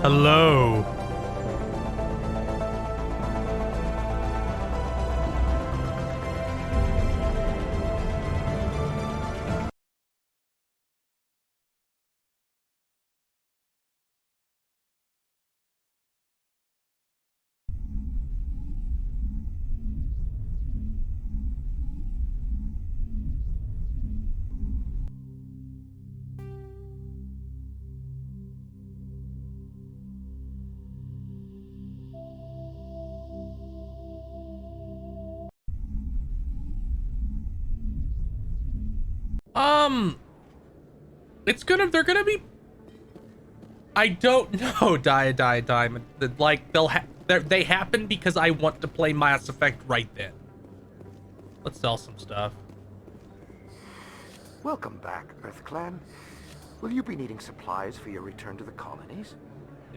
Hello. They're gonna be, I don't know, Diamond. Like, they happen because I want to play Mass Effect right then. Let's sell some stuff. Welcome back, EarthClan. Will you be needing supplies for your return to the colonies?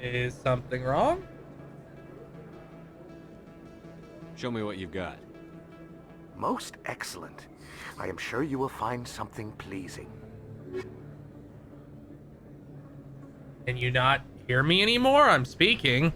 Is something wrong? Show me what you've got. Most excellent. I am sure you will find something pleasing. Can you not hear me anymore? I'm speaking.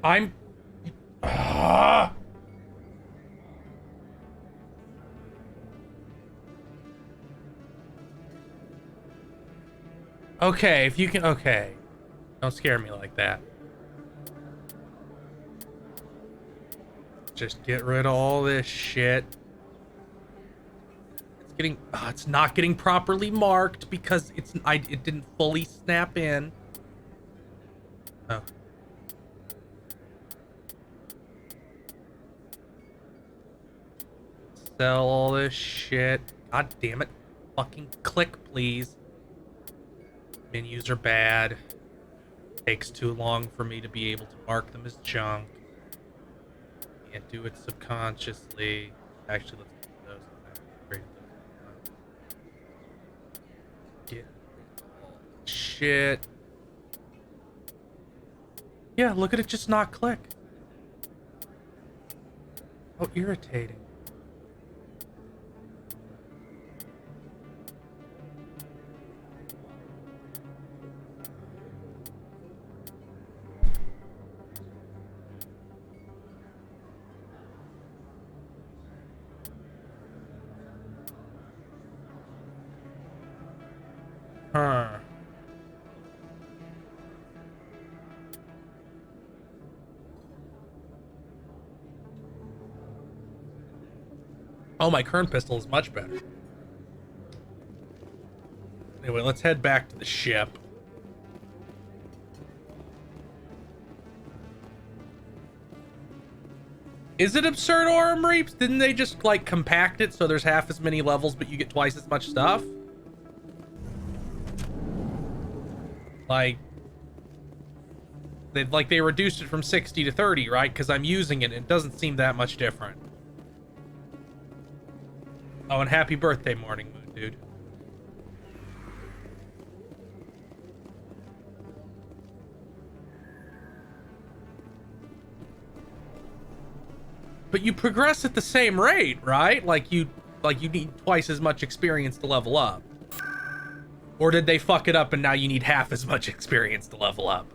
I'm... Okay, if you can... Okay. Don't scare me like that. Just get rid of all this shit. It's getting... it's not getting properly marked because it didn't fully snap in. Oh. Sell all this shit. God damn it. Fucking click, please. Menus are bad. Takes too long for me to be able to mark them as junk. Can't do it subconsciously. Actually, let's do those. Get shit. Yeah, look at it just not click. How irritating. Huh. Oh, my current pistol is much better. Anyway, let's head back to the ship. Is it absurd Armory? Didn't they just, like, compact it so there's half as many levels, but you get twice as much stuff? Like, they reduced it from 60 to 30, right? Because I'm using it, and it doesn't seem that much different. Oh, and happy birthday, Morning Moon, dude. But you progress at the same rate, right? Like you need twice as much experience to level up. Or did they fuck it up and now you need half as much experience to level up?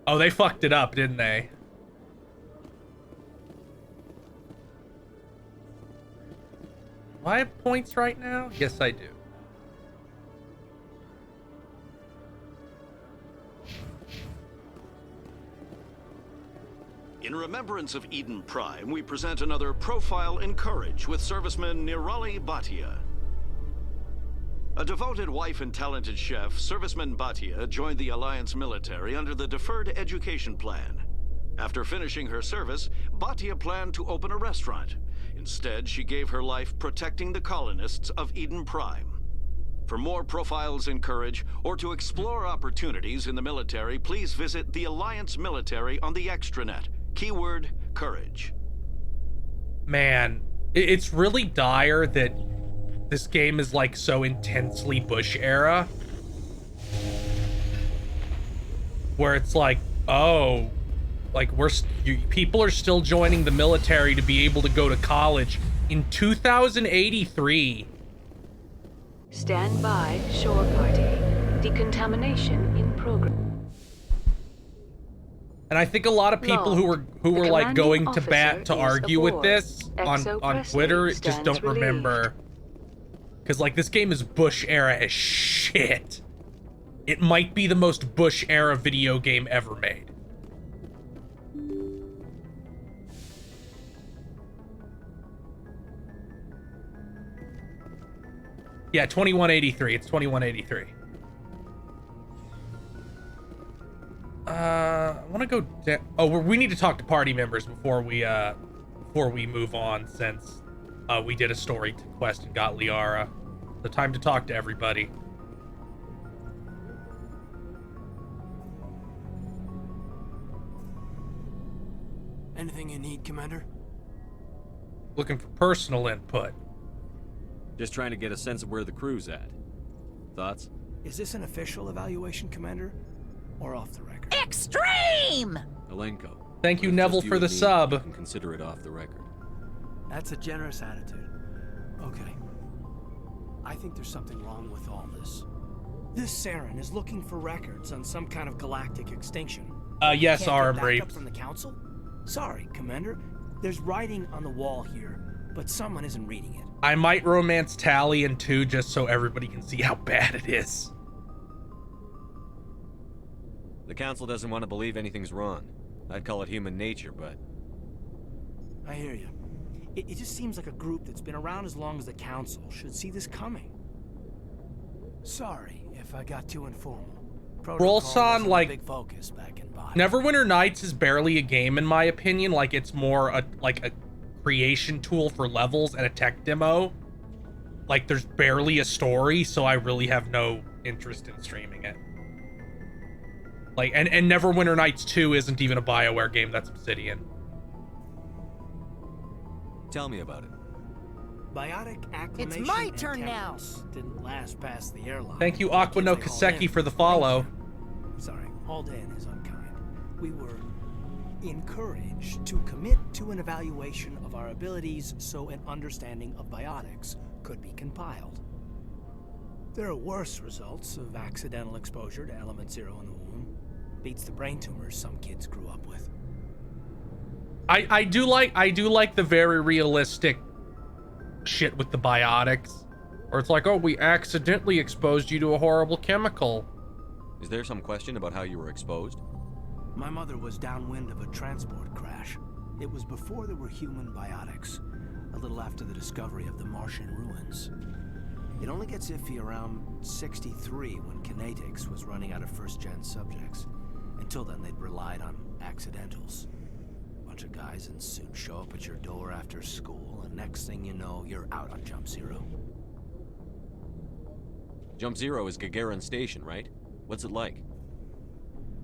Oh, they fucked it up, didn't they? Do I have points right now? Yes, I do. In remembrance of Eden Prime, we present another Profile in Courage with serviceman Nirali Bhatia. A devoted wife and talented chef, Serviceman Bhatia joined the Alliance military under the Deferred Education Plan. After finishing her service, Bhatia planned to open a restaurant. Instead, she gave her life protecting the colonists of Eden Prime. For more profiles in Courage, or to explore opportunities in the military, please visit the Alliance Military on the extranet. Keyword, Courage. Man, it's really dire that this game is like so intensely Bush era. Where it's like, oh, like people are still joining the military to be able to go to college in 2083. Stand by, shore party. Decontamination in progress. And I think a lot of people who were like going to bat to argue with this on Twitter just don't remember. Because like this game is Bush era as shit. It might be the most Bush era video game ever made. Yeah, 2183. It's 2183. I want to go down. Oh, we need to talk to party members before we move on, since we did a story quest and got Liara. The time to talk to everybody. Anything you need, Commander? Looking for personal input. Just trying to get a sense of where the crew's at. Thoughts? Is this an official evaluation, Commander? Or off the record? Extreme! Alenko. Thank you, With Neville, just for you the and me, sub. you can consider it off the record. That's a generous attitude. Okay. I think there's something wrong with all this. This Saren is looking for records on some kind of galactic extinction. Yes, Can't Arm get backup Reaps. from the Council? Sorry, Commander. There's writing on the wall here, but someone isn't reading it. I might romance Talion too, just so everybody can see how bad it is. The Council doesn't want to believe anything's wrong. I'd call it human nature, but... I hear you. It just seems like a group that's been around as long as the Council should see this coming. Sorry if I got too informal. Protocol Rolson, wasn't a like, big focus back in Body. Neverwinter Nights is barely a game in my opinion. Like, it's more a creation tool for levels and a tech demo. Like, there's barely a story, so I really have no interest in streaming it. Like, and Neverwinter Nights 2 isn't even a BioWare game, that's Obsidian. Tell me about it. Biotic acclimation It's my and turn now. temperance didn't last past the airline. Thank you, The Aqua kids no they hauled Kaseki, in for the were follow. crazy. Sorry, hauled in is unkind. We were encouraged to commit to an evaluation of our abilities so an understanding of biotics could be compiled. There are worse results of accidental exposure to element 0 in the womb. Beats the brain tumors some kids grew up with. I do like the very realistic shit with the biotics. Or it's like, oh, we accidentally exposed you to a horrible chemical. Is there some question about how you were exposed? My mother was downwind of a transport crash. It was before there were human biotics, a little after the discovery of the Martian ruins. It only gets iffy around 63 when Kinetics was running out of first-gen subjects. Until then, they'd relied on accidentals. Bunch of guys in suits show up at your door after school, and next thing you know, you're out on Jump Zero. Jump Zero is Gagarin Station, right? What's it like?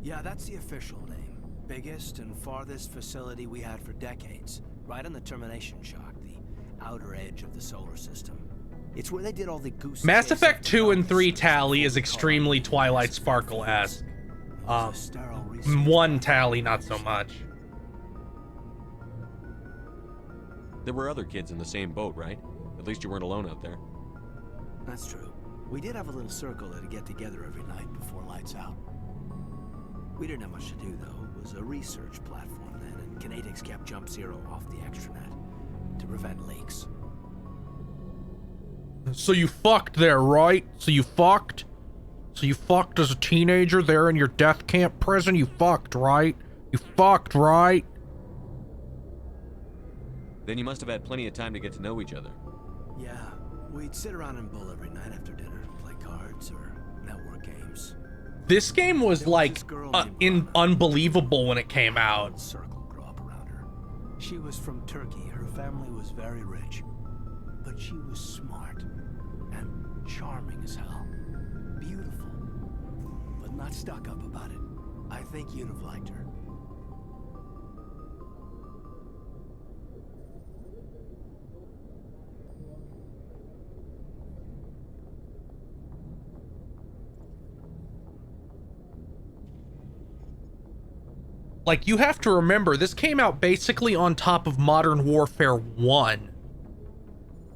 Yeah, that's the official name. Biggest and farthest facility we had for decades. Right on the termination shock, the outer edge of the solar system. It's where they did all the goose. Mass Effect 2 and 3 Tally is extremely Twilight Sparkle-esque. 1 Tally, not so much. There were other kids in the same boat, right? At least you weren't alone out there. That's true. We did have a little circle that'd get together every night before lights out. We didn't have much to do, though. It was a research platform then, and Kinetics kept Jump Zero off the extranet to prevent leaks. So you fucked there, right? So you fucked? So you fucked as a teenager there in your death camp prison? You fucked, right? You fucked, right? Then you must have had plenty of time to get to know each other. Yeah, we'd sit around and bull every night after dinner, play cards or network games. This game was There was like this girl named Rana. unbelievable when it came out. Circle grow up around her. She was from Turkey. Her family was very rich. But she was smart and charming as hell. Beautiful, but not stuck up about it. I think you'd have liked her. Like, you have to remember, this came out basically on top of Modern Warfare 1.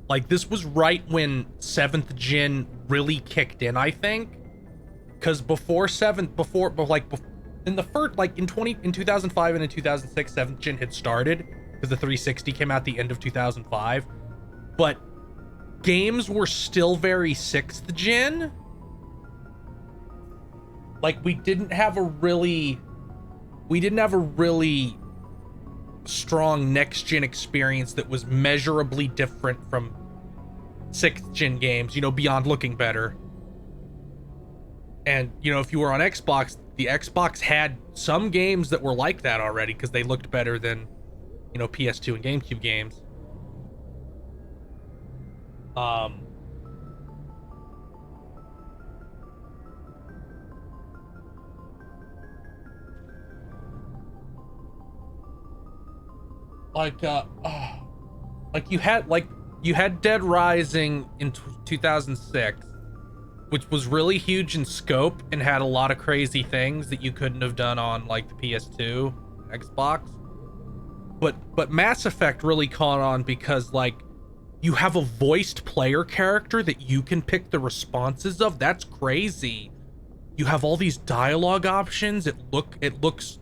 Like, this was right when 7th Gen really kicked in, I think. Because before 7th, in the first, like, in 2005 and in 2006, 7th Gen had started. Because the 360 came out the end of 2005. But games were still very 6th Gen. Like, we didn't have a really strong next-gen experience that was measurably different from 6th-gen games, you know, beyond looking better. And, you know, if you were on Xbox, the Xbox had some games that were like that already because they looked better than, you know, PS2 and GameCube games. You had Dead Rising in 2006, which was really huge in scope and had a lot of crazy things that you couldn't have done on like the PS2, Xbox. But Mass Effect really caught on because like you have a voiced player character that you can pick the responses of. That's crazy. You have all these dialogue options. It looks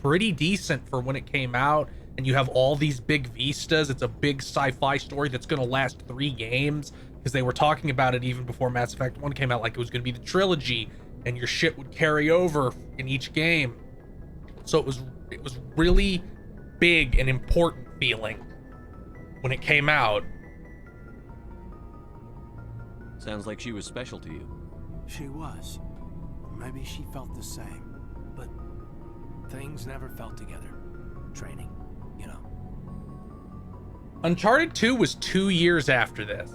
pretty decent for when it came out. And you have all these big vistas. It's a big sci-fi story that's going to last 3 games. Because they were talking about it even before Mass Effect 1 came out. Like, it was going to be the trilogy. And your shit would carry over in each game. So it was really big and important feeling when it came out. Sounds like she was special to you. She was. Maybe she felt the same. But things never felt together. Training. You know. Uncharted 2 was 2 years after this.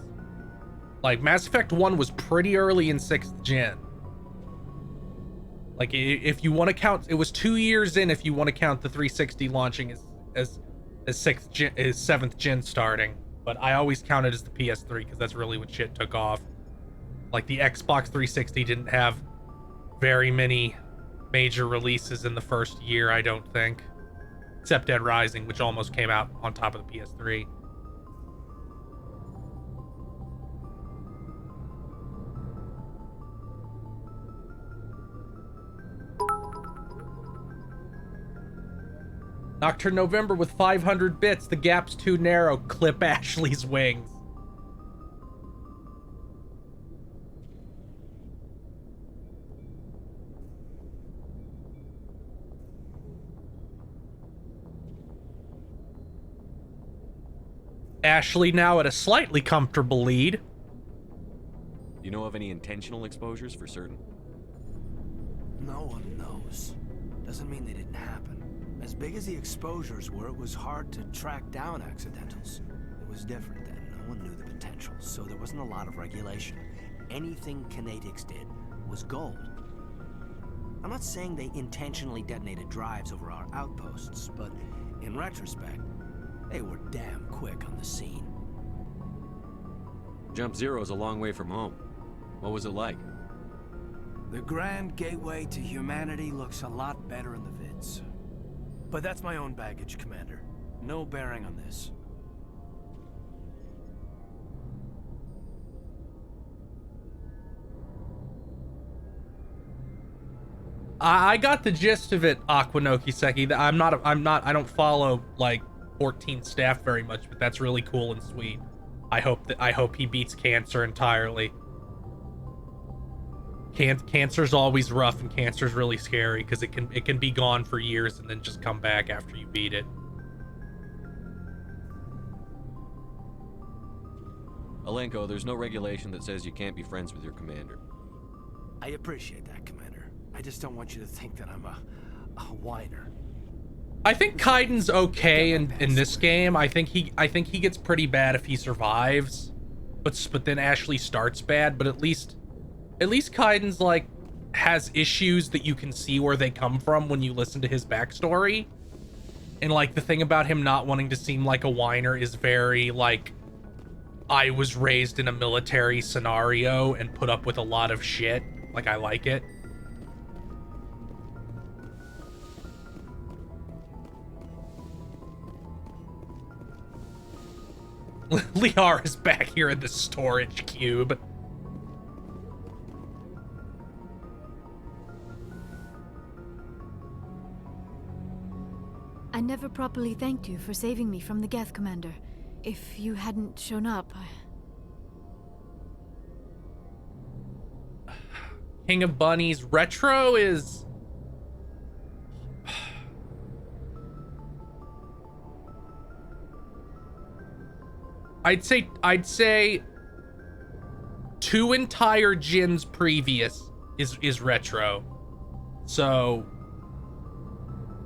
Like, Mass Effect 1 was pretty early in 6th Gen. Like, if you want to count, it was 2 years in if you want to count the 360 launching as 6th Gen, as 7th Gen starting. But I always count it as the PS3 because that's really when shit took off. Like, the Xbox 360 didn't have very many major releases in the first year, I don't think. Except Dead Rising, which almost came out on top of the PS3. Nocturne November with 500 bits. The gap's too narrow. Clip Ashley's wings. Ashley now at a slightly comfortable lead. You know of any intentional exposures for certain? No one knows. Doesn't mean they didn't happen. As big as the exposures were, it was hard to track down accidentals. It was different then. No one knew the potential, so there wasn't a lot of regulation. Anything Kinetics did was gold. I'm not saying they intentionally detonated drives over our outposts, but in retrospect, they were damn quick on the scene. Jump Zero's a long way from home. What was it like? The grand gateway to humanity looks a lot better in the vids. But that's my own baggage, Commander. No bearing on this. I got the gist of it, Aquanoki Seki. I don't follow like 14 staff very much, but that's really cool and sweet. I hope he beats cancer entirely. Cancer's always rough, and cancer's really scary because it can be gone for years and then just come back after you beat it. Alenko, there's no regulation that says you can't be friends with your commander. I appreciate that, Commander. I just don't want you to think that I'm a whiner. I think Kaiden's okay in this game. I think he gets pretty bad if he survives, but then Ashley starts bad. But at least Kaiden's like has issues that you can see where they come from when you listen to his backstory. And like the thing about him not wanting to seem like a whiner is very like, I was raised in a military scenario and put up with a lot of shit. Like, I like it. Liara is back here in the storage cube. I never properly thanked you for saving me from the Geth, Commander. If you hadn't shown up, King of Bunnies Retro is... I'd say 2 entire gens previous is Retro. So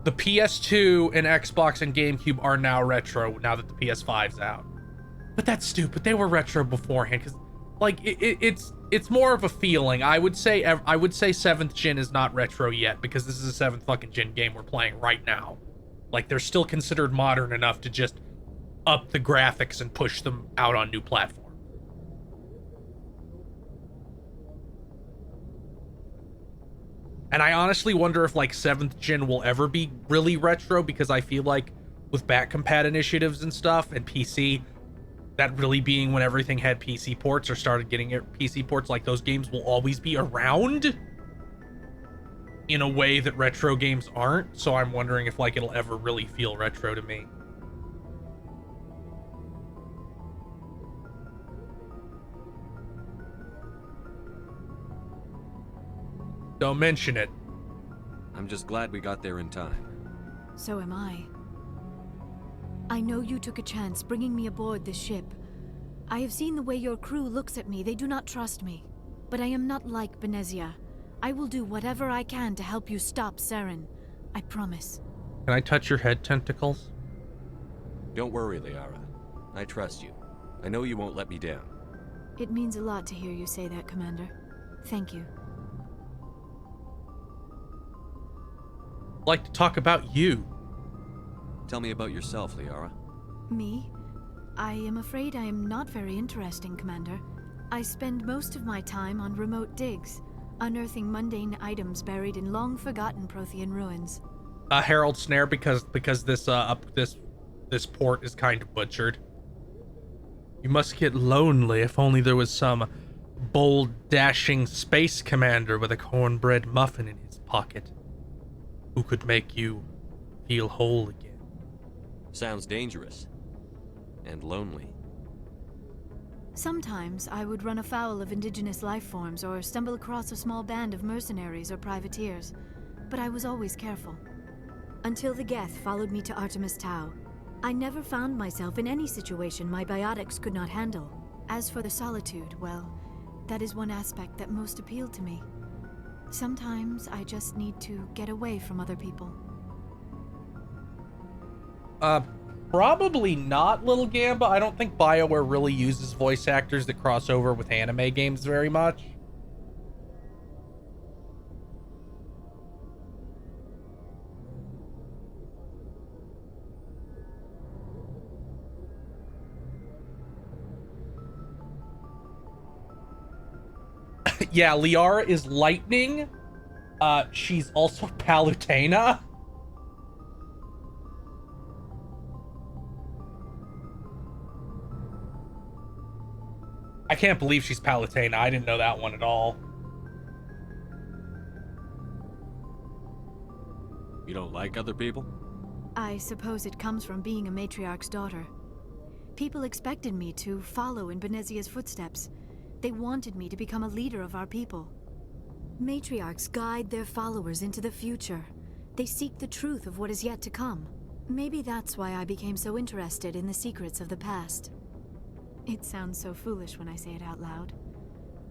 the PS2 and Xbox and GameCube are now Retro now that the PS5's out. But that's stupid. They were Retro beforehand because like it's more of a feeling. I would say 7th gen is not Retro yet because this is a 7th fucking gen game we're playing right now. Like they're still considered modern enough to just up the graphics and push them out on new platforms. And I honestly wonder if like 7th gen will ever be really retro, because I feel like with back compat initiatives and stuff and PC, that really being when everything had PC ports or started getting PC ports, like those games will always be around in a way that retro games aren't. So I'm wondering if like it'll ever really feel retro to me. Don't mention it. I'm just glad we got there in time. so am I. I know you took a chance bringing me aboard this ship. I have seen the way your crew looks at me. They do not trust me. But I am not like Benezia. I will do whatever I can to help you stop Saren. I promise. Can I touch your head, tentacles? Don't worry, Liara. I trust you. I know you won't let me down. It means a lot to hear you say that, Commander. Thank you. I'd like to talk about you. Tell me about yourself, Liara. Me? I am afraid I am not very interesting, Commander. I spend most of my time on remote digs, unearthing mundane items buried in long-forgotten Prothean ruins. Herald Snare, because this port is kind of butchered. You must get lonely. If only there was some bold, dashing space commander with a cornbread muffin in his pocket, who could make you feel whole again. Sounds dangerous. And lonely. Sometimes I would run afoul of indigenous life forms or stumble across a small band of mercenaries or privateers, but I was always careful. Until the Geth followed me to Artemis Tau, I never found myself in any situation my biotics could not handle. As for the solitude, well, that is one aspect that most appealed to me. Sometimes I just need to get away from other people. Probably not, Little Gamba. I don't think BioWare really uses voice actors that cross over with anime games very much. Yeah, Liara is lightning. She's also Palutena. I can't believe she's Palutena. I didn't know that one at all. You don't like other people? I suppose it comes from being a matriarch's daughter. People expected me to follow in Benezia's footsteps. They wanted me to become a leader of our people. Matriarchs guide their followers into the future. They seek the truth of what is yet to come. Maybe that's why I became so interested in the secrets of the past. It sounds so foolish when I say it out loud.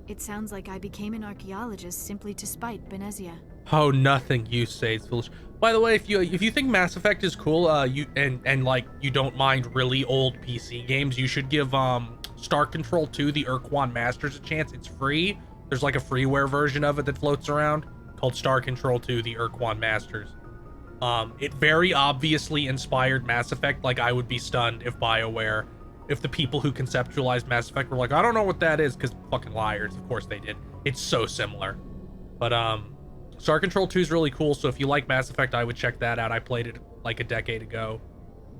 It sounds like I became an archaeologist simply to spite Benezia. Oh, nothing you say is foolish. By the way, if you think Mass Effect is cool, you like you don't mind really old PC games, you should give Star Control 2: The Urquan Masters a chance. It's free. There's like a freeware version of it that floats around called Star Control 2: The Urquan Masters. It very obviously inspired Mass Effect. Like, I would be stunned if BioWare, if the people who conceptualized Mass Effect were like, I don't know what that is, because fucking liars. Of course they did. It's so similar. But Star Control 2 is really cool, so if you like Mass Effect, I would check that out. I played it like a decade ago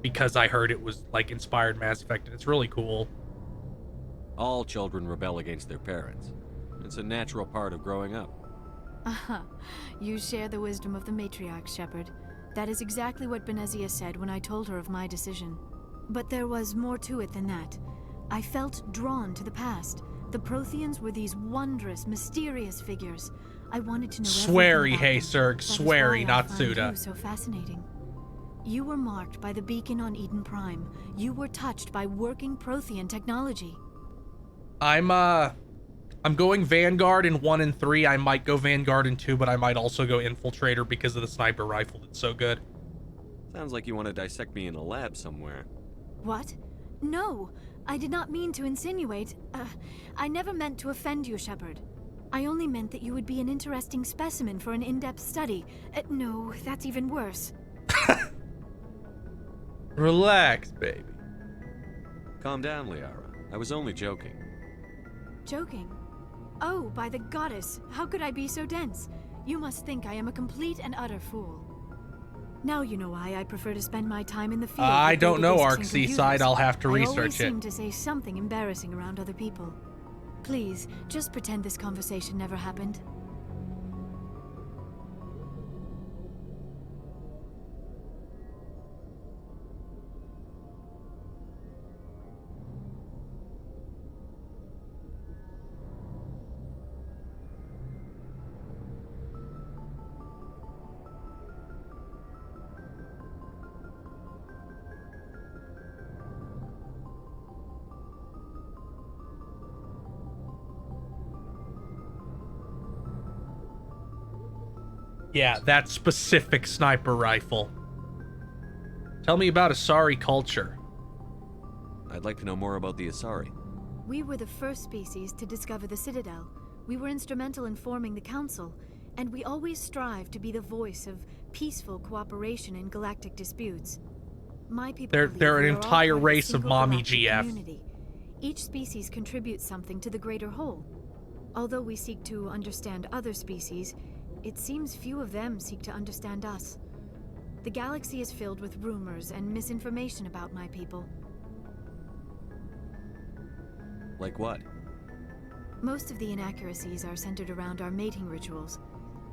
because I heard it was like inspired Mass Effect, and it's really cool. All children rebel against their parents. It's a natural part of growing up. You share the wisdom of the matriarch, Shepard. That is exactly what Benezia said when I told her of my decision. But there was more to it than that. I felt drawn to the past. The Protheans were these wondrous, mysterious figures. I wanted to know Sweary, everything about hey, them. Sir. That is Sweary, why not I find Suda. you so fascinating. You were marked by the beacon on Eden Prime. You were touched by working Prothean technology. I'm going Vanguard in 1 and 3. I might go Vanguard in 2, but I might also go Infiltrator because of the sniper rifle. It's so good. Sounds like you want to dissect me in a lab somewhere. What? No, I did not mean to insinuate. I never meant to offend you, Shepard. I only meant that you would be an interesting specimen for an in-depth study. No, that's even worse. Relax, baby. Calm down, Liara. I was only joking. Joking? Oh, by the goddess, how could I be so dense? You must think I am a complete and utter fool. Now you know why I prefer to spend my time in the field. I with don't know, databasing Arc computers. Seaside. I'll have to I always research it. seem to say something embarrassing around other people. Please, just pretend this conversation never happened. Yeah, that specific sniper rifle. Tell me about Asari culture. I'd like to know more about the Asari. We were the first species to discover the Citadel. We were instrumental in forming the Council, and we always strive to be the voice of peaceful cooperation in galactic disputes. My people They're believe an we are all entire part of a race of single mommy galactic GF. community. Each species contributes something to the greater whole. Although we seek to understand other species, it seems few of them seek to understand us. The galaxy is filled with rumors and misinformation about my people. Like what? Most of the inaccuracies are centered around our mating rituals.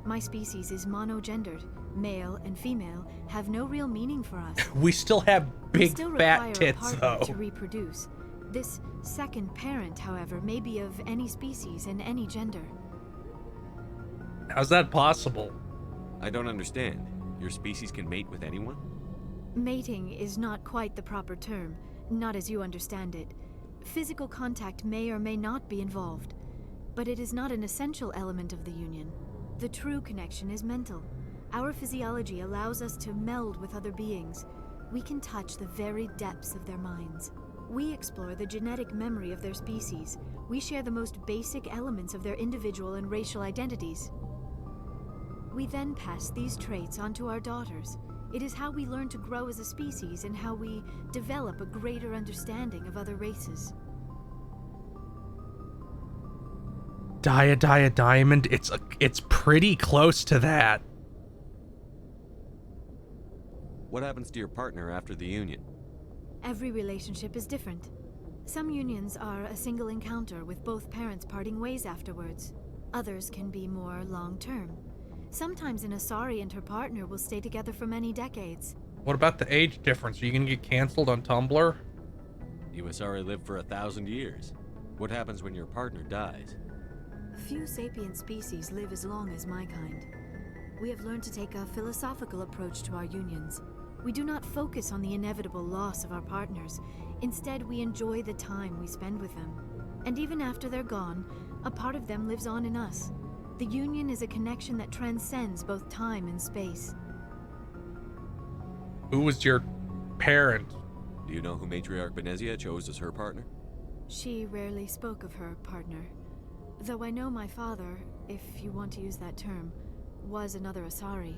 My species is monogendered. Male and female have no real meaning for us. We still have We big still fat require a tits, partner though. to reproduce. This second parent, however, may be of any species and any gender. How's that possible? I don't understand. Your species can mate with anyone? Mating is not quite the proper term, not as you understand it. Physical contact may or may not be involved, but it is not an essential element of the union. The true connection is mental. Our physiology allows us to meld with other beings. We can touch the very depths of their minds. We explore the genetic memory of their species. We share the most basic elements of their individual and racial identities. We then pass these traits on to our daughters. It is how we learn to grow as a species and how we develop a greater understanding of other races. Diamond, it's pretty close to that. What happens to your partner after the union? Every relationship is different. Some unions are a single encounter with both parents parting ways afterwards. Others can be more long-term. Sometimes an Asari and her partner will stay together for many decades. What about the age difference? Are you gonna get canceled on Tumblr? You Asari live for 1,000 years. What happens when your partner dies? Few sapient species live as long as my kind. We have learned to take a philosophical approach to our unions. We do not focus on the inevitable loss of our partners. Instead, we enjoy the time we spend with them. And even after they're gone, a part of them lives on in us. The union is a connection that transcends both time and space. Who was your parent? Do you know who Matriarch Benezia chose as her partner? She rarely spoke of her partner. Though I know my father, if you want to use that term, was another Asari.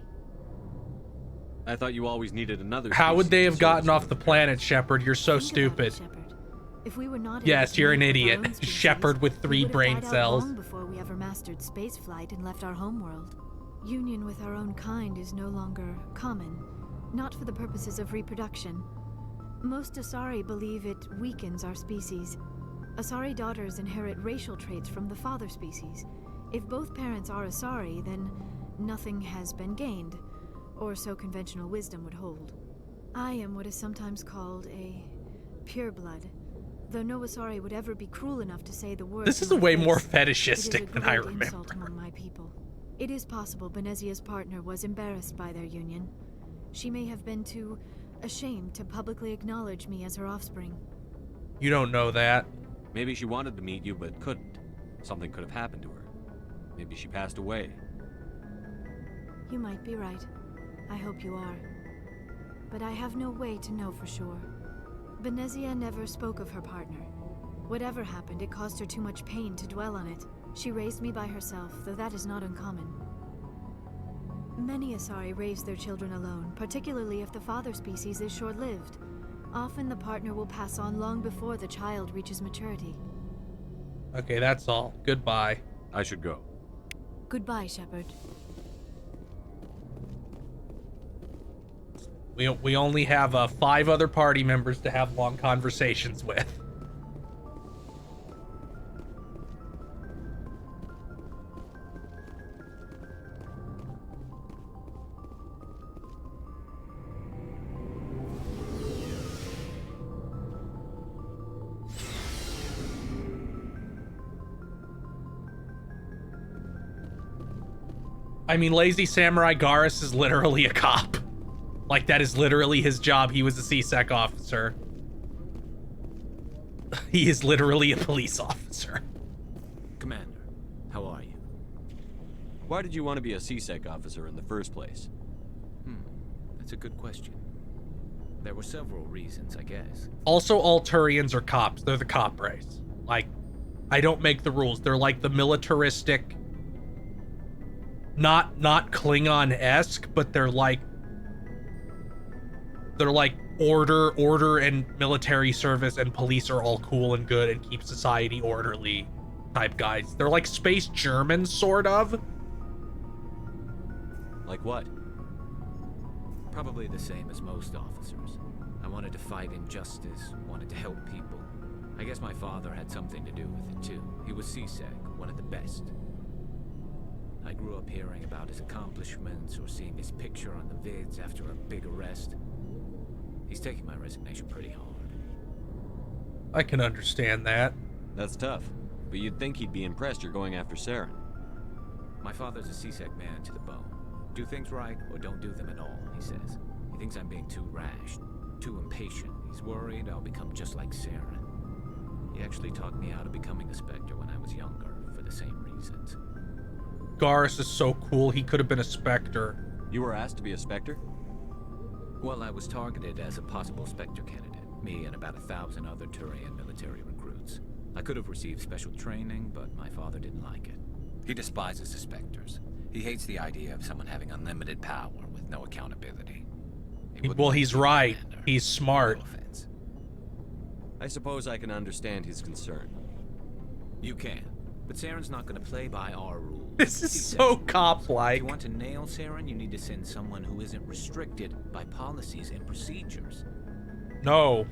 I thought you always needed another. How would they species have to gotten serve off the planet, Shepard? You're so Think about it, stupid. Shepard. If we were not Yes, you're an able to idiot. make our own species, Shepard with we 3 would have brain died out cells. long before we ever mastered spaceflight and left our homeworld. Union with our own kind is no longer common, not for the purposes of reproduction. Most Asari believe it weakens our species. Asari daughters inherit racial traits from the father species. If both parents are Asari, then nothing has been gained, or so conventional wisdom would hold. I am what is sometimes called a pureblood, though no Asari would ever be cruel enough to say the word. This is to a my way face. more It is a fetishistic than I great insult remember. among my people. It is possible Benezia's partner was embarrassed by their union. She may have been too ashamed to publicly acknowledge me as her offspring. You don't know that. Maybe she wanted to meet you but couldn't. Something could have happened to her. Maybe she passed away. You might be right. I hope you are. But I have no way to know for sure. Benezia never spoke of her partner. Whatever happened, it caused her too much pain to dwell on it. She raised me by herself, though that is not uncommon. Many Asari raise their children alone, particularly if the father species is short-lived. Often the partner will pass on long before the child reaches maturity. Okay, that's all. Goodbye. I should go. Goodbye, Shepard. We only have 5 other party members to have long conversations with. I mean, Lazy Samurai Garrus is literally a cop. Like, that is literally his job. He was a CSEC officer. He is literally a police officer. Commander, how are you? Why did you want to be a CSEC officer in the first place? That's a good question. There were several reasons, I guess. Also, all Turians are cops. They're the cop race. Like, I don't make the rules. They're like the militaristic, not Klingon-esque, but they're like order and military service and police are all cool and good and keep society orderly type guys. They're like space Germans, sort of. Like what? Probably the same as most officers. I wanted to fight injustice, wanted to help people. I guess my father had something to do with it too. He was CSEC, one of the best. I grew up hearing about his accomplishments or seeing his picture on the vids after a big arrest. He's taking my resignation pretty hard. I can understand that. That's tough. But you'd think he'd be impressed you're going after Saren. My father's a CSEC man to the bone. Do things right or don't do them at all, he says. He thinks I'm being too rash, too impatient. He's worried I'll become just like Saren. He actually talked me out of becoming a Spectre when I was younger, for the same reasons. Garrus is so cool. He could have been a Spectre. You were asked to be a Spectre? Well, I was targeted as a possible Spectre candidate, me and about 1,000 other Turian military recruits. I could have received special training, but my father didn't like it. He despises the Spectres. He hates the idea of someone having unlimited power with no accountability. Well, he's right. He's smart. No offense. I suppose I can understand his concern. You can, but Saren's not going to play by our rules. This is CSEC's so rules. cop-like. If you want to nail Saren, you need to send someone who isn't restricted by policies and procedures. No,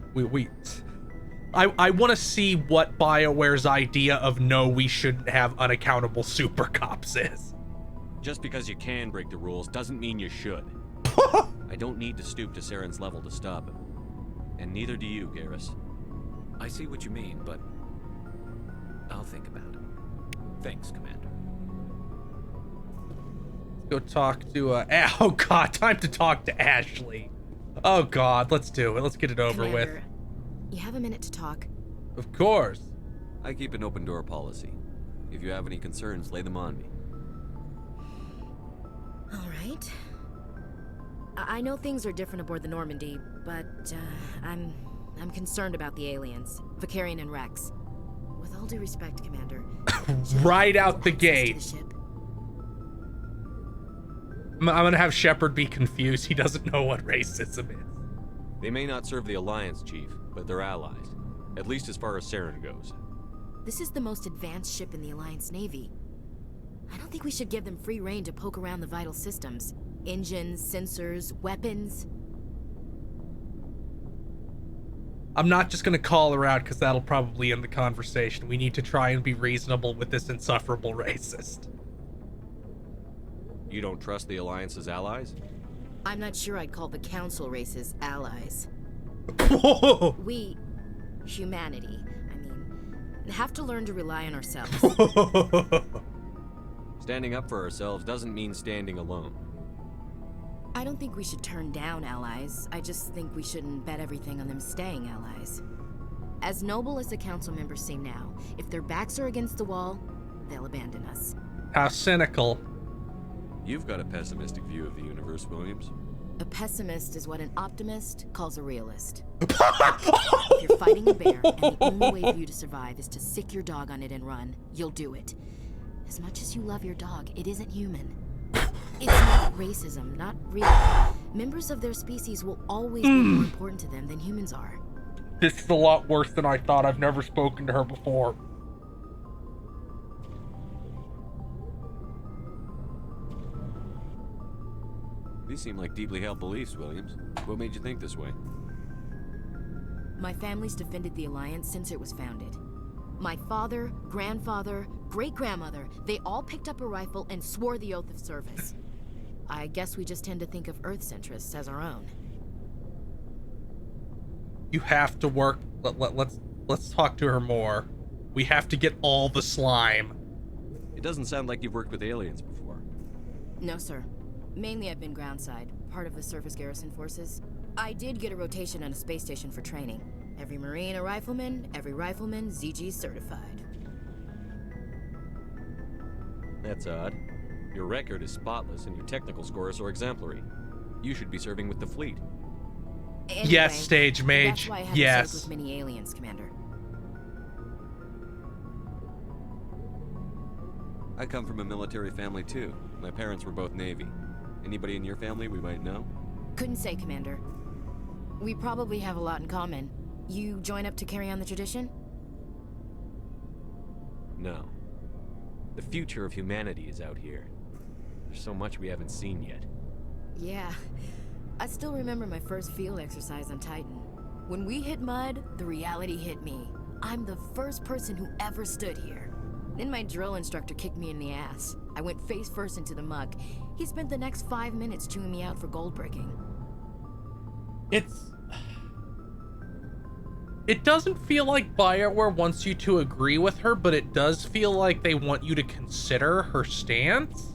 I want to see what BioWare's idea of no, we shouldn't have unaccountable super cops is. Just because you can break the rules doesn't mean you should. I don't need to stoop to Saren's level to stop him. And neither do you, Garrus. I see what you mean, but I'll think about it. Thanks, Commander. Go talk to oh god, time to talk to Ashley. Oh god, let's do it. Let's get it over Commander, you have a minute to talk. with. Of course. I keep an open door policy. If you have any concerns, lay them on me. All right. I know things are different aboard the Normandy, but I'm concerned about the aliens, Vicarian and Rex. With all due respect, Commander. Right out the access to gate. the ship? I'm gonna have Shepard be confused. He doesn't know what racism is. They may not serve the Alliance, Chief, but they're allies. At least as far as Saren goes. This is the most advanced ship in the Alliance Navy. I don't think we should give them free rein to poke around the vital systems. Engines, sensors, weapons. I'm not just gonna call her out because that'll probably end the conversation. We need to try and be reasonable with this insufferable racist. You don't trust the Alliance's allies? I'm not sure I'd call the Council races allies. We, humanity, have to learn to rely on ourselves. Standing up for ourselves doesn't mean standing alone. I don't think we should turn down allies. I just think we shouldn't bet everything on them staying allies. As noble as the Council members seem now, if their backs are against the wall, they'll abandon us. How cynical. You've got a pessimistic view of the universe, Williams. A pessimist is what an optimist calls a realist. If you're fighting a bear and the only way for you to survive is to sick your dog on it and run, you'll do it. As much as you love your dog, it isn't human. It's not racism, not real. Members of their species will always be more important to them than humans are. This is a lot worse than I thought. I've never spoken to her before. These seem like deeply held beliefs, Williams. What made you think this way? My family's defended the Alliance since it was founded. My father, grandfather, great-grandmother, they all picked up a rifle and swore the oath of service. I guess we just tend to think of Earth's interests as our own. You have to work. Let's talk to her more. We have to get all the slime. It doesn't sound like you've worked with aliens before. No, sir. Mainly I've been groundside, part of the surface garrison forces. I did get a rotation on a space station for training. Every Marine a rifleman, every rifleman ZG certified. That's odd. Your record is spotless and your technical scores are exemplary. You should be serving with the fleet. Anyway, Yes, stage mage. That's why I haven't Yes. served with many aliens, Commander. I come from a military family too. My parents were both Navy. Anybody in your family we might know? Couldn't say, Commander. We probably have a lot in common. You join up to carry on the tradition? No. The future of humanity is out here. There's so much we haven't seen yet. Yeah. I still remember my first field exercise on Titan. When we hit mud, the reality hit me. I'm the first person who ever stood here. Then my drill instructor kicked me in the ass. I went face first into the muck. He spent the next 5 minutes chewing me out for gold breaking. It doesn't feel like BioWare wants you to agree with her, but it does feel like they want you to consider her stance.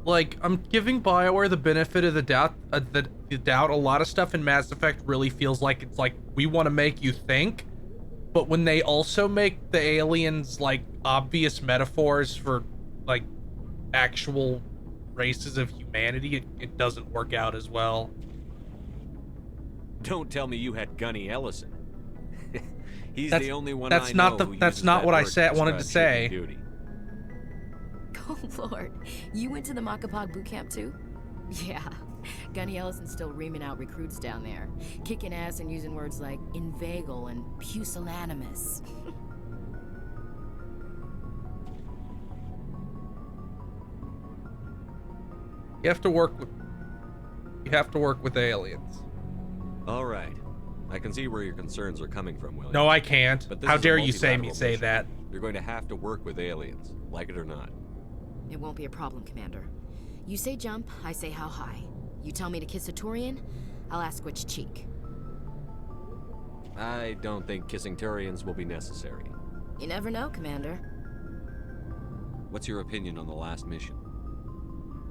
Like, I'm giving BioWare the benefit of the doubt. A lot of stuff in Mass Effect really feels like it's like, we want to make you think. But when they also make the aliens, like, obvious metaphors for, like, actual races of humanity, it doesn't work out as well. Don't tell me you had Gunny Ellison. He's That's- the only one that's I not know the- who that's uses not that what I word said- wanted to describe say. ship and duty. Oh, Lord. You went to the Makapog boot camp, too? Yeah. Gunny Ellison's still reaming out recruits down there. Kicking ass and using words like inveigle and pusillanimous. You have to work with aliens. All right. I can see where your concerns are coming from, William. No, I can't. But this How is a dare you say multilateral say mission. that? You're going to have to work with aliens, like it or not. It won't be a problem, Commander. You say jump, I say how high. You tell me to kiss a Turian, I'll ask which cheek. I don't think kissing Turians will be necessary. You never know, Commander. What's your opinion on the last mission?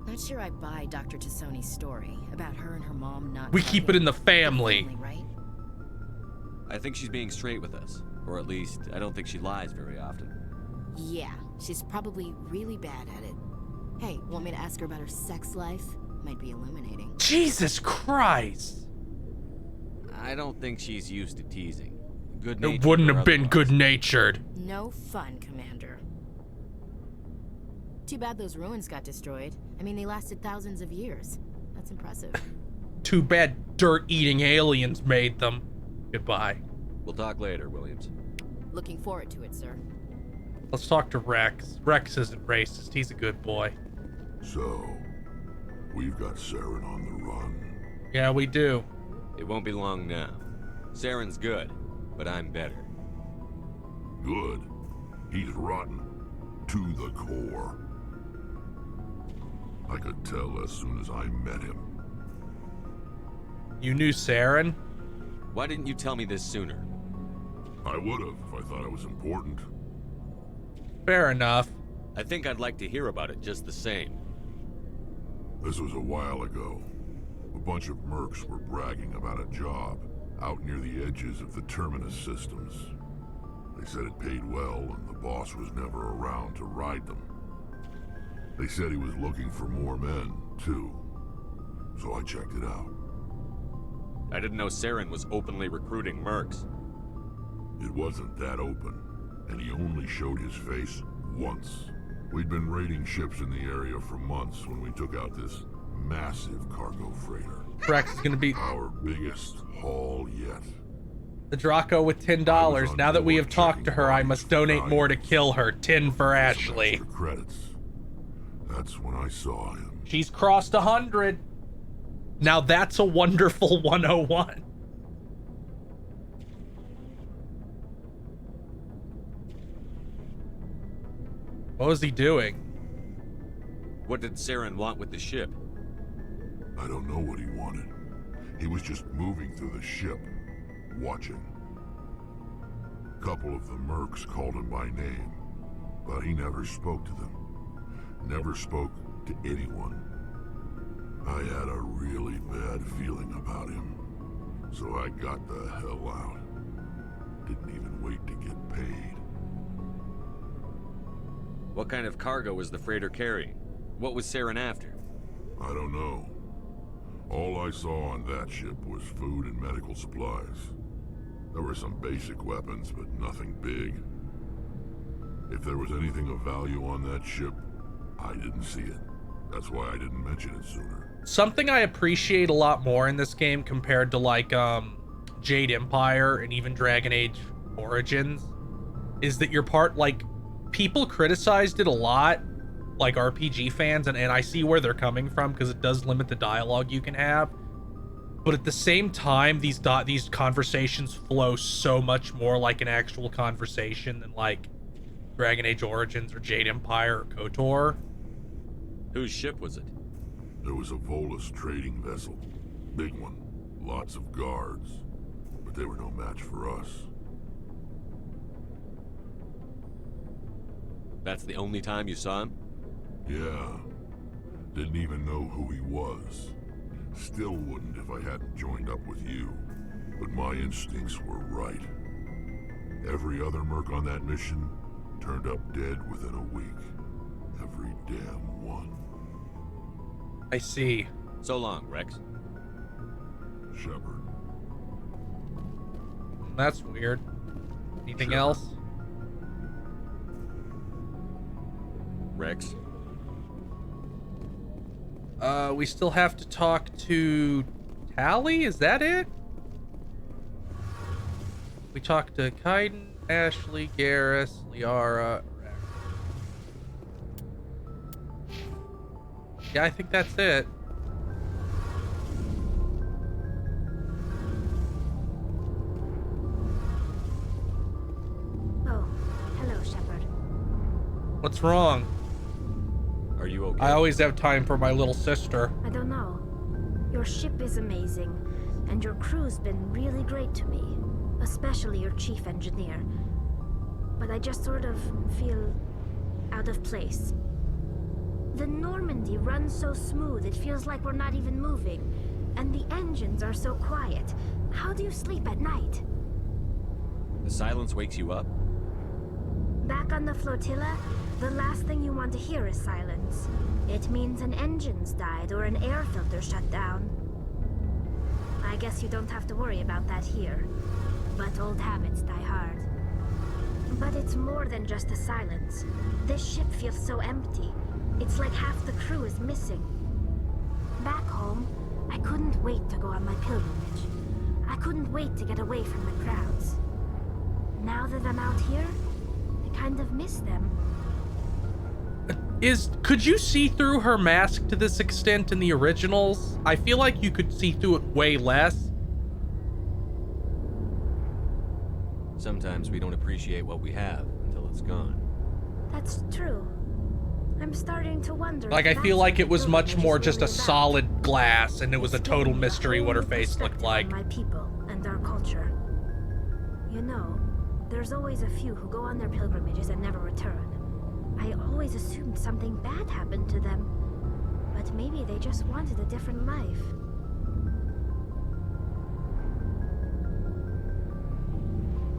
Not sure I buy Dr. Tassoni's story about her and her mom not We keep it in the family. right? I think she's being straight with us. Or at least, I don't think she lies very often. Yeah, she's probably really bad at it. Hey, want me to ask her about her sex life? Might be illuminating. Jesus Christ! I don't think she's used to teasing. Good It wouldn't have been good-natured. No fun, Commander. Too bad those ruins got destroyed. I mean, they lasted thousands of years. That's impressive. Too bad dirt-eating aliens made them. Goodbye. We'll talk later, Williams. Looking forward to it, sir. Let's talk to Rex. Rex isn't racist. He's a good boy. So, we've got Saren on the run. Yeah, we do. It won't be long now. Saren's good, but I'm better. Good. He's rotten. To the core. I could tell as soon as I met him. You knew Saren? Why didn't you tell me this sooner? I would have if I thought it was important. Fair enough. I think I'd like to hear about it just the same. This was a while ago. A bunch of mercs were bragging about a job out near the edges of the Terminus systems. They said it paid well and the boss was never around to ride them. They said he was looking for more men, too. So I checked it out. I didn't know Saren was openly recruiting mercs. It wasn't that open, and he only showed his face once. We'd been raiding ships in the area for months when we took out this massive cargo freighter. Rex is gonna be Our biggest haul yet. the Draco with $10. Now that we have talked to her, I must donate more to kill her. 10 for Ashley. Extra credits. That's when I saw him. She's crossed 100. Now that's a wonderful 101. What was he doing? What did Saren want with the ship? I don't know what he wanted. He was just moving through the ship, watching. A couple of the mercs called him by name, but he never spoke to them. Never spoke to anyone. I had a really bad feeling about him, so I got the hell out. Didn't even wait to get paid. What kind of cargo was the freighter carrying? What was Saren after? I don't know. All I saw on that ship was food and medical supplies. There were some basic weapons, but nothing big. If there was anything of value on that ship, I didn't see it. That's why I didn't mention it sooner. Something I appreciate a lot more in this game compared to like Jade Empire and even Dragon Age Origins is that you're part, like, people criticized it a lot, like RPG fans, and I see where they're coming from because it does limit the dialogue you can have. But at the same time, these conversations flow so much more like an actual conversation than like Dragon Age Origins or Jade Empire or KOTOR. Whose ship was it? There was a Volus trading vessel. Big one. Lots of guards. But they were no match for us. That's the only time you saw him? Yeah. Didn't even know who he was. Still wouldn't if I hadn't joined up with you. But my instincts were right. Every other merc on that mission turned up dead within a week. Every damn one. I see. So long, Rex. Shepard. That's weird. Anything Sure. else? Rex. We still have to talk to Tali? Is that it? We talked to Kaiden, Ashley, Garrus, Liara, Rex. Yeah, I think that's it. Oh, hello, Shepard. What's wrong? Are you okay? I always have time for my little sister. I don't know. Your ship is amazing, and your crew's been really great to me, especially your chief engineer. But I just sort of feel out of place. The Normandy runs so smooth it feels like we're not even moving, and the engines are so quiet. How do you sleep at night? The silence wakes you up? Back on the flotilla, The last thing you want to hear is silence. It means an engine's died or an air filter shut down. I guess you don't have to worry about that here. But old habits die hard. But it's more than just the silence. This ship feels so empty. It's like half the crew is missing. Back home, I couldn't wait to go on my pilgrimage. I couldn't wait to get away from the crowds. Now that I'm out here, I kind of miss them. Could you see through her mask to this extent in the originals? I feel like you could see through it way less. Sometimes we don't appreciate what we have until it's gone. That's true. I'm starting to wonder. Like, I feel like it was much more just a solid glass, and it was a total mystery what her face looked like. My people and our culture. You know, there's always a few who go on their pilgrimages and never return. I always assumed something bad happened to them, but maybe they just wanted a different life.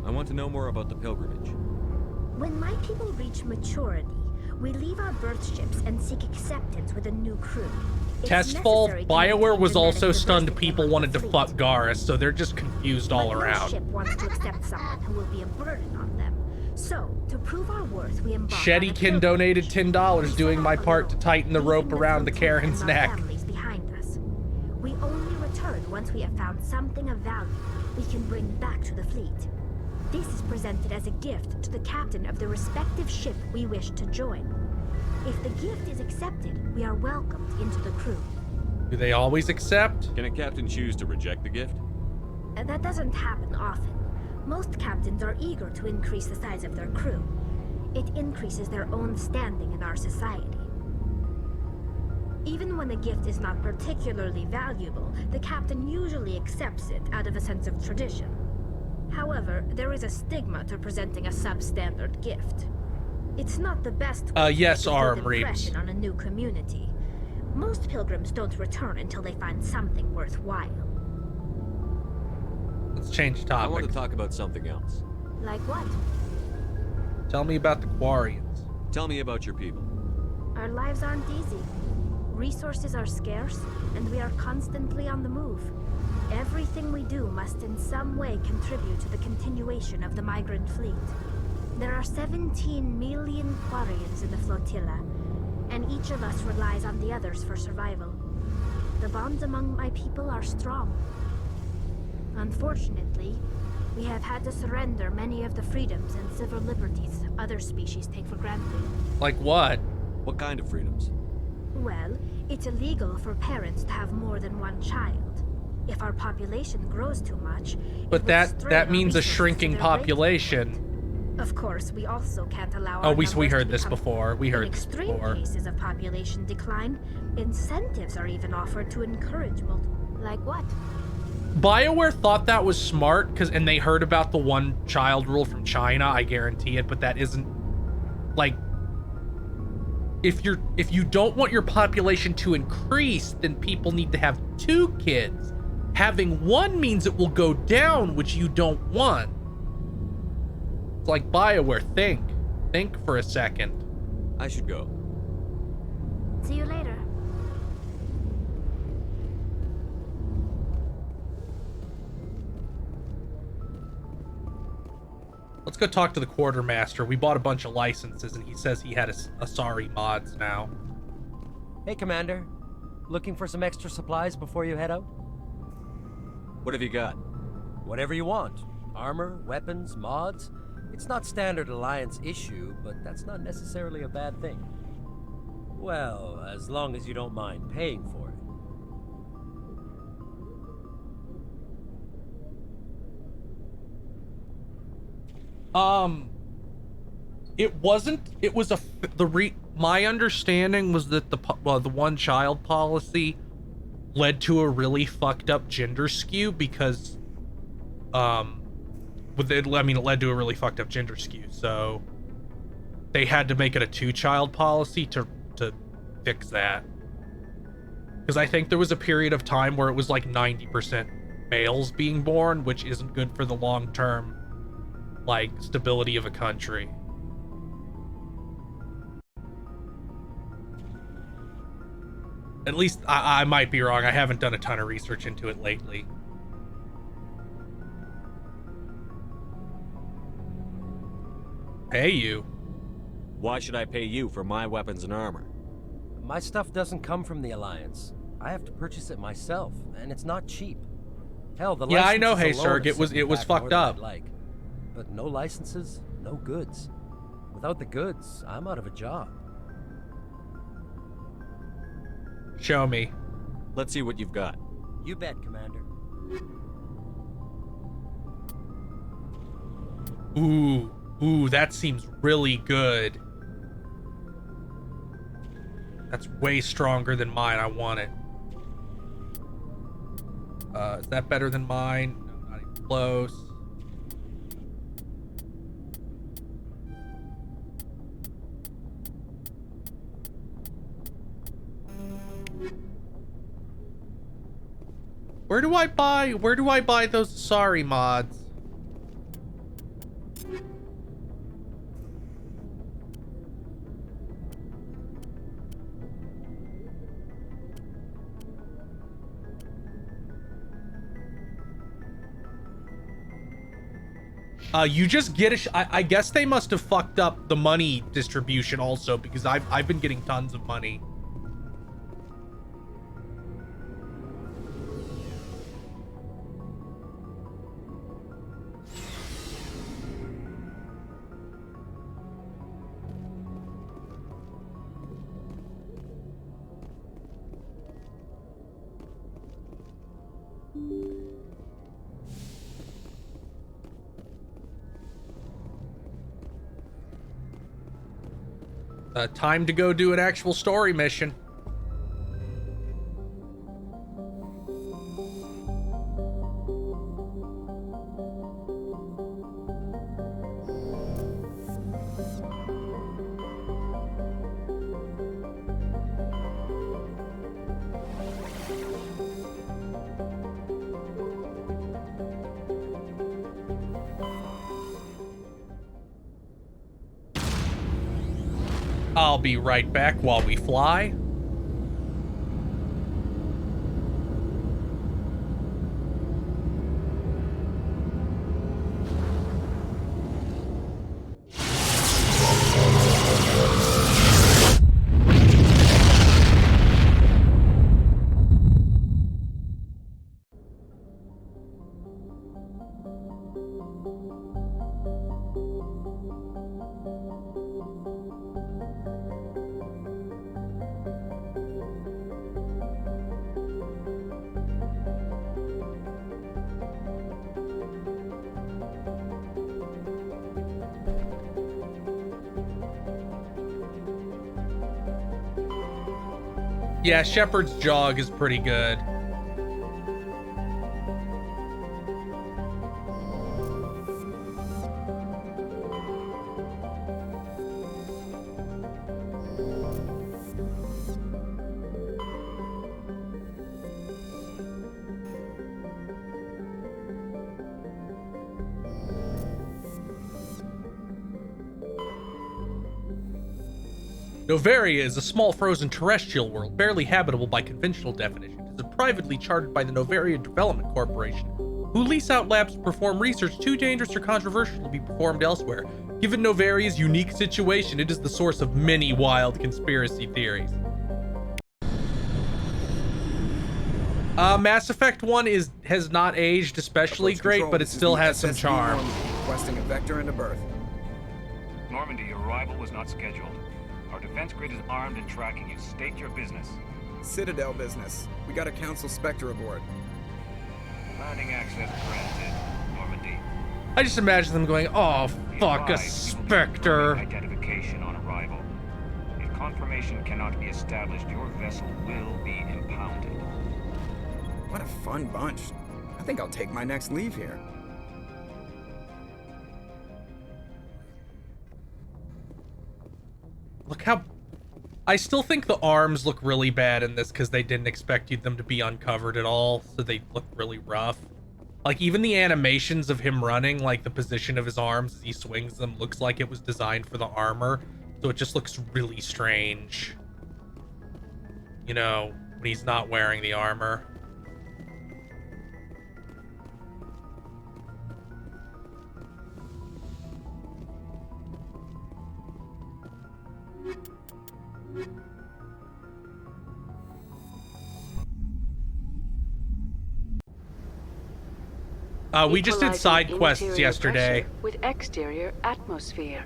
I want to know more about the pilgrimage. When my people reach maturity, we leave our birth ships and seek acceptance with a new crew. Testful, BioWare was also stunned people wanted to fuck Garrus, so they're just confused all around. Ship wants to accept someone who will be a burden on them. So, to prove our worth, we embark on a Sheddykin donated $10, doing my part to tighten the rope around the Karen's neck. Behind us. We only return once we have found something of value we can bring back to the fleet. This is presented as a gift to the captain of the respective ship we wish to join. If the gift is accepted, we are welcomed into the crew. Do they always accept? Can a captain choose to reject the gift? That doesn't happen often. Most captains are eager to increase the size of their crew. It increases their own standing in our society. Even when the gift is not particularly valuable, the captain usually accepts it out of a sense of tradition. However, there is a stigma to presenting a substandard gift. It's not the best way yes, to make a Arm good Reeves. impression on a new community. Most pilgrims don't return until they find something worthwhile. Let's change topic. I want to talk about something else. Like what? Tell me about the Quarians. Tell me about your people. Our lives aren't easy. Resources are scarce, and we are constantly on the move. Everything we do must in some way contribute to the continuation of the migrant fleet. There are 17 million Quarians in the flotilla, and each of us relies on the others for survival. The bonds among my people are strong. Unfortunately, we have had to surrender many of the freedoms and civil liberties other species take for granted. Like what? What kind of freedoms? Well, it's illegal for parents to have more than one child. If our population grows too much, But that means a shrinking population. Of course, we also can't allow. Oh, we heard this before. We heard this extreme before. cases of population decline, incentives are even offered to encourage multiple. Like what? BioWare thought that was smart and they heard about the one child rule from China, I guarantee it, but that isn't like if you don't want your population to increase, then people need to have 2 kids. Having 1 means it will go down, which you don't want. It's like BioWare, think for a second. I should go. See you later. Let's go talk to the quartermaster. We bought a bunch of licenses, and he says he had Asari mods now. Hey, Commander. Looking for some extra supplies before you head out? What have you got? Whatever you want. Armor, weapons, mods. It's not standard Alliance issue, but that's not necessarily a bad thing. Well, as long as you don't mind paying for it. It wasn't. It was my understanding was that the one child policy led to a really fucked up gender skew because, it led to a really fucked up gender skew. So they had to make it a 2-child policy to fix that. Because I think there was a period of time where it was like 90% males being born, which isn't good for the long-term, like, stability of a country. At least I might be wrong. I haven't done a ton of research into it lately. Pay you? Why should I pay you for my weapons and armor? My stuff doesn't come from the Alliance. I have to purchase it myself, and it's not cheap. Hell, the yeah, I know, hey, licenses alone Serg, have set it me was back more fucked than up. I'd like. But no licenses, no goods. Without the goods, I'm out of a job. Show me. Let's see what you've got. You bet, Commander. Ooh, that seems really good. That's way stronger than mine. I want it. Is that better than mine? No, not even close. Where do I buy those Sorry mods? You just get I guess they must have fucked up the money distribution also, because I've been getting tons of money. Time to go do an actual story mission. I'll be right back while we fly. Yeah, Shepard's jog is pretty good. Noveria is a small frozen terrestrial world, barely habitable by conventional definition. It is privately chartered by the Noveria Development Corporation, who lease out labs to perform research too dangerous or controversial to be performed elsewhere. Given Noveria's unique situation, it is the source of many wild conspiracy theories. Mass Effect 1 has not aged especially great, but it still has some charm. Requesting a vector and a berth. Normandy, your arrival was not scheduled. Our defense grid is armed and tracking you. State your business. Citadel business. We got a Council Spectre aboard. Landing access granted, Normandy. I just imagine them going, oh, fuck, a Spectre. Identification on arrival. If confirmation cannot be established, your vessel will be impounded. What a fun bunch. I think I'll take my next leave here. Look how... I still think the arms look really bad in this because they didn't expect them to be uncovered at all, so they look really rough. Like, even the animations of him running, like the position of his arms as he swings them, looks like it was designed for the armor, so it just looks really strange. You know, when he's not wearing the armor. We just did side quests Interior yesterday. pressure with exterior atmosphere.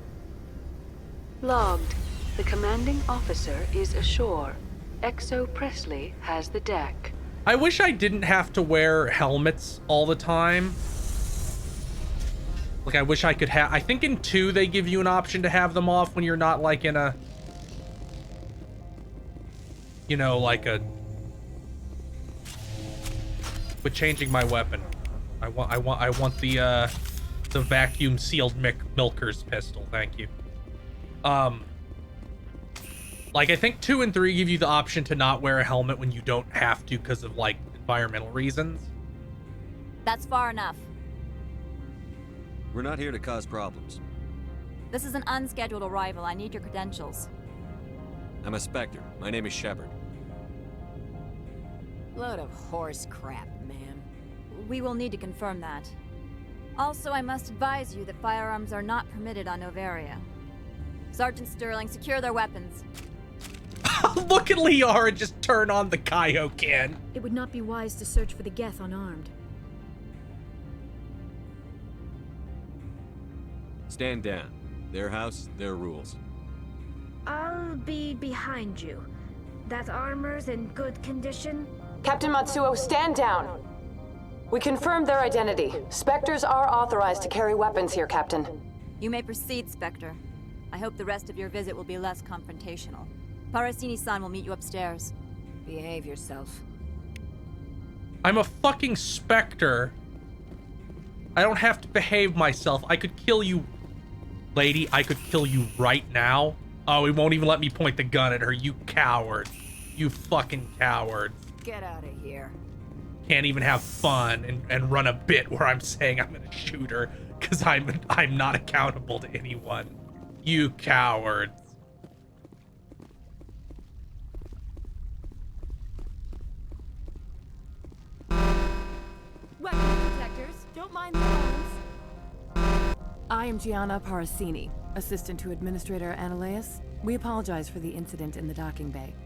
Logged. The commanding officer is ashore. Exo Presley has the deck. I wish I didn't have to wear helmets all the time. Like, I wish I could have... I think in 2 they give you an option to have them off when you're not, like, in a... You know, like a... With changing my weapon. I want the vacuum sealed Milker's pistol. Thank you. Like, I think 2 and 3 give you the option to not wear a helmet when you don't have to because of, like, environmental reasons. That's far enough. We're not here to cause problems. This is an unscheduled arrival. I need your credentials. I'm a Spectre. My name is Shepard. Load of horse crap, ma'am. We will need to confirm that. Also, I must advise you that firearms are not permitted on Noveria. Sergeant Sterling, secure their weapons. Look at Liara just turn on the Kaioken. It would not be wise to search for the Geth unarmed. Stand down. Their house, their rules. I'll be behind you. That armor's in good condition? Captain Matsuo, stand down. We confirmed their identity. Spectres are authorized to carry weapons here, Captain. You may proceed, Spectre. I hope the rest of your visit will be less confrontational. Parasini-san will meet you upstairs. Behave yourself. I'm a fucking Spectre. I don't have to behave myself. I could kill you, lady. I could kill you right now. Oh, he won't even let me point the gun at her. You coward. You fucking coward. Get out of here. Can't even have fun and run a bit where I'm saying I'm gonna shoot her because I'm not accountable to anyone. You cowards. Weapon detectors, don't mind the alarms. I am Gianna Parasini, assistant to Administrator Ananias. We apologize for the incident in the docking bay.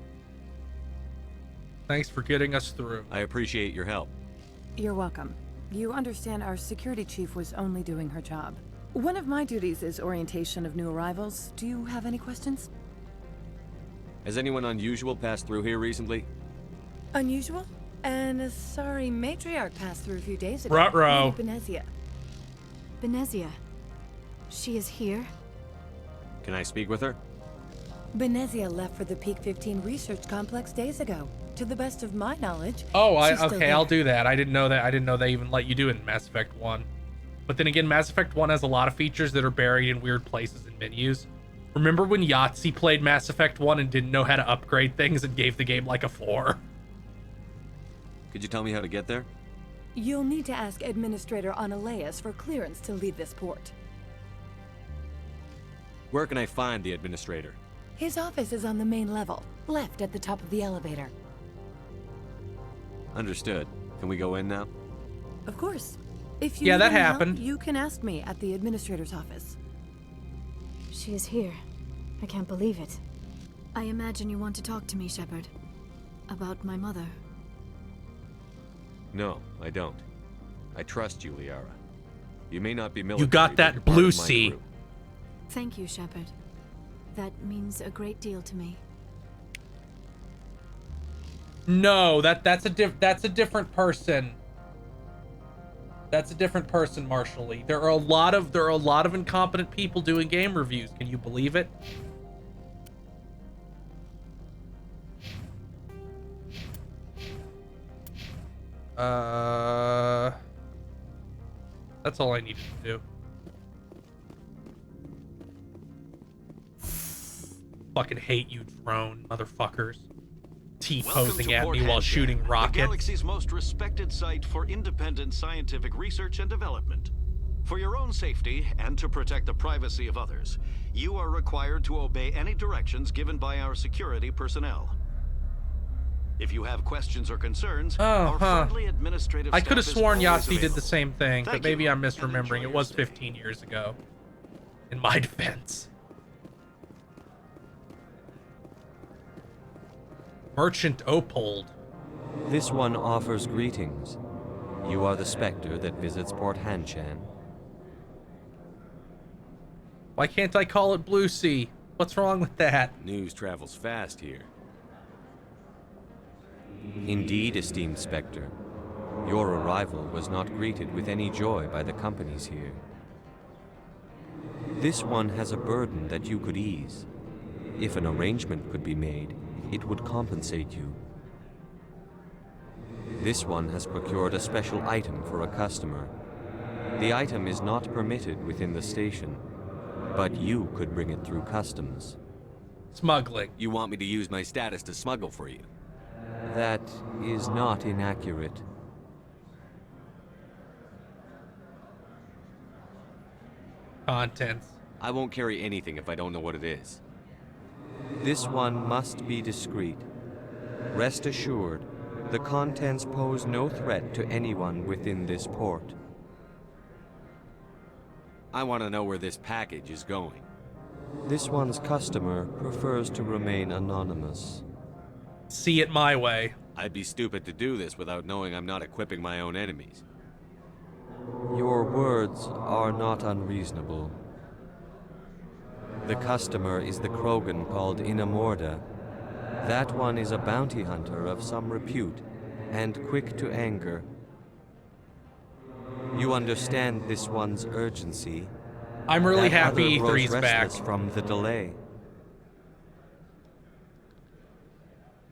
Thanks for getting us through. I appreciate your help. You're welcome. You understand our security chief was only doing her job. One of my duties is orientation of new arrivals. Do you have any questions? Has anyone unusual passed through here recently? Unusual? And a sorry matriarch passed through a few days ago. Ruh-roh. Lady Benezia. Benezia. She is here? Can I speak with her? Benezia left for the Peak 15 research complex days ago. To the best of my knowledge. Oh, she's still okay, there. I'll do that. I didn't know that. I didn't know they even let you do it in Mass Effect 1. But then again, Mass Effect 1 has a lot of features that are buried in weird places and menus. Remember when Yahtzee played Mass Effect 1 and didn't know how to upgrade things and gave the game like a 4? Could you tell me how to get there? You'll need to ask Administrator Ananias for clearance to leave this port. Where can I find the administrator? His office is on the main level, left at the top of the elevator. Understood. Can we go in now? Of course. If you Yeah, need that any help, happened. you can ask me at the Administrator's office. She is here. I can't believe it. I imagine you want to talk to me, Shepard. About my mother. No, I don't. I trust you, Liara. You may not be military. You got but that you're part blue of my sea. crew. Thank you, Shepard. That means a great deal to me. No, that's a different person. That's a different person, Marshall Lee. There are a lot of incompetent people doing game reviews. Can you believe it? That's all I needed to do. Fucking hate you, drone motherfuckers. T-posing at me while shooting The rockets. galaxy's most respected site for independent scientific research and development. For your own safety and to protect the privacy of others, you are required to obey any directions given by our security personnel. If you have questions or concerns, Oh, our huh. friendly administrative I could have staff is sworn always Yahtzee did the available. same thing, but Thank maybe you, I'm and enjoy misremembering. It your was stay. 15 years ago. In my defense. Merchant Opold. This one offers greetings. You are the Spectre that visits Port Hanshan. Why can't I call it Blue Sea? What's wrong with that? News travels fast here. Indeed, esteemed Spectre. Your arrival was not greeted with any joy by the companies here. This one has a burden that you could ease. If an arrangement could be made, it would compensate you. This one has procured a special item for a customer. The item is not permitted within the station, but you could bring it through customs. Smuggling. You want me to use my status to smuggle for you? That is not inaccurate. Contents. I won't carry anything if I don't know what it is. This one must be discreet. Rest assured, the contents pose no threat to anyone within this port. I want to know where this package is going. This one's customer prefers to remain anonymous. See it my way. I'd be stupid to do this without knowing I'm not equipping my own enemies. Your words are not unreasonable. The customer is the Krogan called Inamorda. That one is a bounty hunter of some repute, and quick to anger. You understand this one's urgency. I'm really That happy other grows E3's back. restless from the delay.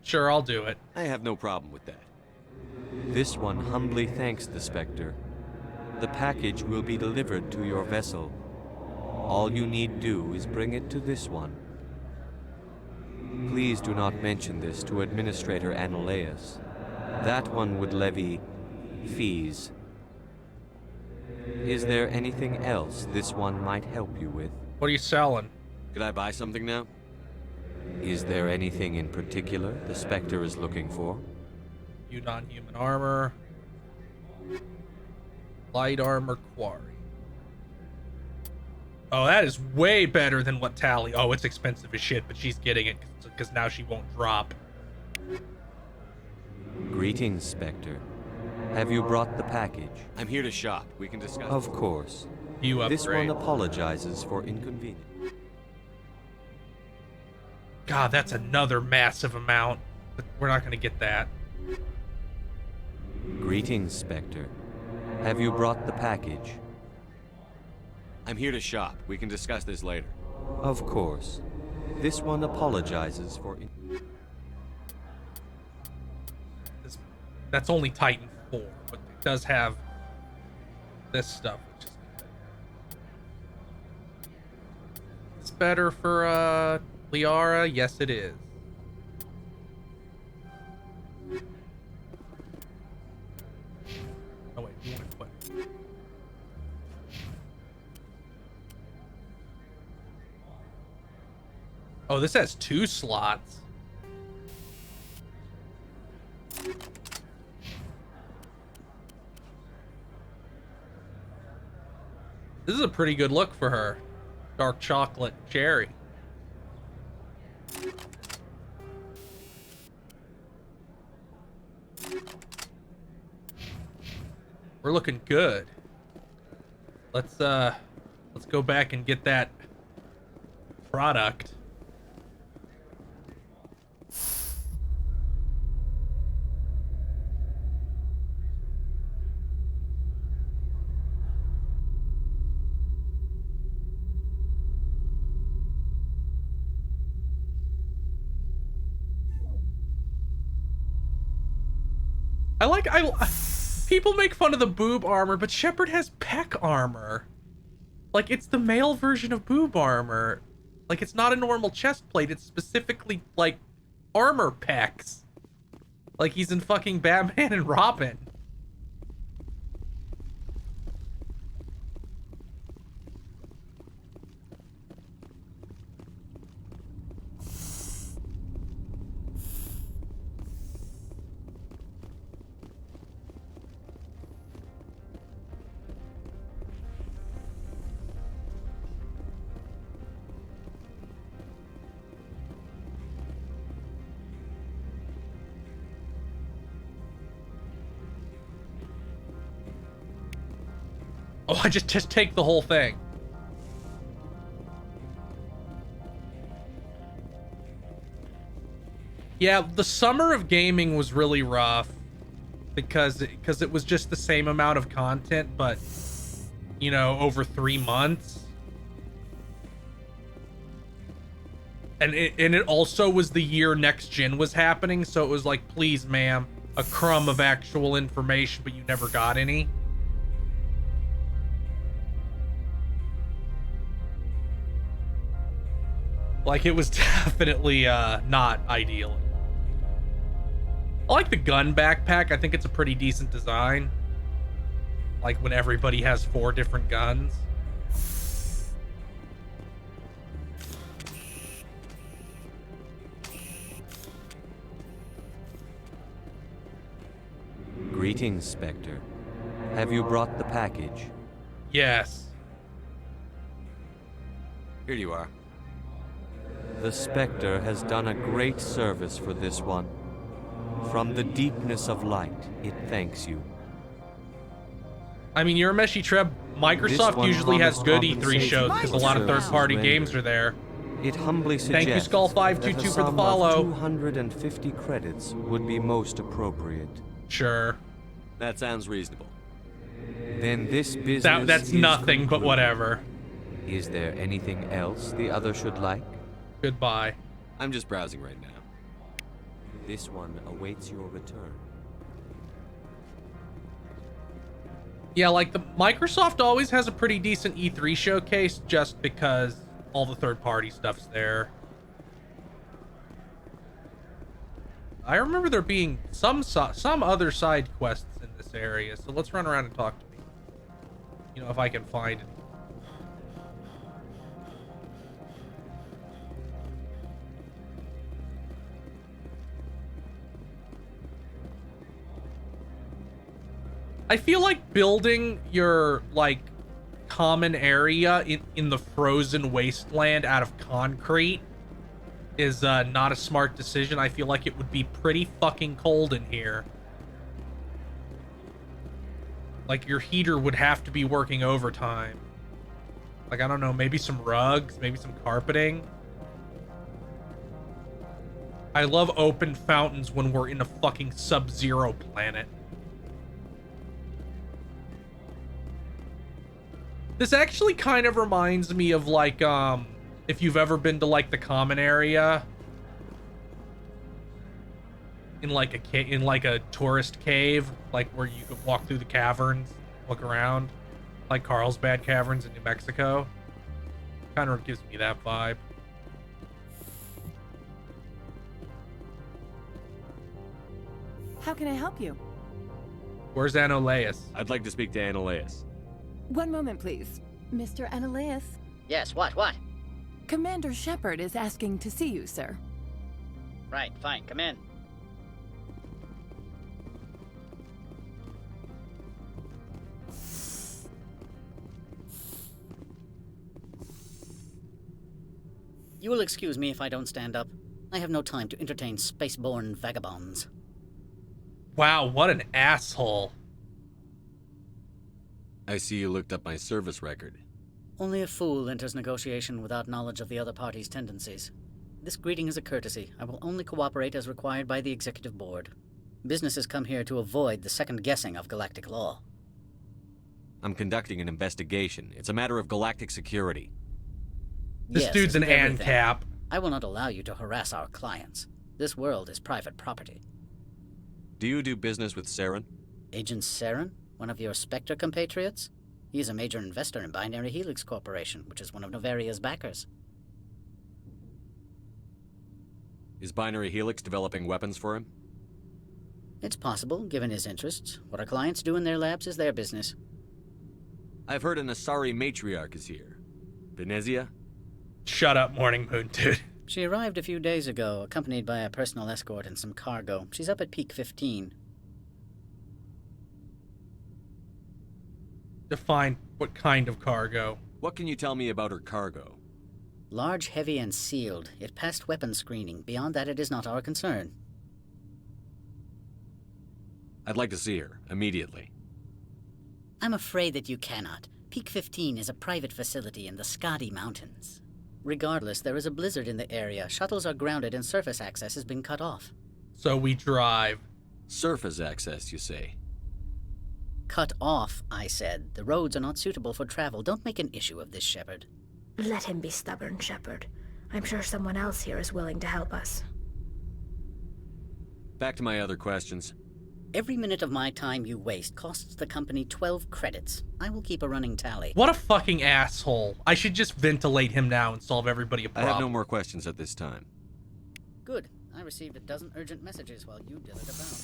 Sure, I'll do it. I have no problem with that. This one humbly thanks the Spectre. The package will be delivered to your vessel. All you need do is bring it to this one. Please do not mention this to Administrator Analaeus. That one would levy fees. Is there anything else this one might help you with? What are you selling? Could I buy something now? Is there anything in particular the Spectre is looking for? You non-human armor. Light armor quarry. Oh, that is way better than what Tally... Oh, it's expensive as shit, but she's getting it because now she won't drop. Greetings, Spectre. Have you brought the package? I'm here to shop. We can discuss. Of course. You upgrade. This one apologizes for inconvenience. God, that's another massive amount. But we're not going to get that. Greetings, Spectre. Have you brought the package? I'm here to shop. We can discuss this later. Of course. This one apologizes for... That's only Titan 4, but it does have this stuff, which is good. It's better for Liara? Yes, it is. Oh wait, we want to quit. Oh, this has 2 slots. This is a pretty good look for her. Dark chocolate cherry. We're looking good. Let's go back and get that product. People make fun of the boob armor, but Shepard has pec armor. Like, it's the male version of boob armor. Like, it's not a normal chest plate, it's specifically, like, armor pecs. Like he's in fucking Batman and Robin. Oh, I just take the whole thing. Yeah, the summer of gaming was really rough because it was just the same amount of content, but you know, over 3 months. And it also was the year next gen was happening, so it was like, please, ma'am, a crumb of actual information, but you never got any. Like, it was definitely not ideal. I like the gun backpack. I think it's a pretty decent design. Like when everybody has 4 different guns. Greetings, Spectre. Have you brought the package? Yes. Here you are. The Spectre has done a great service for this one. From the deepness of light, it thanks you. I mean, Urameshi Treb, Microsoft usually has good E3 shows because a lot of third-party games are there. It humbly suggests Thank you, Skull522, for the follow. 250 credits would be most appropriate. Sure. That sounds reasonable. Then this business that's is nothing, but concluded. whatever. Is there anything else the other should like? Goodbye. I'm just browsing right now. This one awaits your return. Yeah, like the Microsoft always has a pretty decent E3 showcase just because all the third-party stuff's there. I remember there being some other side quests in this area, so let's run around and talk to me. You know, if I can find it. I feel like building your, like, common area in the frozen wasteland out of concrete is not a smart decision. I feel like it would be pretty fucking cold in here. Like, your heater would have to be working overtime. Like, I don't know, maybe some rugs, maybe some carpeting. I love open fountains when we're in a fucking sub-zero planet. This actually kind of reminds me of, like, if you've ever been to, like, the common area in, like, a tourist cave, like, where you could walk through the caverns, look around, like Carlsbad Caverns in New Mexico. Kind of gives me that vibe. How can I help you? Where's Anolaus? I'd like to speak to Anolaus. One moment, please. Mr. Analaeus? Yes, what? Commander Shepard is asking to see you, sir. Right, fine, come in. You will excuse me if I don't stand up. I have no time to entertain spaceborne vagabonds. Wow, what an asshole. I see you looked up my service record. Only a fool enters negotiation without knowledge of the other party's tendencies. This greeting is a courtesy. I will only cooperate as required by the Executive Board. Businesses come here to avoid the second guessing of galactic law. I'm conducting an investigation. It's a matter of galactic security. This Yes, dude's an everything. ANCAP. I will not allow you to harass our clients. This world is private property. Do you do business with Saren? Agent Saren? One of your Spectre compatriots? He is a major investor in Binary Helix Corporation, which is one of Novaria's backers. Is Binary Helix developing weapons for him? It's possible, given his interests. What our clients do in their labs is their business. I've heard an Asari matriarch is here. Benezia? Shut up, Morning Moon, dude. She arrived a few days ago, accompanied by a personal escort and some cargo. She's up at Peak 15. Define what kind of cargo. What can you tell me about her cargo? Large, heavy, and sealed. It passed weapons screening. Beyond that, it is not our concern. I'd like to see her, immediately. I'm afraid that you cannot. Peak 15 is a private facility in the Skadi Mountains. Regardless, there is a blizzard in the area. Shuttles are grounded and surface access has been cut off. So we drive. Surface access, you say? Cut off, I said. The roads are not suitable for travel. Don't make an issue of this, Shepard. Let him be stubborn, Shepard. I'm sure someone else here is willing to help us. Back to my other questions. Every minute of my time you waste costs the company 12 credits. I will keep a running tally. What a fucking asshole. I should just ventilate him now and solve everybody a problem. I have no more questions at this time. Good. I received a dozen urgent messages while you did it about.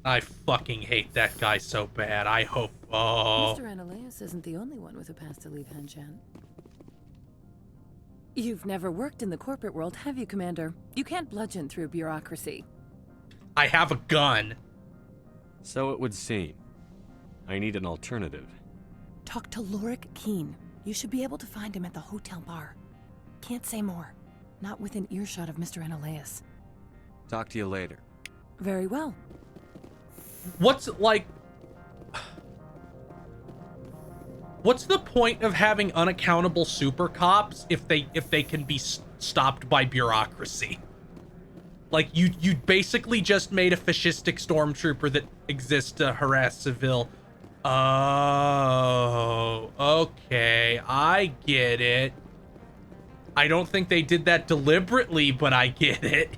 I fucking hate that guy so bad. I hope... Oh. Mr. Ananias isn't the only one with a pass to leave Hanshan. You've never worked in the corporate world, have you, Commander? You can't bludgeon through bureaucracy. I have a gun. So it would seem. I need an alternative. Talk to Lorik Keen. You should be able to find him at the hotel bar. Can't say more. Not within earshot of Mr. Ananias. Talk to you later. Very well. What's the point of having unaccountable super cops if they can be stopped by bureaucracy? Like, you basically just made a fascistic stormtrooper that exists to harass civil. Oh, okay, I get it. I don't think they did that deliberately, but I get it.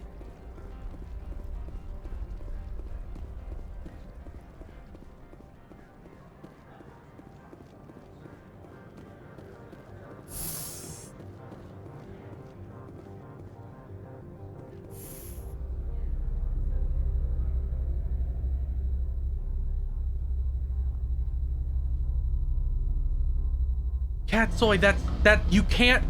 Catsoy, that you can't,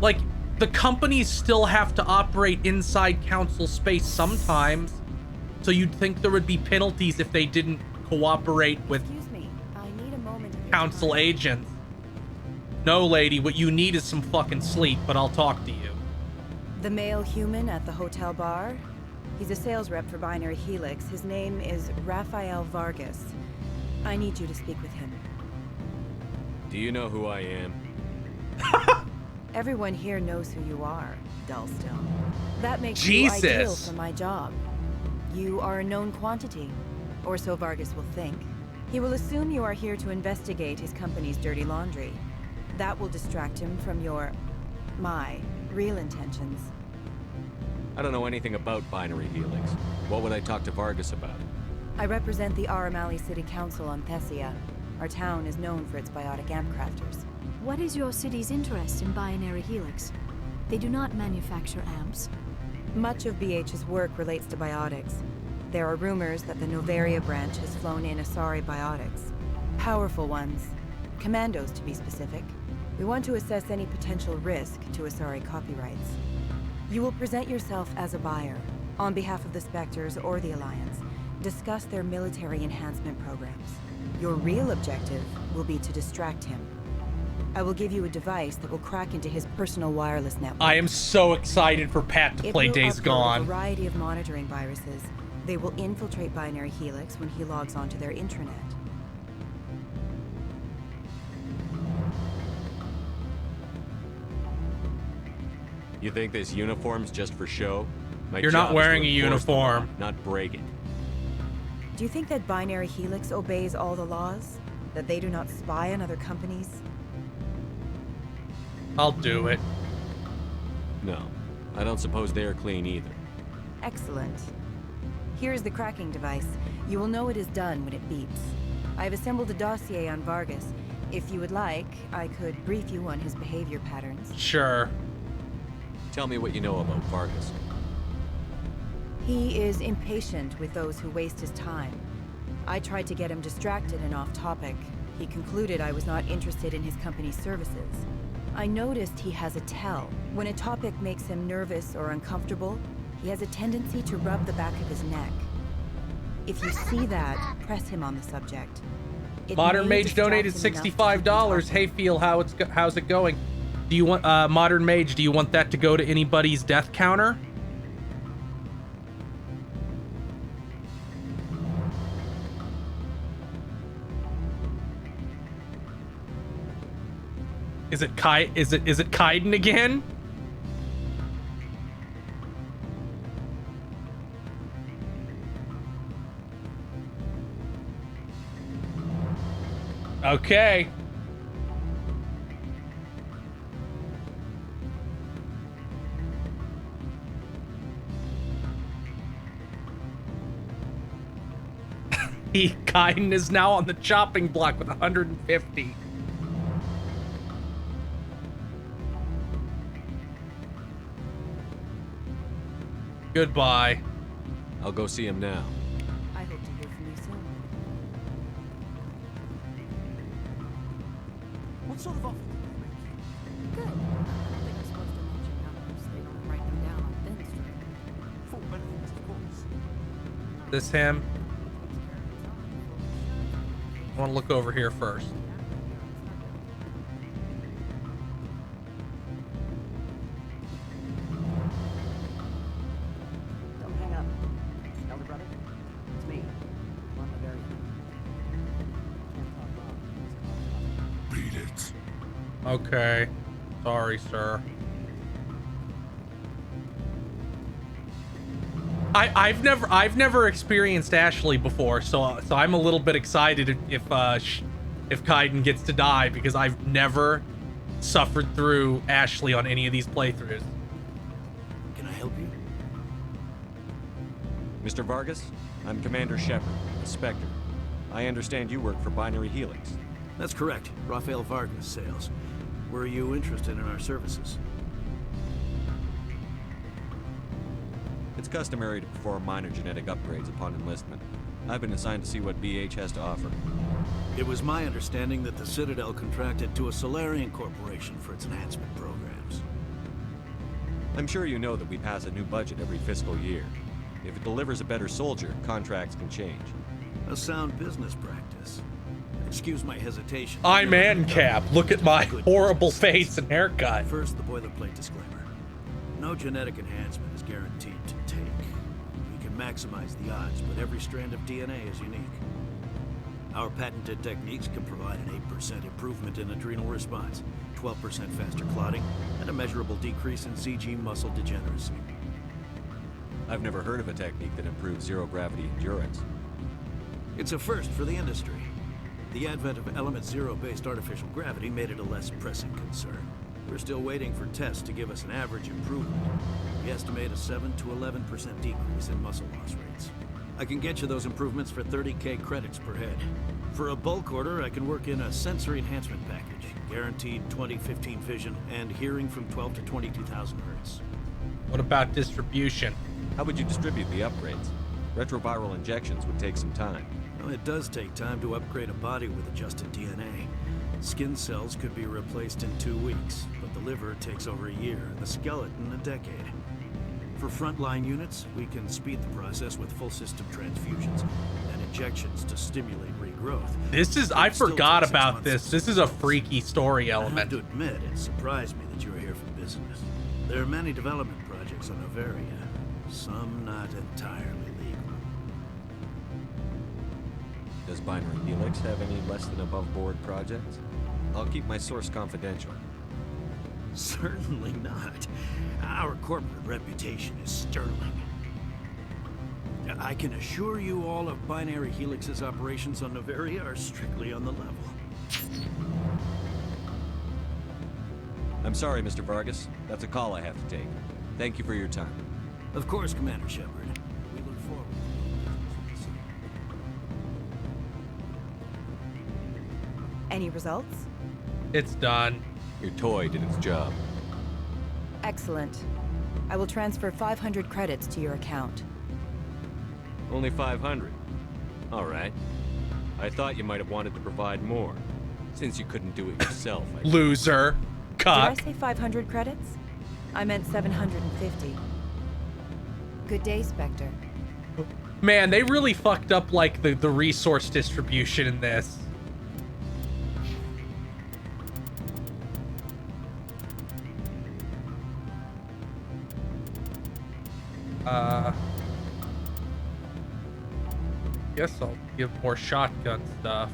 like, the companies still have to operate inside council space sometimes, so you'd think there would be penalties if they didn't cooperate with council agents. No, lady, what you need is some fucking sleep, but I'll talk to you. The male human at the hotel bar? He's a sales rep for Binary Helix. His name is Rafael Vargas. I need you to speak with him. Do you know who I am? Everyone here knows who you are, Dullstone. That makes Jesus. you ideal for my job. You are a known quantity, or so Vargas will think. He will assume you are here to investigate his company's dirty laundry. That will distract him from my real intentions. I don't know anything about Binary Helix. What would I talk to Vargas about? I represent the Aramali City Council on Thessia. Our town is known for its biotic amp crafters. What is your city's interest in Binary Helix? They do not manufacture amps. Much of BH's work relates to biotics. There are rumors that the Noveria branch has flown in Asari biotics. Powerful ones. Commandos, to be specific. We want to assess any potential risk to Asari copyrights. You will present yourself as a buyer, on behalf of the Spectres or the Alliance. Discuss their military enhancement programs. Your real objective will be to distract him. I will give you a device that will crack into his personal wireless network. I am so excited for Pat to play Days Gone. A variety of monitoring viruses. They will infiltrate Binary Helix when he logs onto their intranet. You think this uniform's just for show? You're not wearing a uniform. Not break it. Do you think that Binary Helix obeys all the laws? That they do not spy on other companies? I'll do it. No, I don't suppose they're clean either. Excellent. Here is the cracking device. You will know it is done when it beeps. I have assembled a dossier on Vargas. If you would like, I could brief you on his behavior patterns. Sure. Tell me what you know about Vargas. He is impatient with those who waste his time. I tried to get him distracted and off topic. He concluded I was not interested in his company's services. I noticed he has a tell. When a topic makes him nervous or uncomfortable, he has a tendency to rub the back of his neck. If you see that, press him on the subject. Modern Mage donated $65. Hey, Feel, how's it going? Do you want Modern Mage? Do you want that to go to anybody's death counter? Is it Kaiden again? Okay. Kaiden is now on the chopping block with 150. Goodbye. I'll go see him now. I hope to hear from you soon. What sort of offer? Good. I don't think I'm supposed to mention numbers. They don't write them down on thin string. Full benefits, of course. This him? I want to look over here first. Don't hang up. Elder brother, it's me. I'm on the very Beat it. Okay. Sorry, sir. I've never experienced Ashley before, so I'm a little bit excited if Kaiden gets to die, because I've never suffered through Ashley on any of these playthroughs. Can I help you? Mr. Vargas, I'm Commander Shepard, a Spectre. I understand you work for Binary Helix. That's correct. Rafael Vargas, sales. Were you interested in our services? It's customary to perform minor genetic upgrades upon enlistment. I've been assigned to see what BH has to offer. It was my understanding that the Citadel contracted to a Solarian corporation for its enhancement programs. I'm sure you know that we pass a new budget every fiscal year. If it delivers a better soldier, contracts can change. A sound business practice. Excuse my hesitation. I'm ANCAP. Look at my horrible face and haircut. First, the boilerplate disclaimer. No genetic enhancement is guaranteed to take. We can maximize the odds, but every strand of DNA is unique. Our patented techniques can provide an 8% improvement in adrenal response, 12% faster clotting, and a measurable decrease in CG muscle degeneracy. I've never heard of a technique that improves zero-gravity endurance. It's a first for the industry. The advent of Element Zero-based artificial gravity made it a less pressing concern. We're still waiting for tests to give us an average improvement. We estimate a 7 to 11% decrease in muscle loss rates. I can get you those improvements for 30k credits per head. For a bulk order, I can work in a sensory enhancement package, guaranteed 20/15 vision, and hearing from 12 to 22,000 hertz. What about distribution? How would you distribute the upgrades? Retroviral injections would take some time. Well, it does take time to upgrade a body with adjusted DNA. Skin cells could be replaced in 2 weeks, but the liver takes over a year, and the skeleton a decade. For frontline units, we can speed the process with full system transfusions and injections to stimulate regrowth. I forgot about this. This is a freaky story I element. have to admit, it surprised me that you were here for business. There are many development projects on Noveria, some not entirely legal. Does Binary Helix have any less than above-board projects? I'll keep my source confidential. Certainly not. Our corporate reputation is sterling. I can assure you all of Binary Helix's operations on Noveria are strictly on the level. I'm sorry, Mr. Vargas. That's a call I have to take. Thank you for your time. Of course, Commander Shepard. We look forward to Any results? It's done. Your toy did its job. Excellent. I will transfer 500 credits to your account. Only 500. All right. I thought you might have wanted to provide more. Since you couldn't do it yourself, Loser. Cock. Did I say 500 credits? I meant 750. Good day, Spectre. Man, they really fucked up like the resource distribution in this. Guess I'll give more shotgun stuff.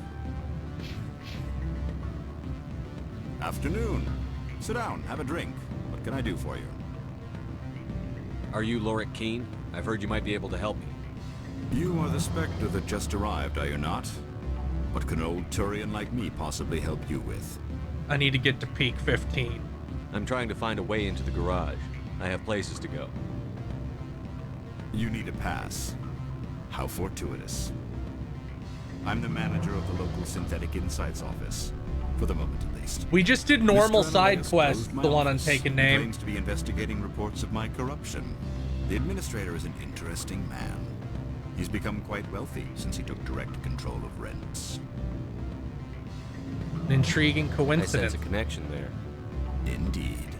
Afternoon. Sit down, have a drink. What can I do for you? Are you Lorik Keen? I've heard you might be able to help me. You are the Spectre that just arrived, are you not? What can an old Turian like me possibly help you with? I need to get to peak 15. I'm trying to find a way into the garage. I have places to go. You need a pass. How fortuitous. I'm the manager of the local Synthetic Insights office. For the moment, at least. We just did normal Mr. side Ananias quest, closed my the one office. untaken He name. claims to be investigating reports of my corruption. The administrator is an interesting man. He's become quite wealthy since he took direct control of rents. An intriguing I coincidence. sense a connection there. Indeed.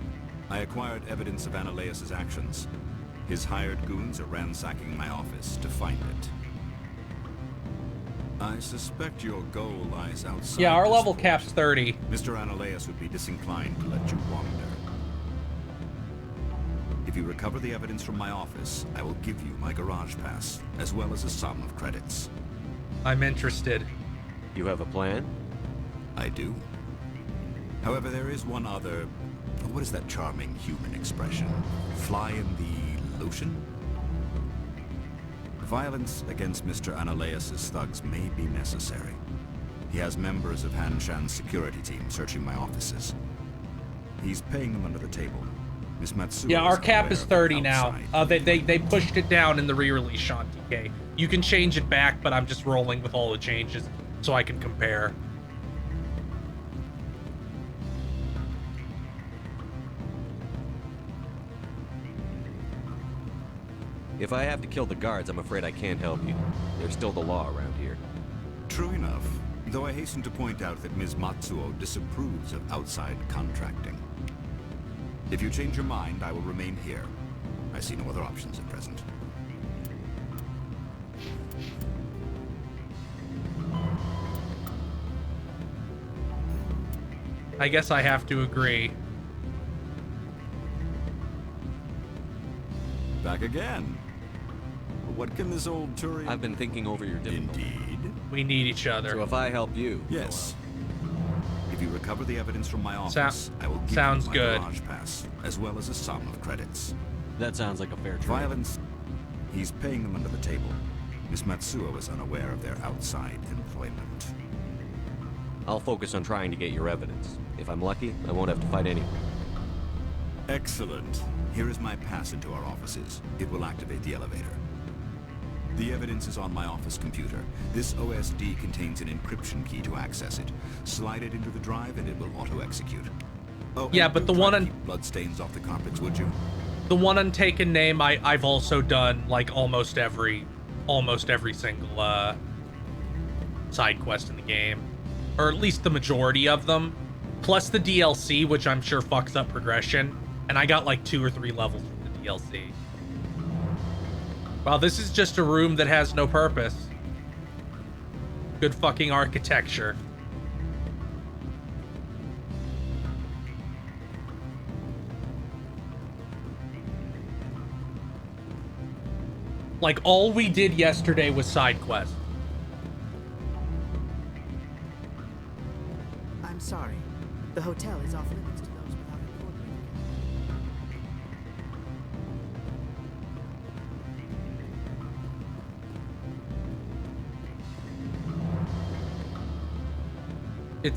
I acquired evidence of Ananias' actions. His hired goons are ransacking my office to find it. I suspect your goal lies outside. Yeah, our this level force. cap's 30. Mr. Ananias would be disinclined to let you wander. If you recover the evidence from my office, I will give you my garage pass, as well as a sum of credits. I'm interested. You have a plan? I do. However, there is one other... What is that charming human expression? Fly in the lotion? Violence against Mr. Ananias' thugs may be necessary. He has members of Han Shan's security team searching my offices. He's paying them under the table. Miss Matsuo Yeah, our cap aware is of their 30 now. outside They pushed it down in the re-release, Sean TK. You can change it back, but I'm just rolling with all the changes so I can compare. If I have to kill the guards, I'm afraid I can't help you. There's still the law around here. True enough, though I hasten to point out that Ms. Matsuo disapproves of outside contracting. If you change your mind, I will remain here. I see no other options at present. I guess I have to agree. Back again. What can this old Turian... I've been thinking over your difficulty. Indeed. We need each other. So if I help you... Yes. If you recover the evidence from my office, I will give sounds you my good. garage pass, as well as a sum of credits. That sounds like a fair trade. Violence. He's paying them under the table. Miss Matsuo is unaware of their outside employment. I'll focus on trying to get your evidence. If I'm lucky, I won't have to fight anyone. Excellent. Here is my pass into our offices. It will activate the elevator. The evidence is on my office computer. This OSD contains an encryption key to access it. Slide it into the drive and it will auto-execute. Oh, Yeah, and but the don't try one to on... keep bloodstains off the carpets, would you? The one untaken name, I've also done like almost every single side quest in the game, or at least the majority of them, plus the DLC, which I'm sure fucks up progression. And I got like 2 or 3 levels from the DLC. Wow, this is just a room that has no purpose. Good fucking architecture. Like, all we did yesterday was side quest. I'm sorry. The hotel is off limits to those without an order.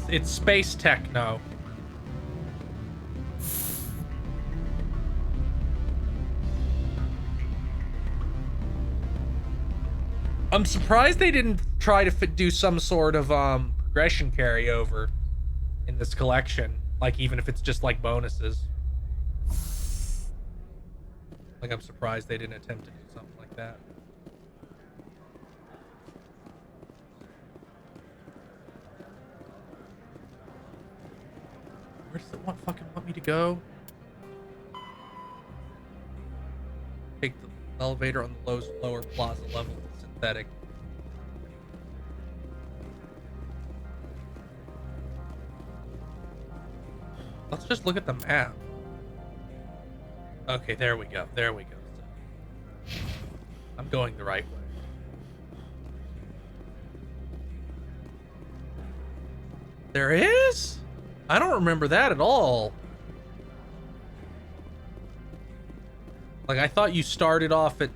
It's space techno. I'm surprised they didn't try to do some sort of progression carryover in this collection, like even if it's just like bonuses. Like, I'm surprised they didn't attempt to do something like that. Where does it fucking want me to go? Take the elevator on the lower plaza level to Synthetic. Let's just look at the map. Okay, there we go. There we go. I'm going the right way. There is? I don't remember that at all. Like, I thought you started off at...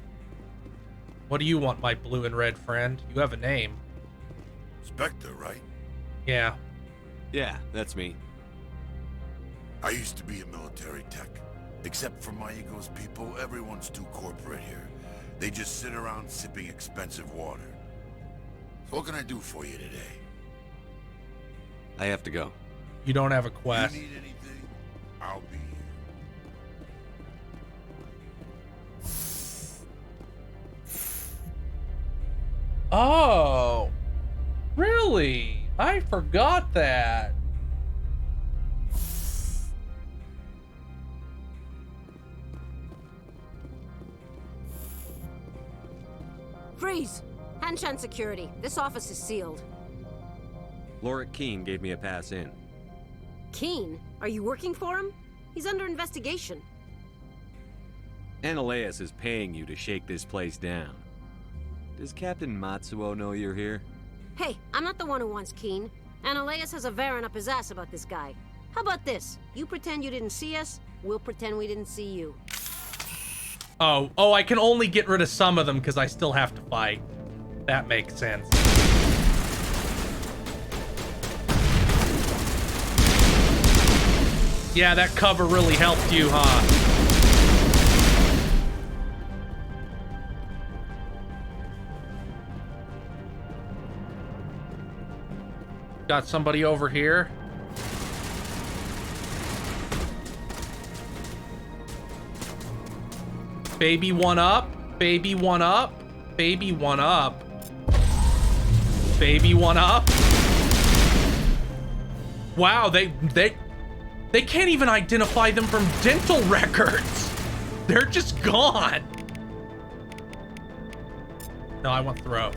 What do you want, my blue and red friend? You have a name. Spectre, right? Yeah. Yeah, that's me. I used to be a military tech. Except for Maego's people, everyone's too corporate here. They just sit around sipping expensive water. So what can I do for you today? I have to go. You don't have a quest. If you need anything, I'll be here. Oh, really? I forgot that. Freeze! Hanshan security. This office is sealed. Lorik Keene gave me a pass in. Keene? Are you working for him? He's under investigation. Ananias is paying you to shake this place down. Does Captain Matsuo know you're here? Hey, I'm not the one who wants Keene. Ananias has a Varen up his ass about this guy. How about this? You pretend you didn't see us, we'll pretend we didn't see you. Oh, I can only get rid of some of them because I still have to fight. That makes sense. Yeah, that cover really helped you, huh? Got somebody over here. Baby one up. Baby one up. Baby one up. Baby one up. Wow, they can't even identify them from dental records. They're just gone. No, I want throw.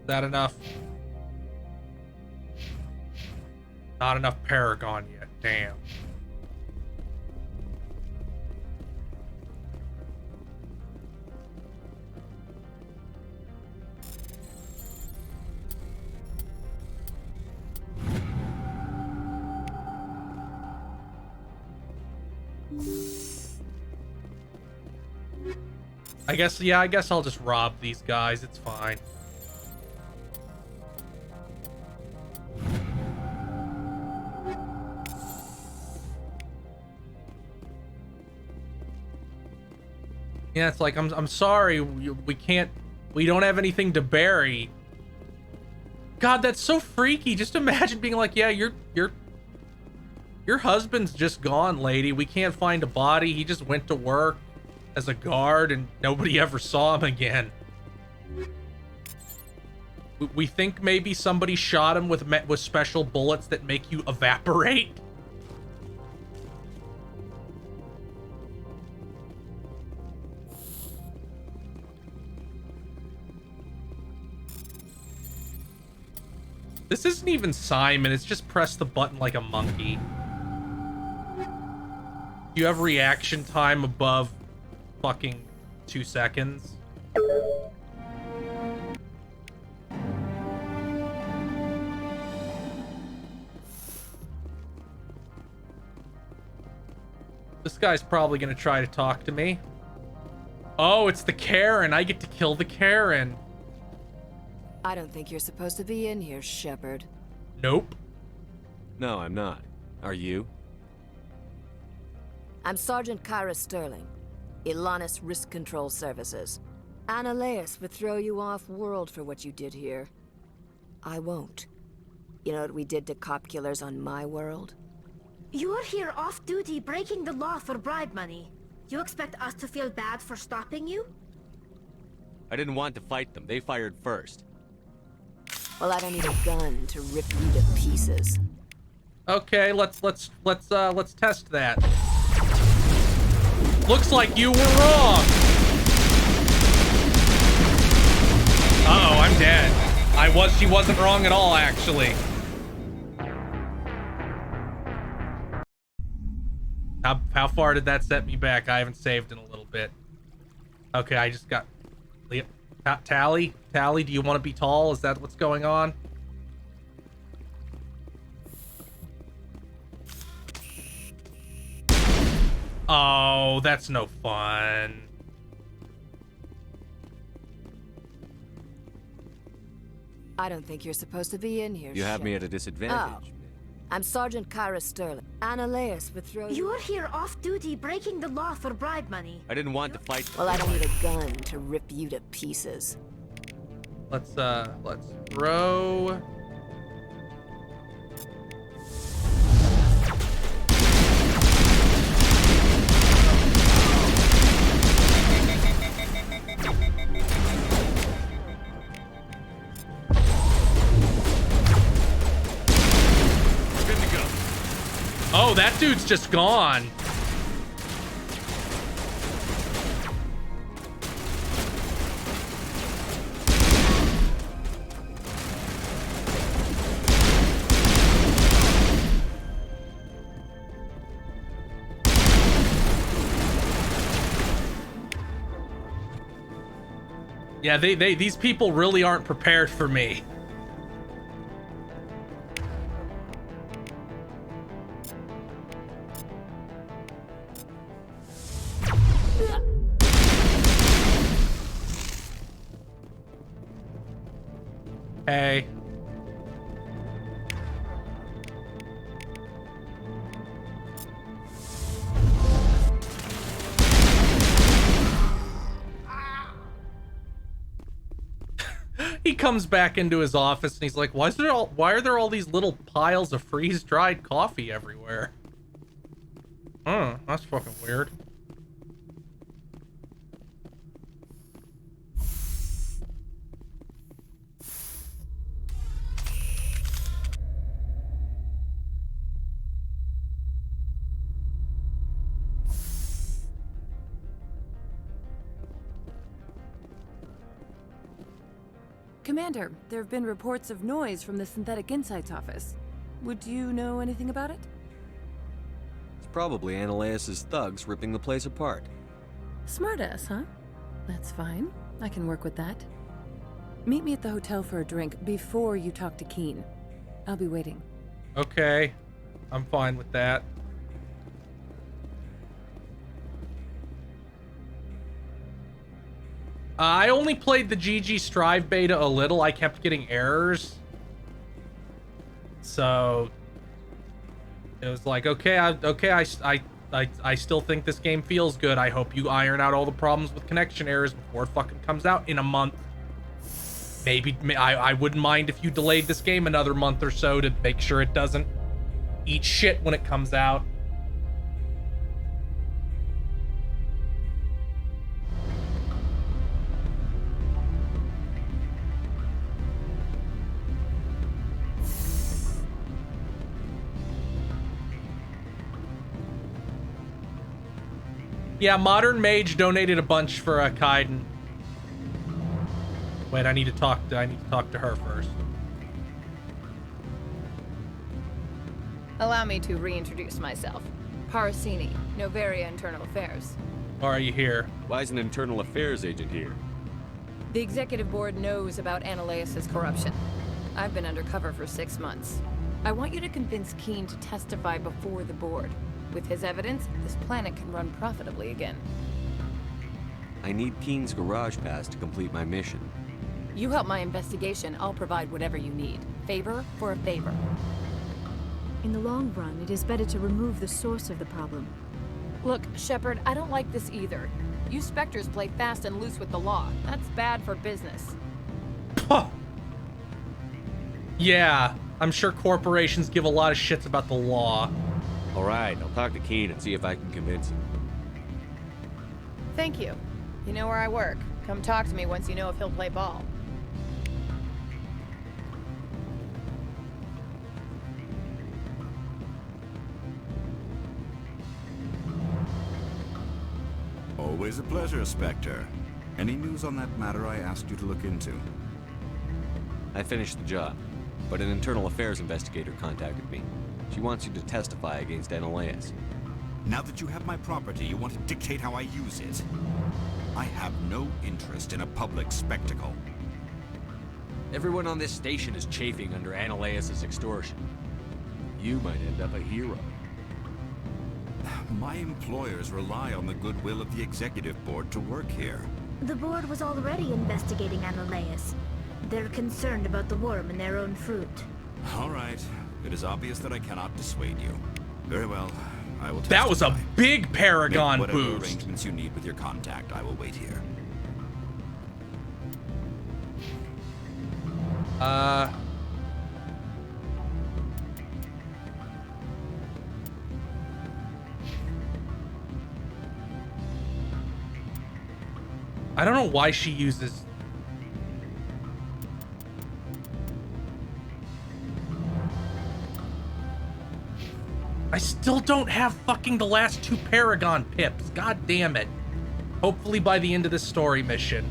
Is that enough? Not enough Paragon yet, damn. I guess I'll just rob these guys, it's fine. Yeah, it's like, I'm sorry, we don't have anything to bury. God, that's so freaky. Just imagine being like, yeah, your husband's just gone, lady. We can't find a body. He just went to work as a guard and nobody ever saw him again. We think maybe somebody shot him with special bullets that make you evaporate. This isn't even Simon, it's just press the button like a monkey. You have reaction time above fucking 2 seconds. This guy's probably gonna try to talk to me. Oh, it's the Karen. I get to kill the Karen. I don't think you're supposed to be in here, Shepard. Nope. No, I'm not. Are you? I'm Sergeant Kyra Sterling, Ilanis Risk Control Services. Ananias would throw you off-world for what you did here. I won't. You know what we did to cop killers on my world? You're here off-duty breaking the law for bribe money. You expect us to feel bad for stopping you? I didn't want to fight them. They fired first. Well, I don't need a gun to rip you to pieces. Okay, let's test that. Looks like you were wrong. Uh-oh, I'm dead. She wasn't wrong at all, actually. How far did that set me back? I haven't saved in a little bit. Okay, I just got... Tally? Tally, do you want to be tall? Is that what's going on? Oh, that's no fun. I don't think you're supposed to be in here. You have me at a Oh, disadvantage. I'm Sergeant Kyra Sterling. Annaleus would throw you... You're here off-duty, breaking the law for bribe money. I didn't want to fight. Well, I don't need a gun to rip you to pieces. Let's throw... Oh, that dude's just gone. Yeah, these people really aren't prepared for me. Hey. He comes back into his office and he's like, why are there all these little piles of freeze-dried coffee everywhere? That's fucking weird. Commander, there have been reports of noise from the Synthetic Insights office. Would you know anything about it? It's probably Annaleus' thugs ripping the place apart. Smartass, huh? That's fine. I can work with that. Meet me at the hotel for a drink before you talk to Keen. I'll be waiting. Okay. I'm fine with that. I only played the GG Strive beta a little. I kept getting errors. So it was like, okay, I still think this game feels good. I hope you iron out all the problems with connection errors before it fucking comes out in a month. Maybe I wouldn't mind if you delayed this game another month or so to make sure it doesn't eat shit when it comes out. Yeah, Modern Mage donated a bunch for Kaiden. Wait, I need to talk to her first. Allow me to reintroduce myself. Parasini, Noveria Internal Affairs. Why are you here? Why is an internal affairs agent here? The executive board knows about Annaleus' corruption. I've been undercover for 6 months. I want you to convince Keen to testify before the board. With his evidence, this planet can run profitably again. I need Keen's garage pass to complete my mission. You help my investigation, I'll provide whatever you need. Favor for a favor. In the long run, it is better to remove the source of the problem. Look, Shepard, I don't like this either. You Spectres play fast and loose with the law. That's bad for business. Yeah, I'm sure corporations give a lot of shits about the law. All right, I'll talk to Keen and see if I can convince him. Thank you. You know where I work. Come talk to me once you know if he'll play ball. Always a pleasure, Spectre. Any news on that matter I asked you to look into? I finished the job, but an internal affairs investigator contacted me. She wants you to testify against Annaleus. Now that you have my property, you want to dictate how I use it. I have no interest in a public spectacle. Everyone on this station is chafing under Ananias' extortion. You might end up a hero. My employers rely on the goodwill of the executive board to work here. The board was already investigating Ananias. They're concerned about the worm in their own fruit. All right. It is obvious that I cannot dissuade you. Very well. I will testify. That was a big Paragon Make whatever boost. arrangements you need with your contact. I will wait here. I don't know why she uses... I still don't have fucking the last 2 Paragon pips. God damn it. Hopefully by the end of this story mission.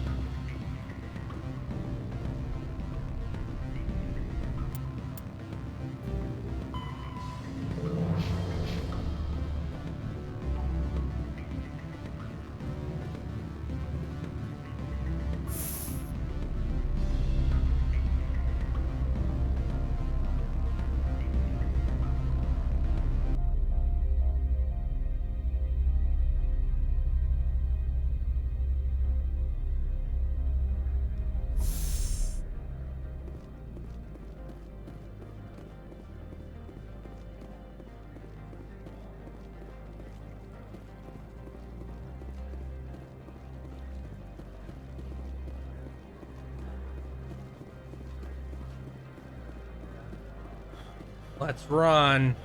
Let's run.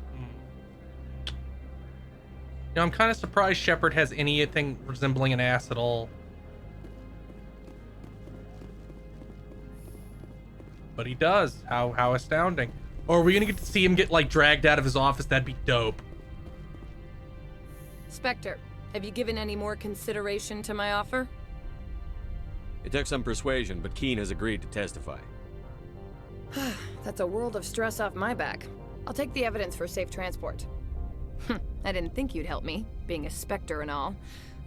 You know, I'm kind of surprised Shepard has anything resembling an ass at all. But he does. How astounding. Or are we gonna get to see him get, like, dragged out of his office? That'd be dope. Spectre, have you given any more consideration to my offer? It took some persuasion, but Keen has agreed to testify. That's a world of stress off my back. I'll take the evidence for safe transport. I didn't think you'd help me, being a Spectre and all.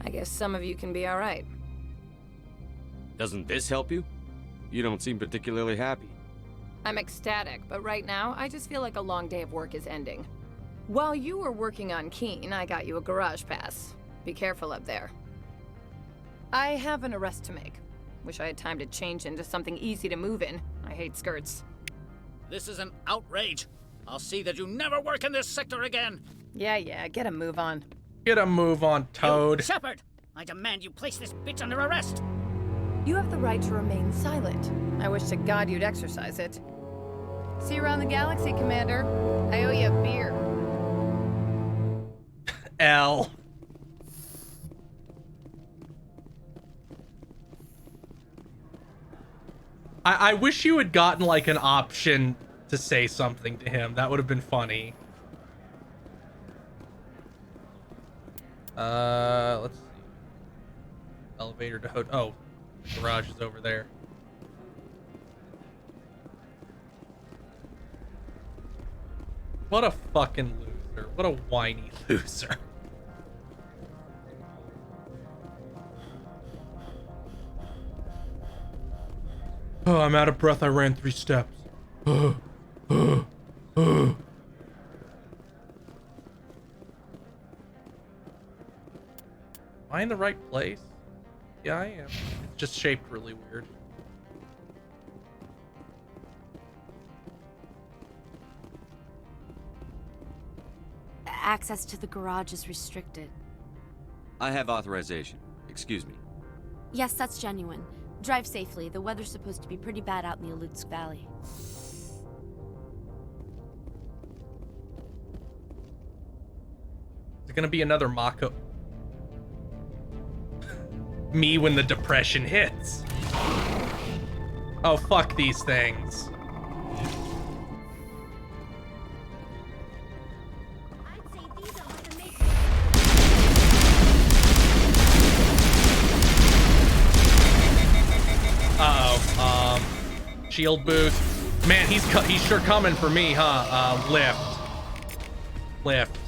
I guess some of you can be alright. Doesn't this help you? You don't seem particularly happy. I'm ecstatic, but right now, I just feel like a long day of work is ending. While you were working on Keen, I got you a garage pass. Be careful up there. I have an arrest to make. Wish I had time to change into something easy to move in. I hate skirts. This is an outrage. I'll see that you never work in this sector again. Yeah, get a move on. Get a move on, Toad. You, Shepard! I demand you place this bitch under arrest. You have the right to remain silent. I wish to God you'd exercise it. See you around the galaxy, Commander. I owe you a beer. L. I wish you had gotten, like, an option to say something to him. That would have been funny. Let's see. Elevator to oh, the garage is over there. What a fucking loser. What a whiny loser. Oh, I'm out of breath. I ran 3 steps. Am I in the right place? Yeah, I am. It's just shaped really weird. Access to the garage is restricted. I have authorization. Excuse me. Yes, that's genuine. Drive safely. The weather's supposed to be pretty bad out in the Alutsk Valley. Is it gonna be another Mako? Me when the depression hits. Oh, fuck these things. Shield boost. Man, he's sure coming for me, huh? Lift.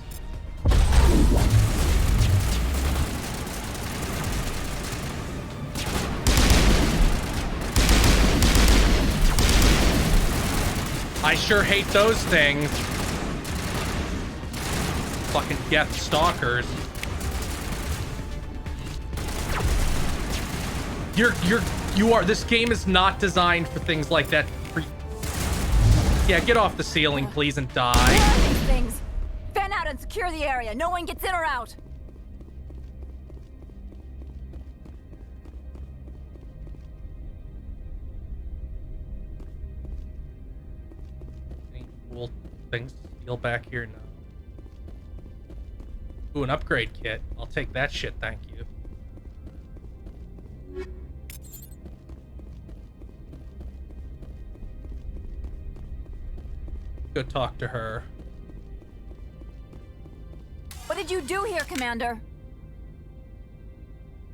I sure hate those things. Fucking Geth stalkers. This game is not designed for things like that. Yeah, get off the ceiling, please, and die. Where are these things? Fan out and secure the area. No one gets in or out. Any cool things to steal back here? No. Ooh, an upgrade kit. I'll take that shit, thank you. Go talk to her. What did you do here, Commander?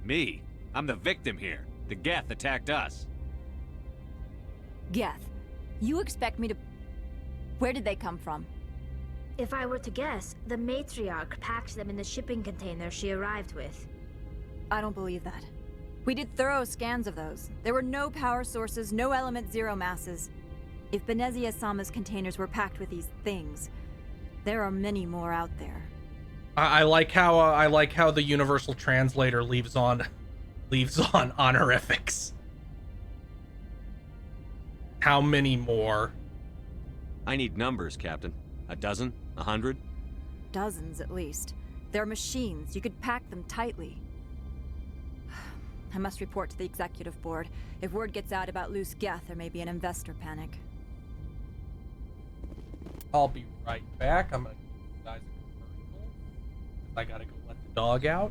Me? I'm the victim here. The Geth attacked us. Geth, you expect me to... Where did they come from? If I were to guess, the matriarch packed them in the shipping container she arrived with. I don't believe that. We did thorough scans of those. There were no power sources, no element zero masses. If Benezia Sama's containers were packed with these things, there are many more out there. I like how the universal translator leaves on honorifics. How many more? I need numbers, Captain. A dozen? 100? Dozens, at least. They're machines. You could pack them tightly. I must report to the executive board. If word gets out about loose Geth, there may be an investor panic. I'll be right back. I'm gonna give you guys a commercial. I gotta go let the dog out.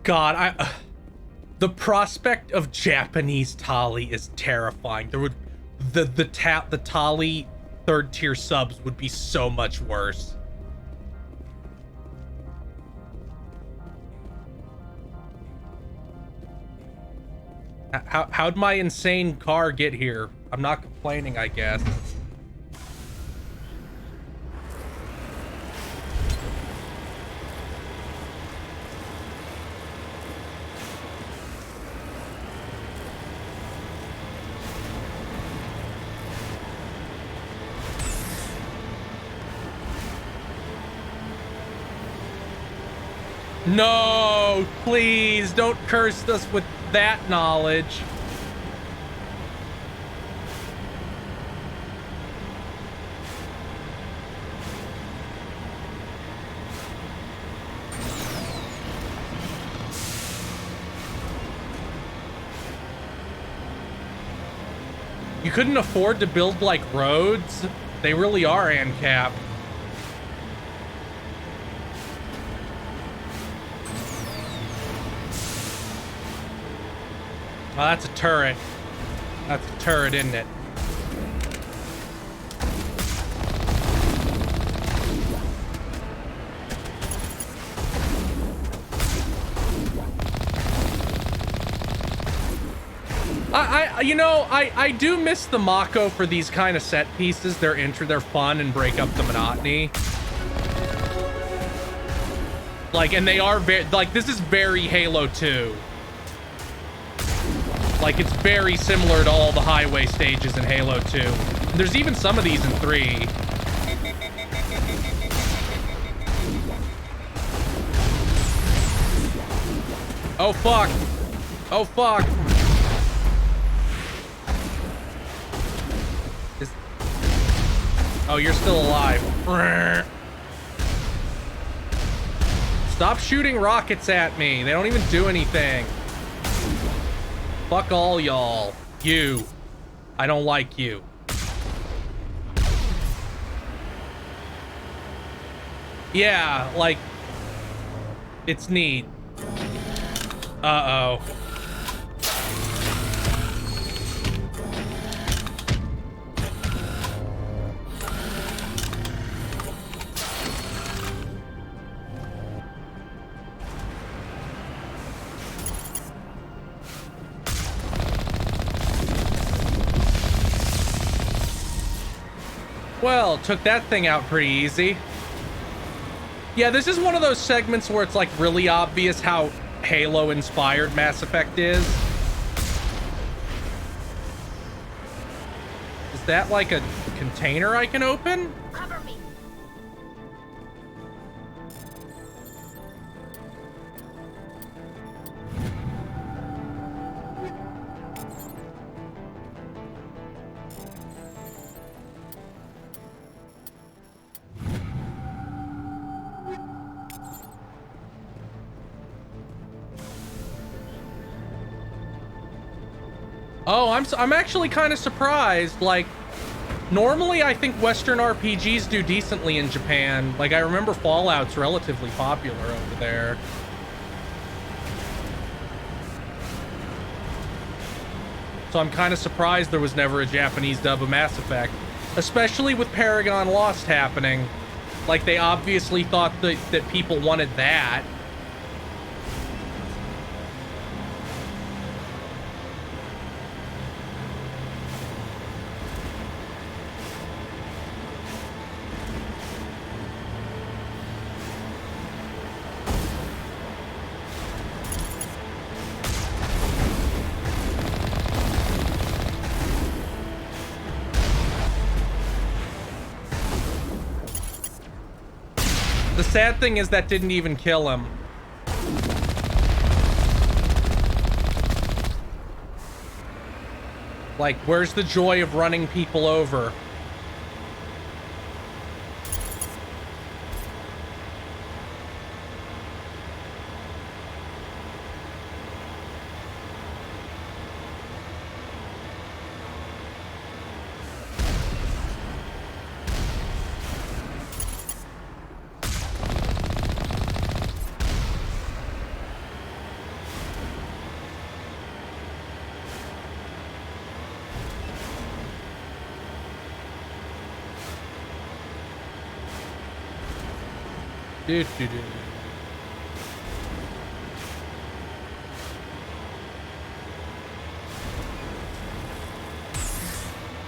God, the prospect of Japanese Tali is terrifying. There would the Tali third tier subs would be so much worse. How'd my insane car get here? I'm not complaining, I guess. No, please don't curse us with that knowledge. You couldn't afford to build like roads? They really are ANCAP. Oh, that's a turret. That's a turret, isn't it? I do miss the Mako for these kind of set pieces. They're fun and break up the monotony. Like, and they are very, like, this is very Halo 2. Like, it's very similar to all the highway stages in Halo 2. There's even some of these in 3. Oh, fuck. Oh, fuck. Oh, you're still alive. Stop shooting rockets at me. They don't even do anything. Fuck all y'all. You. I don't like you. Yeah, like, it's neat. Uh-oh. Well, took that thing out pretty easy. Yeah, this is one of those segments where it's like really obvious how Halo inspired Mass Effect is. Is that like a container I can open? Cover me. Oh, I'm actually kind of surprised. Like, normally I think Western RPGs do decently in Japan. Like, I remember Fallout's relatively popular over there. So I'm kind of surprised there was never a Japanese dub of Mass Effect, especially with Paragon Lost happening. Like, they obviously thought that people wanted that. The sad thing is that didn't even kill him. Like, where's the joy of running people over?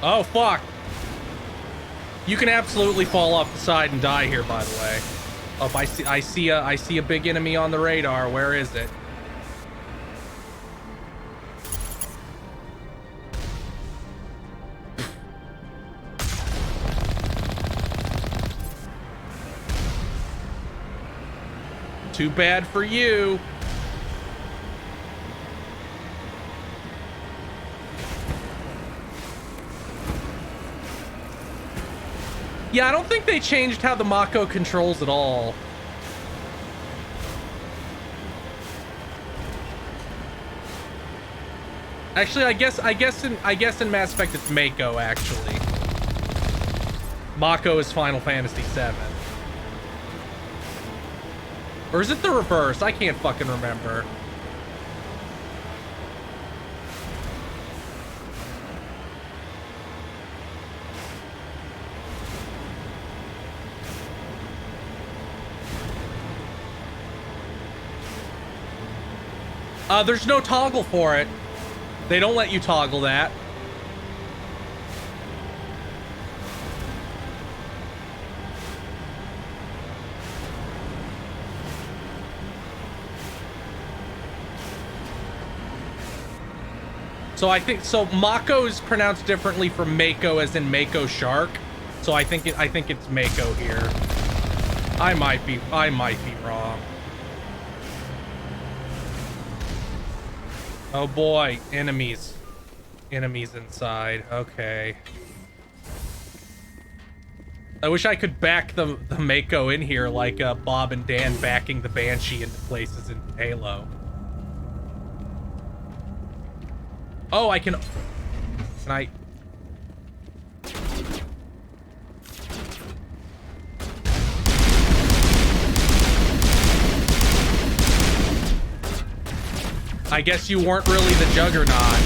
Oh, fuck. You can absolutely fall off the side and die here, by the way. Oh, I see a big enemy on the radar. Where is it? Too bad for you. Yeah, I don't think they changed how the Mako controls at all. Actually, I guess in Mass Effect it's Mako actually. Mako is Final Fantasy VII. Or is it the reverse? I can't fucking remember. There's no toggle for it. They don't let you toggle that. So I think Mako is pronounced differently from Mako, as in Mako shark. So I think it's Mako here. I might be wrong. Oh boy, enemies inside. Okay. I wish I could back the Mako in here like Bob and Dan backing the Banshee into places in Halo. Oh, can I? I guess you weren't really the Juggernaut.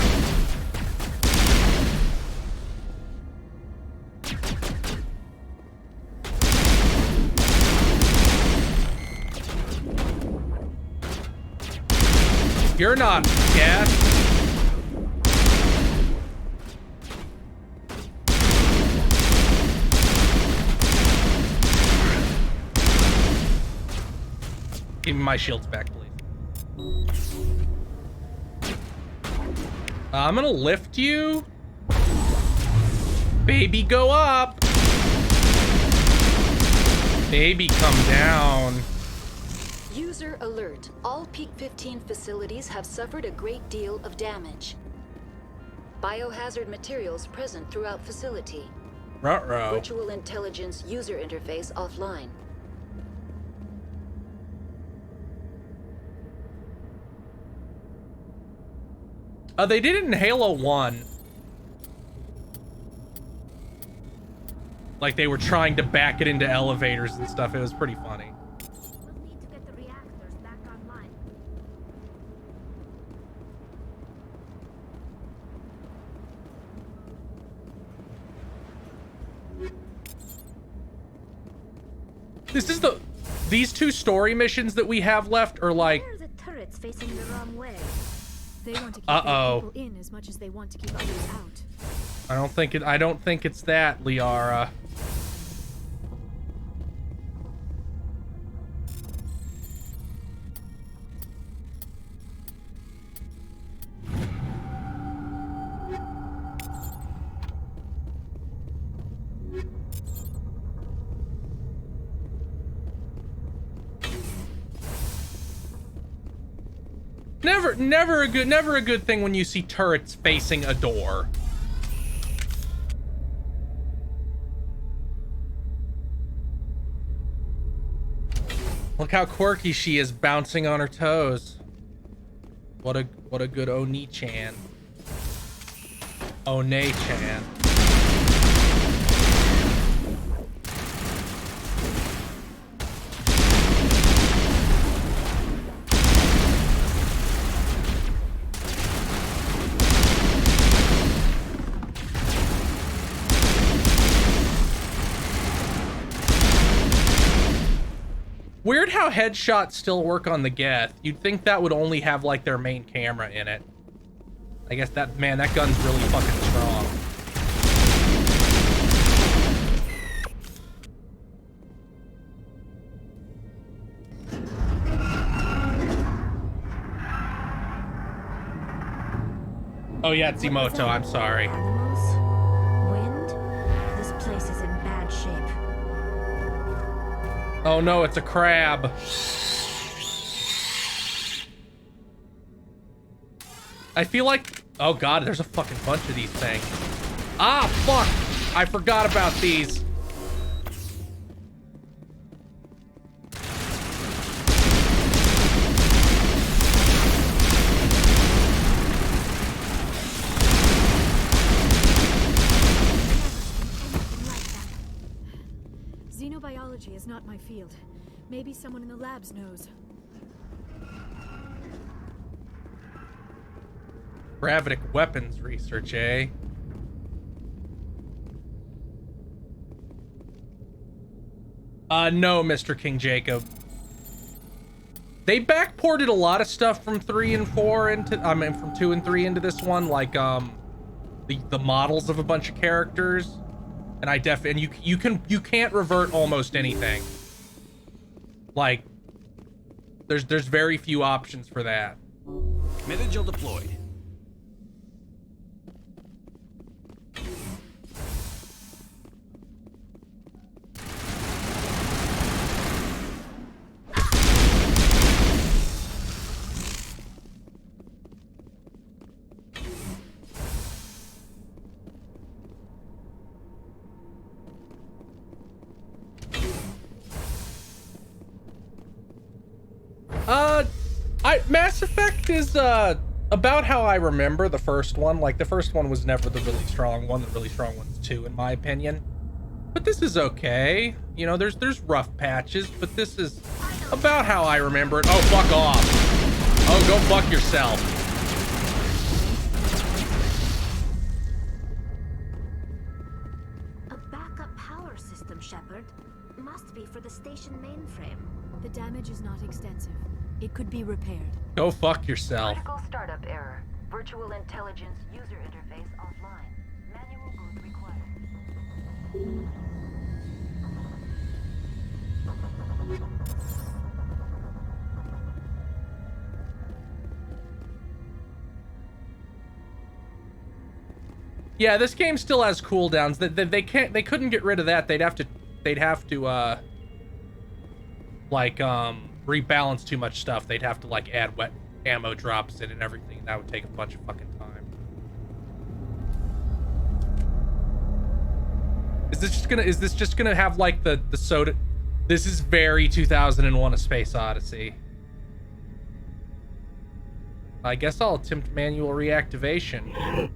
You're not, Cat. Give me my shields back, please. I'm gonna lift you. Baby, go up. Baby, come down. User alert. All Peak 15 facilities have suffered a great deal of damage. Biohazard materials present throughout facility. Ruh-roh. Virtual intelligence user interface offline. They did it in Halo 1. Like they were trying to back it into elevators and stuff. It was pretty funny. We'll need to get the reactors back online. These two story missions that we have left are like. Why are the turrets facing the wrong way? They want to keep their people in as much as they want to keep others out. I don't think it's that, Liara. Never a good thing when you see turrets facing a door. Look how quirky she is, bouncing on her toes. What a good Oni-chan. One-chan. Weird how headshots still work on the Geth. You'd think that would only have like their main camera in it. I guess that gun's really fucking strong. Oh yeah, it's Emoto, I'm sorry. Wind? This place is in bad shape. Oh no, it's a crab. I feel like, oh god, there's a fucking bunch of these things. Ah, fuck! I forgot about these. Xenobiology is not my field. Maybe someone in the labs knows. Gravitic weapons research, eh? No, Mr. King Jacob. They backported a lot of stuff from 3 and 4 into, from 2 and 3 into this one, like, the models of a bunch of characters. And you can't revert almost anything. Like, there's very few options for that. Metagel deployed. Mass Effect is about how I remember the first one. Like, the first one was never the really strong one. The really strong one's 2, in my opinion. But this is okay. You know, there's rough patches, but this is about how I remember it. Oh, fuck off. Oh, go fuck yourself. A backup power system, Shepard. Must be for the station mainframe. The damage is not extensive. It could be repaired. Go fuck yourself. Critical startup error. Virtual intelligence user interface offline. Manual boot required. Yeah, this game still has cooldowns. They couldn't get rid of that. They'd have to rebalance too much stuff. They'd have to like add wet ammo drops in and everything. That would take a bunch of fucking time. Is this just gonna have like the soda? This is very 2001: A Space Odyssey. I guess I'll attempt manual reactivation.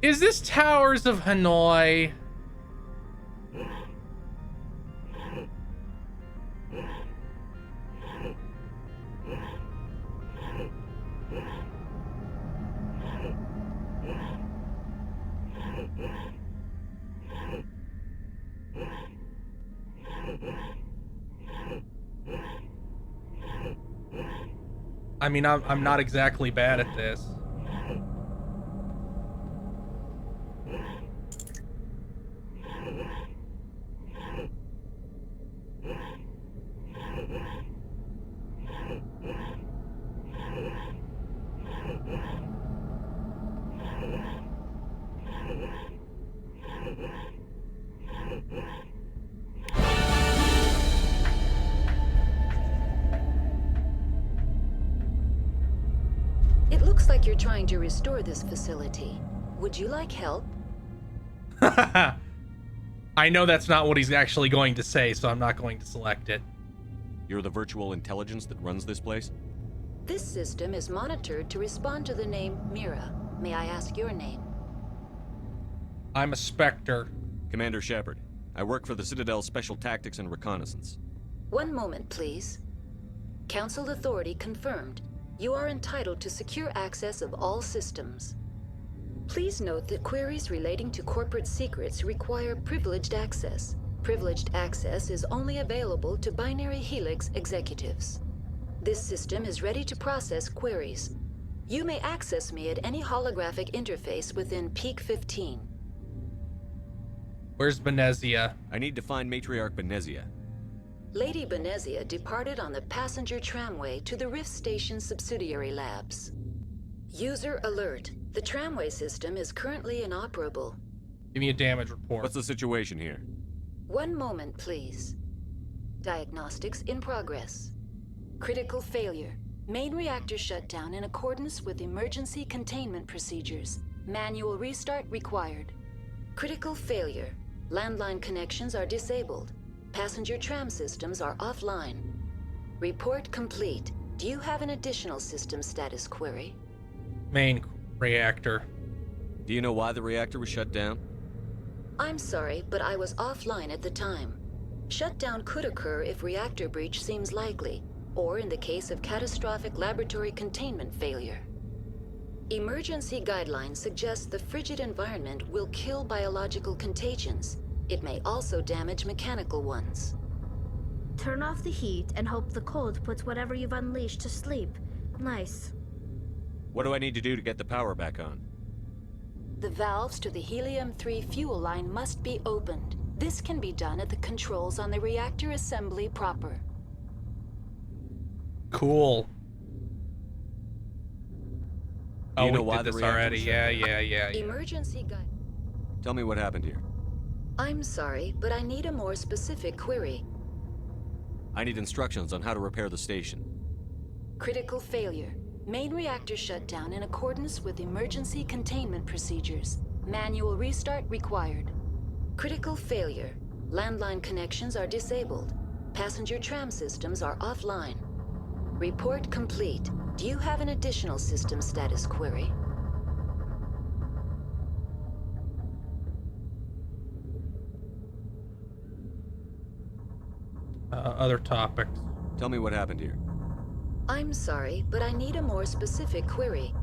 Is this Towers of Hanoi? I mean, I'm not exactly bad at this. It looks like you're trying to restore this facility. Would you like help? I know that's not what he's actually going to say, so I'm not going to select it. You're the virtual intelligence that runs this place? This system is monitored to respond to the name Mira. May I ask your name? I'm a Spectre. Commander Shepard. I work for the Citadel Special Tactics and Reconnaissance. One moment, please. Council authority confirmed. You are entitled to secure access of all systems. Please note that queries relating to corporate secrets require privileged access. Privileged access is only available to Binary Helix executives. This system is ready to process queries. You may access me at any holographic interface within Peak 15. Where's Benezia? I need to find Matriarch Benezia. Lady Benezia departed on the passenger tramway to the Rift Station subsidiary labs. User alert. The tramway system is currently inoperable. Give me a damage report. What's the situation here? One moment, please. Diagnostics in progress. Critical failure. Main reactor shut down in accordance with emergency containment procedures. Manual restart required. Critical failure. Landline connections are disabled. Passenger tram systems are offline. Report complete. Do you have an additional system status query? Main reactor. Do you know why the reactor was shut down? I'm sorry, but I was offline at the time. Shutdown could occur if reactor breach seems likely, or in the case of catastrophic laboratory containment failure. Emergency guidelines suggest the frigid environment will kill biological contagions. It may also damage mechanical ones. Turn off the heat and hope the cold puts whatever you've unleashed to sleep. Nice. What do I need to do to get the power back on? The valves to the helium-3 fuel line must be opened. This can be done at the controls on the reactor assembly proper. Cool. Do you know we why did the this reactor already. was shut Yeah. Emergency guide. Tell me what happened here. I'm sorry, but I need a more specific query. I need instructions on how to repair the station. Critical failure. Main reactor shut down in accordance with emergency containment procedures. Manual restart required. Critical failure. Landline connections are disabled. Passenger tram systems are offline. Report complete. Do you have an additional system status query? Other topics. Tell me what happened here. I'm sorry, but I need a more specific query.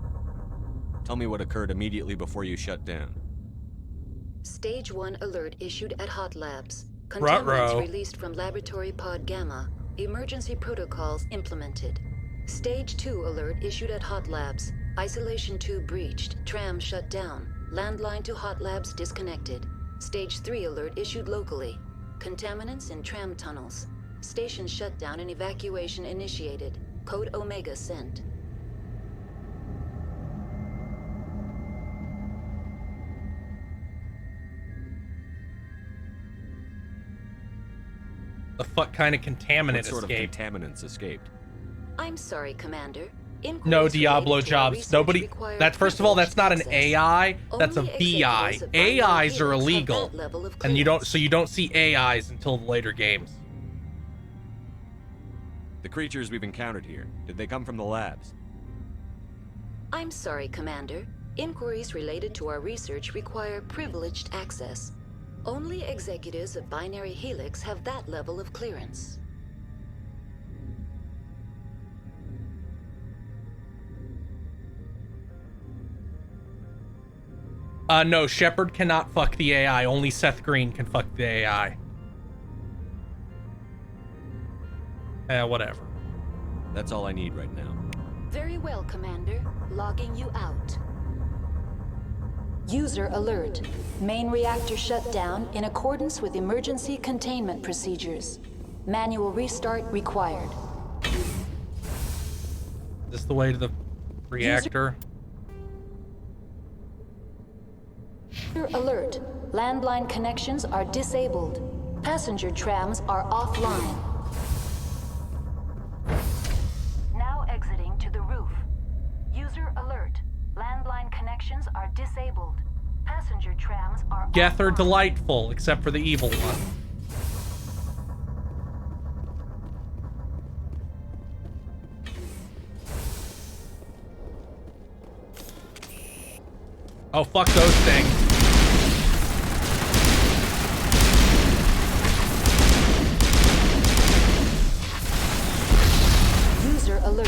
Tell me what occurred immediately before you shut down. Stage 1 alert issued at Hot Labs. Ruh-roh. Contaminants released from Laboratory Pod Gamma. Emergency protocols implemented. Stage 2 alert issued at Hot Labs. Isolation 2 breached. Tram shut down. Landline to Hot Labs disconnected. Stage 3 alert issued locally. Contaminants in tram tunnels. Station shutdown and evacuation initiated. Code Omega sent. The fuck kind of contaminant What sort escaped? of contaminants escaped? I'm sorry, Commander. No Diablo jobs. Nobody. That's first of all, that's not an AI. That's a BI. AIs are illegal, and you don't. So you don't see AIs until the later games. The creatures we've encountered here, did they come from the labs? I'm sorry, Commander. Inquiries related to our research require privileged access. Only executives of Binary Helix have that level of clearance. No, Shepard cannot fuck the AI. Only Seth Green can fuck the AI. Whatever. That's all I need right now. Very well, Commander. Logging you out. User alert. Main reactor shut down in accordance with emergency containment procedures. Manual restart required. Is this the way to the reactor? User alert. Landline connections are disabled. Passenger trams are offline. Now exiting to the roof. User alert. Landline connections are disabled. Passenger trams are Geth are delightful, except for the evil one. Oh, fuck those things. User alert.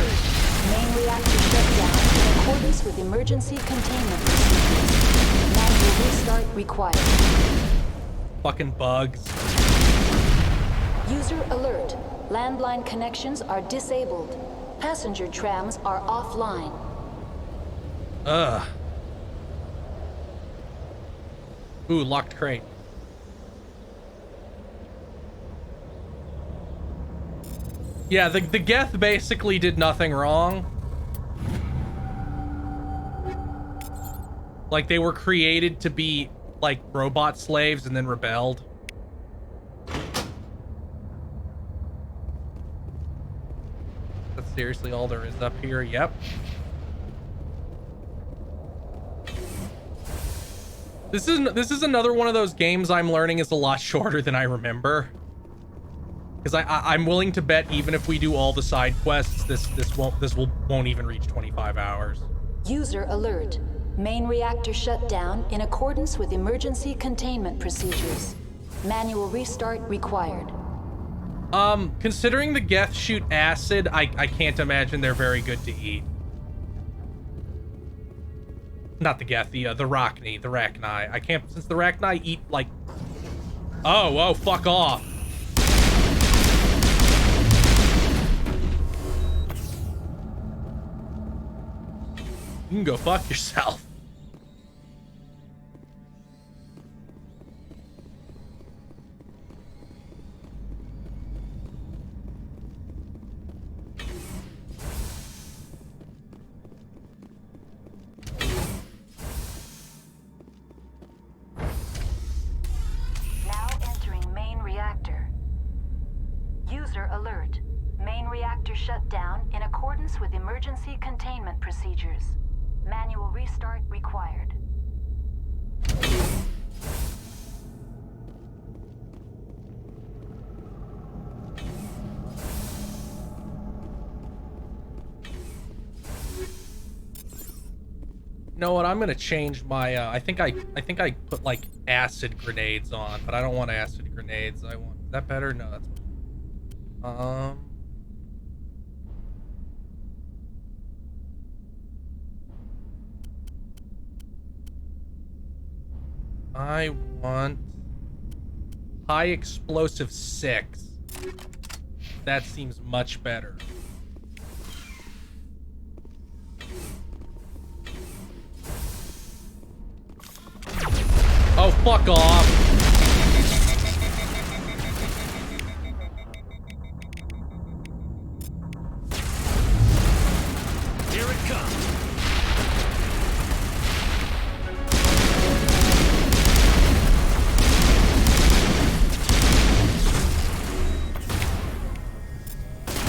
Main reactor shut down in accordance with emergency containment procedures. Manual restart required. Fucking bugs. User alert. Landline connections are disabled. Passenger trams are offline. Ugh. Ooh, locked crate. Yeah, the Geth basically did nothing wrong. Like, they were created to be, like, robot slaves and then rebelled. That's seriously all there is up here. Yep. This is another one of those games I'm learning is a lot shorter than I remember. Because I'm willing to bet even if we do all the side quests, this won't even reach 25 hours. User alert. Main reactor shut down in accordance with emergency containment procedures. Manual restart required. Considering the Geth shoot acid, I can't imagine they're very good to eat. Not the Geth, the Rachni. I can't, since the Rachni eat, like... Oh, fuck off. You can go fuck yourself. Now entering main reactor. User alert. Main reactor shut down in accordance with emergency containment procedures. Manual restart required. You know what? I'm gonna change my. I think I put like acid grenades on, but I don't want acid grenades. I want. Is that better? No, that's. I want high explosive 6. That seems much better. Oh, fuck off. Here it comes.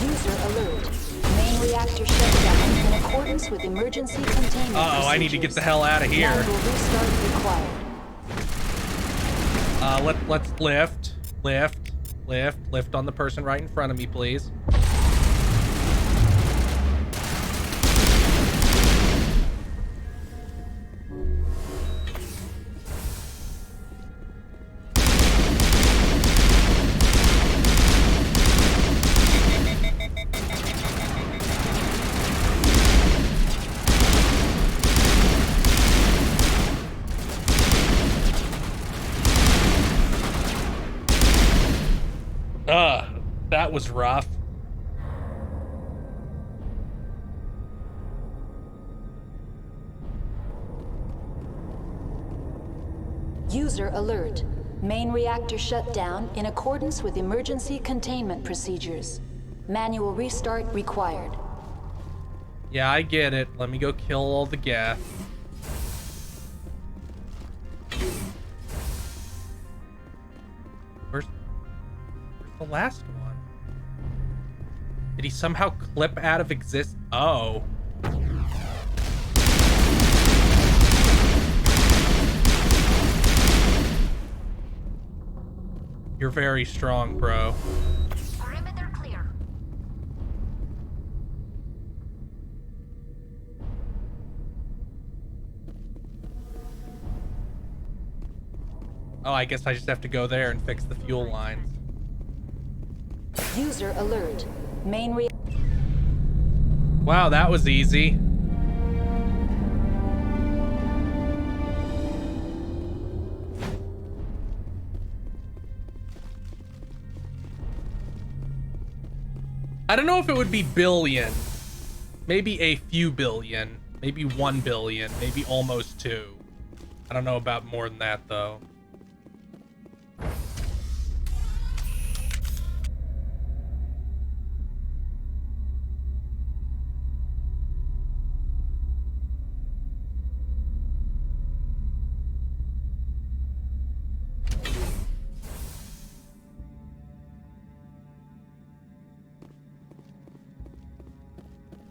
User alert. Main reactor shut down in accordance with emergency containment Uh-oh, I need to get the hell out of here. Manual restart required. Let's lift on the person right in front of me, please. That was rough. User alert. Main reactor shut down in accordance with emergency containment procedures. Manual restart required. Yeah, I get it. Let me go kill all the gas. Where's the last one? Did he somehow clip out of exist? Oh. You're very strong, bro. Perimeter clear. Oh, I guess I just have to go there and fix the fuel lines. User alert. Main re- Wow, that was easy. I don't know if it would be billion. Maybe a few billion. Maybe 1 billion. Maybe almost 2. I don't know about more than that, though.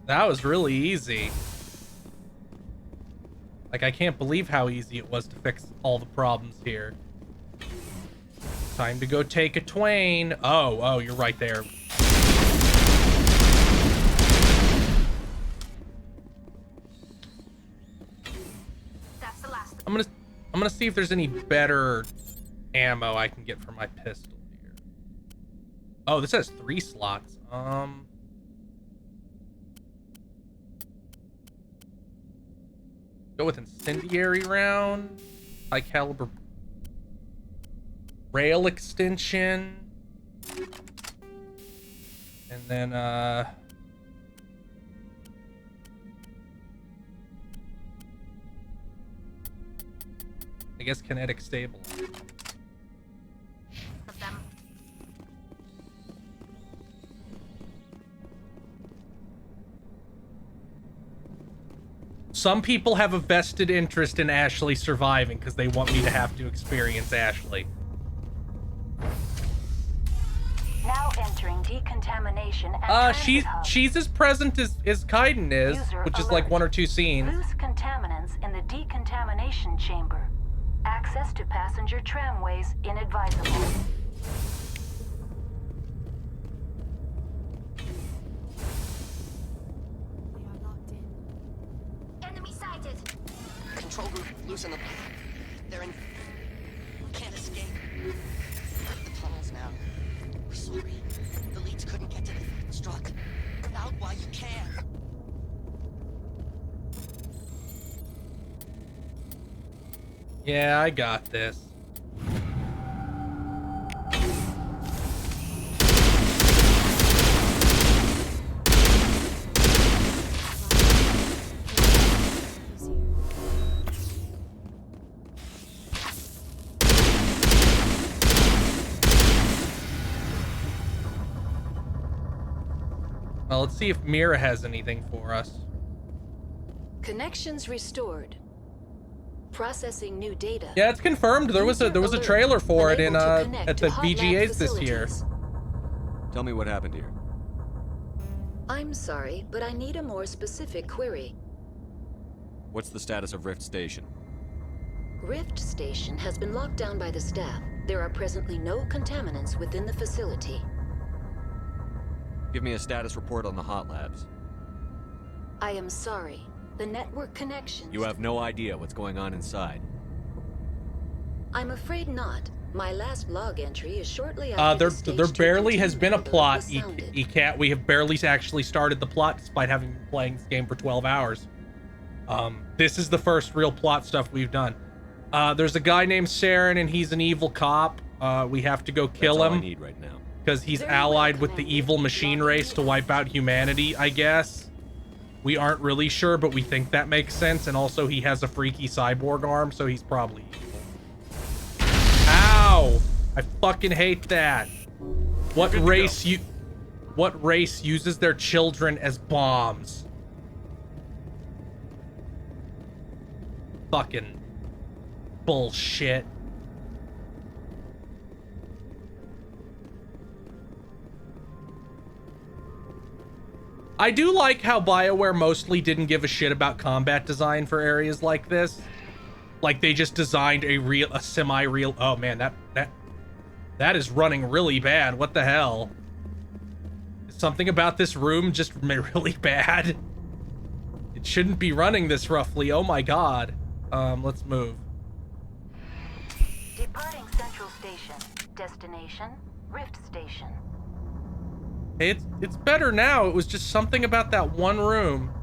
That was really easy. Like, I can't believe how easy it was to fix all the problems here. Time to go take a Twain. Oh, you're right there. That's the last. I'm gonna see if there's any better ammo I can get for my pistol here. Oh, this has 3 slots. Go with incendiary round, high caliber rail extension, and then I guess kinetic stabilizer. Some people have a vested interest in Ashley surviving because they want me to have to experience Ashley. Now entering decontamination at she's as present as Kaiden is, which is like 1 or 2 scenes. Loose contaminants in the decontamination chamber. Access to passenger tramways inadvisable. Enemy sighted. loose in the... They're in... We can't escape. The tunnels now. We're sorry. The leads couldn't get to the struck. Get out while you can. Yeah, I got this. Well, let's see if Mira has anything for us. Connections restored. Processing new data. Yeah, it's confirmed. There was a trailer for it in at the VGAs this year. Tell me what happened here. I'm sorry, but I need a more specific query. What's the status of Rift Station? Rift Station has been locked down by the staff. There are presently no contaminants within the facility. Give me a status report on the hot labs. I am sorry. The network connections... You have no idea what's going on inside. I'm afraid not. My last log entry is shortly after there barely has been a plot, ECAT. We have barely actually started the plot despite having been playing this game for 12 hours. This is the first real plot stuff we've done. There's a guy named Saren, and he's an evil cop. We have to go kill him. That's all I need right now. Because he's allied with the evil machine race to wipe out humanity, I guess. We aren't really sure, but we think that makes sense. And also, he has a freaky cyborg arm, so he's probably evil. Ow! I fucking hate that. What race uses their children as bombs? Fucking bullshit. I do like how BioWare mostly didn't give a shit about combat design for areas like this. Like, they just designed a semi-real... Oh man, that is running really bad. What the hell? Is something about this room just really bad? It shouldn't be running this roughly. Oh my god. Let's move. Departing Central Station. Destination, Rift Station. Hey, it's better now. It was just something about that one room.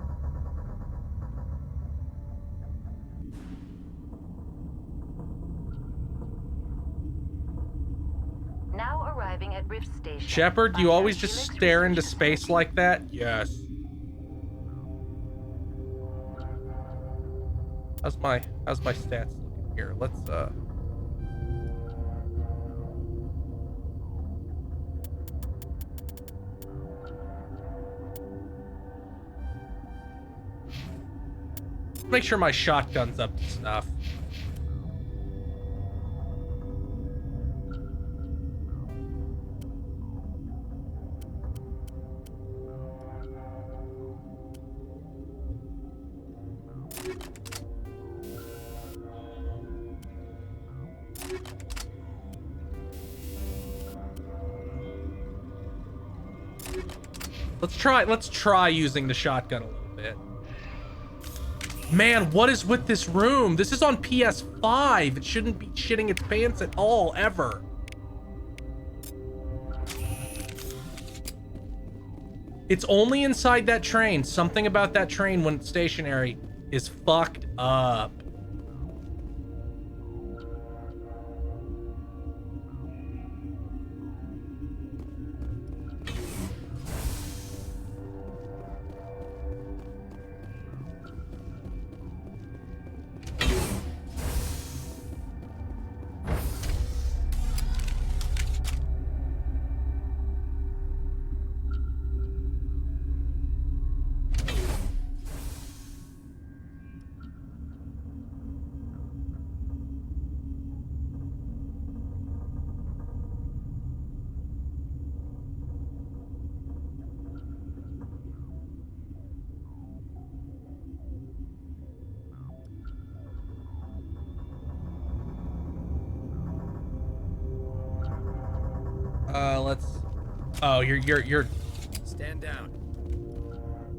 Now arriving at Rift Station. Shepard, do you always just stare into space like that? Yes. How's my stats looking here? Let's make sure my shotgun's up to snuff. Let's try using the shotgun a little bit. Man, what is with this room? This is on PS5. It shouldn't be shitting its pants at all, ever. It's only inside that train. Something about that train when it's stationary is fucked up. Oh, you're Stand down.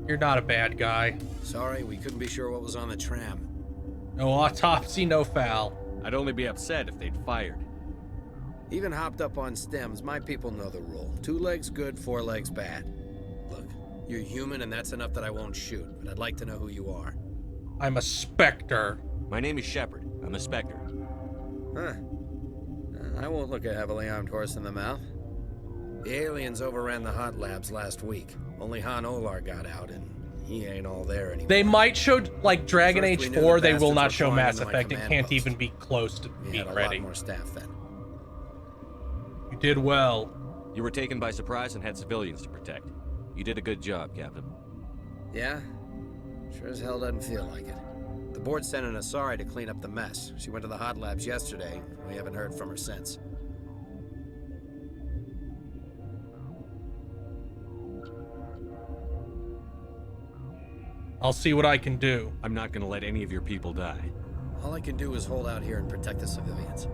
You're not a bad guy. Sorry, we couldn't be sure what was on the tram. No autopsy, no foul. I'd only be upset if they'd fired. Even hopped up on stems, my people know the rule. 2 legs good, 4 legs bad. Look, you're human and that's enough that I won't shoot, but I'd like to know who you are. I'm a Spectre. My name is Shepard. I'm a Spectre. Huh. I won't look a heavily armed horse in the mouth. The aliens overran the hot labs last week. Only Han Olar got out, and he ain't all there anymore. They might show, like, Dragon Age 4, they will not show Mass into my Effect. It command can't post. even be close to We being had a ready. lot more staff then. You did well. You were taken by surprise and had civilians to protect. You did a good job, Captain. Yeah? Sure as hell doesn't feel like it. The board sent an Asari to clean up the mess. She went to the hot labs yesterday. We haven't heard from her since. I'll see what I can do. I'm not gonna let any of your people die. All I can do is hold out here and protect the civilians.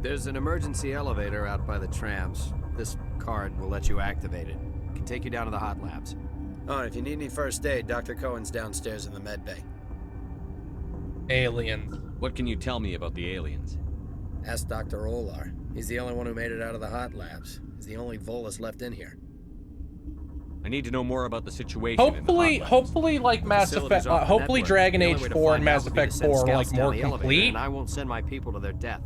There's an emergency elevator out by the trams. This card will let you activate it. It can take you down to the hot labs. Oh, and if you need any first aid, Dr. Cohen's downstairs in the med bay. Aliens. What can you tell me about the aliens? Ask Dr. Olar. He's the only one who made it out of the hot labs. He's the only Volus left in here. I need to know more about the situation. in the Hopefully, hot labs. like Mass Facilities Effect, off the hopefully network. Dragon The Age only way to 4 and find Mass out would be to Effect send 4 are like scouts down more the elevator, complete. And I won't send my people to their death.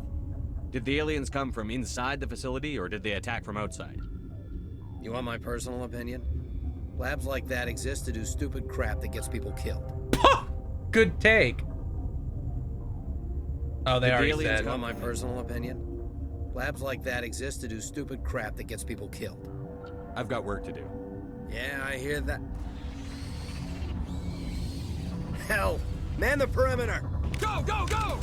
Did the aliens come from inside the facility, or did they attack from outside? You want my personal opinion? Labs like that exist to do stupid crap that gets people killed. Good take. Oh, they Did the already aliens said. want my personal opinion? Labs like that exist to do stupid crap that gets people killed. I've got work to do. Yeah, I hear that. Hell, man the perimeter! Go, go, go!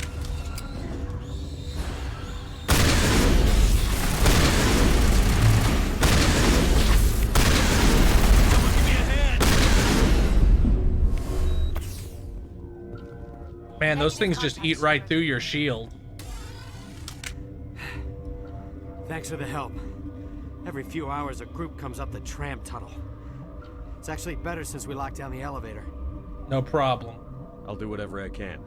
Man, those things just eat right through your shield. Thanks for the help. Every few hours, a group comes up the tram tunnel. It's actually better since we locked down the elevator. No problem. I'll do whatever I can.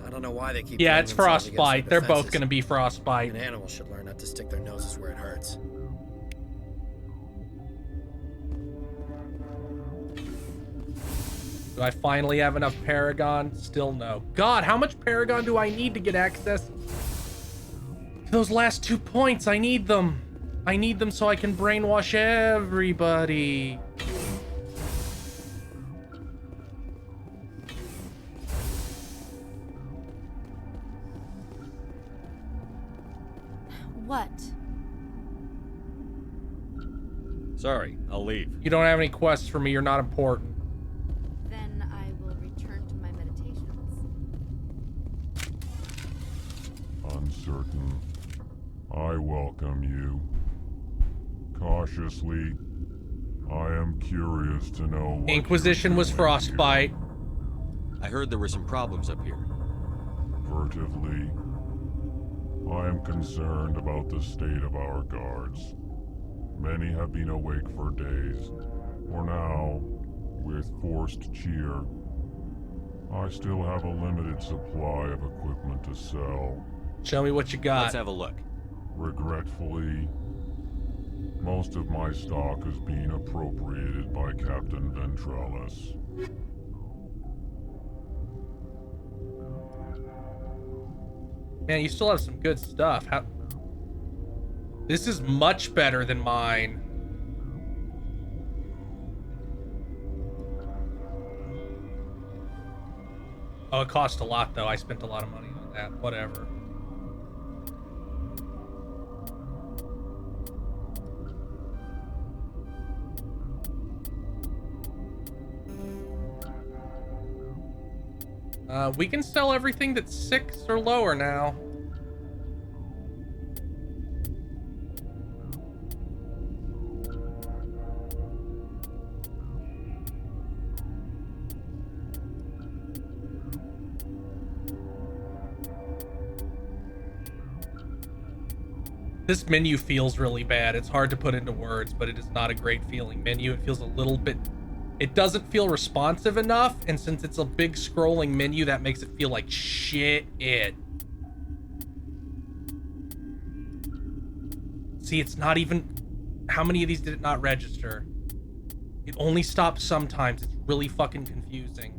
I don't know why they keep. Yeah, turning it's themselves against Frostbite. their They're both defenses. gonna be Frostbite. An animal should learn not to stick their noses where it hurts. Do I finally have enough Paragon? Still no. God, how much Paragon do I need to get access to those last 2 points? I need them. I need them so I can brainwash everybody. What? Sorry, I'll leave. You don't have any quests for me. You're not important. Then I will return to my meditations. Uncertain. I welcome you. Cautiously. I am curious to know what Inquisition was Frostbite. I heard there were some problems up here. Furtively. I am concerned about the state of our guards. Many have been awake for days. For now, with forced cheer, I still have a limited supply of equipment to sell. Show me what you got. Let's have a look. Regretfully, most of my stock is being appropriated by Captain Ventrellis. Man, you still have some good stuff. How... This is much better than mine. Oh, it cost a lot, though. I spent a lot of money on that. Whatever. We can sell everything that's 6 or lower now. This menu feels really bad. It's hard to put into words, but it is not a great feeling menu. It feels a little bit It doesn't feel responsive enough, and since it's a big scrolling menu, that makes it feel like shit. See, it's not even... How many of these did it not register? It only stops sometimes. It's really fucking confusing.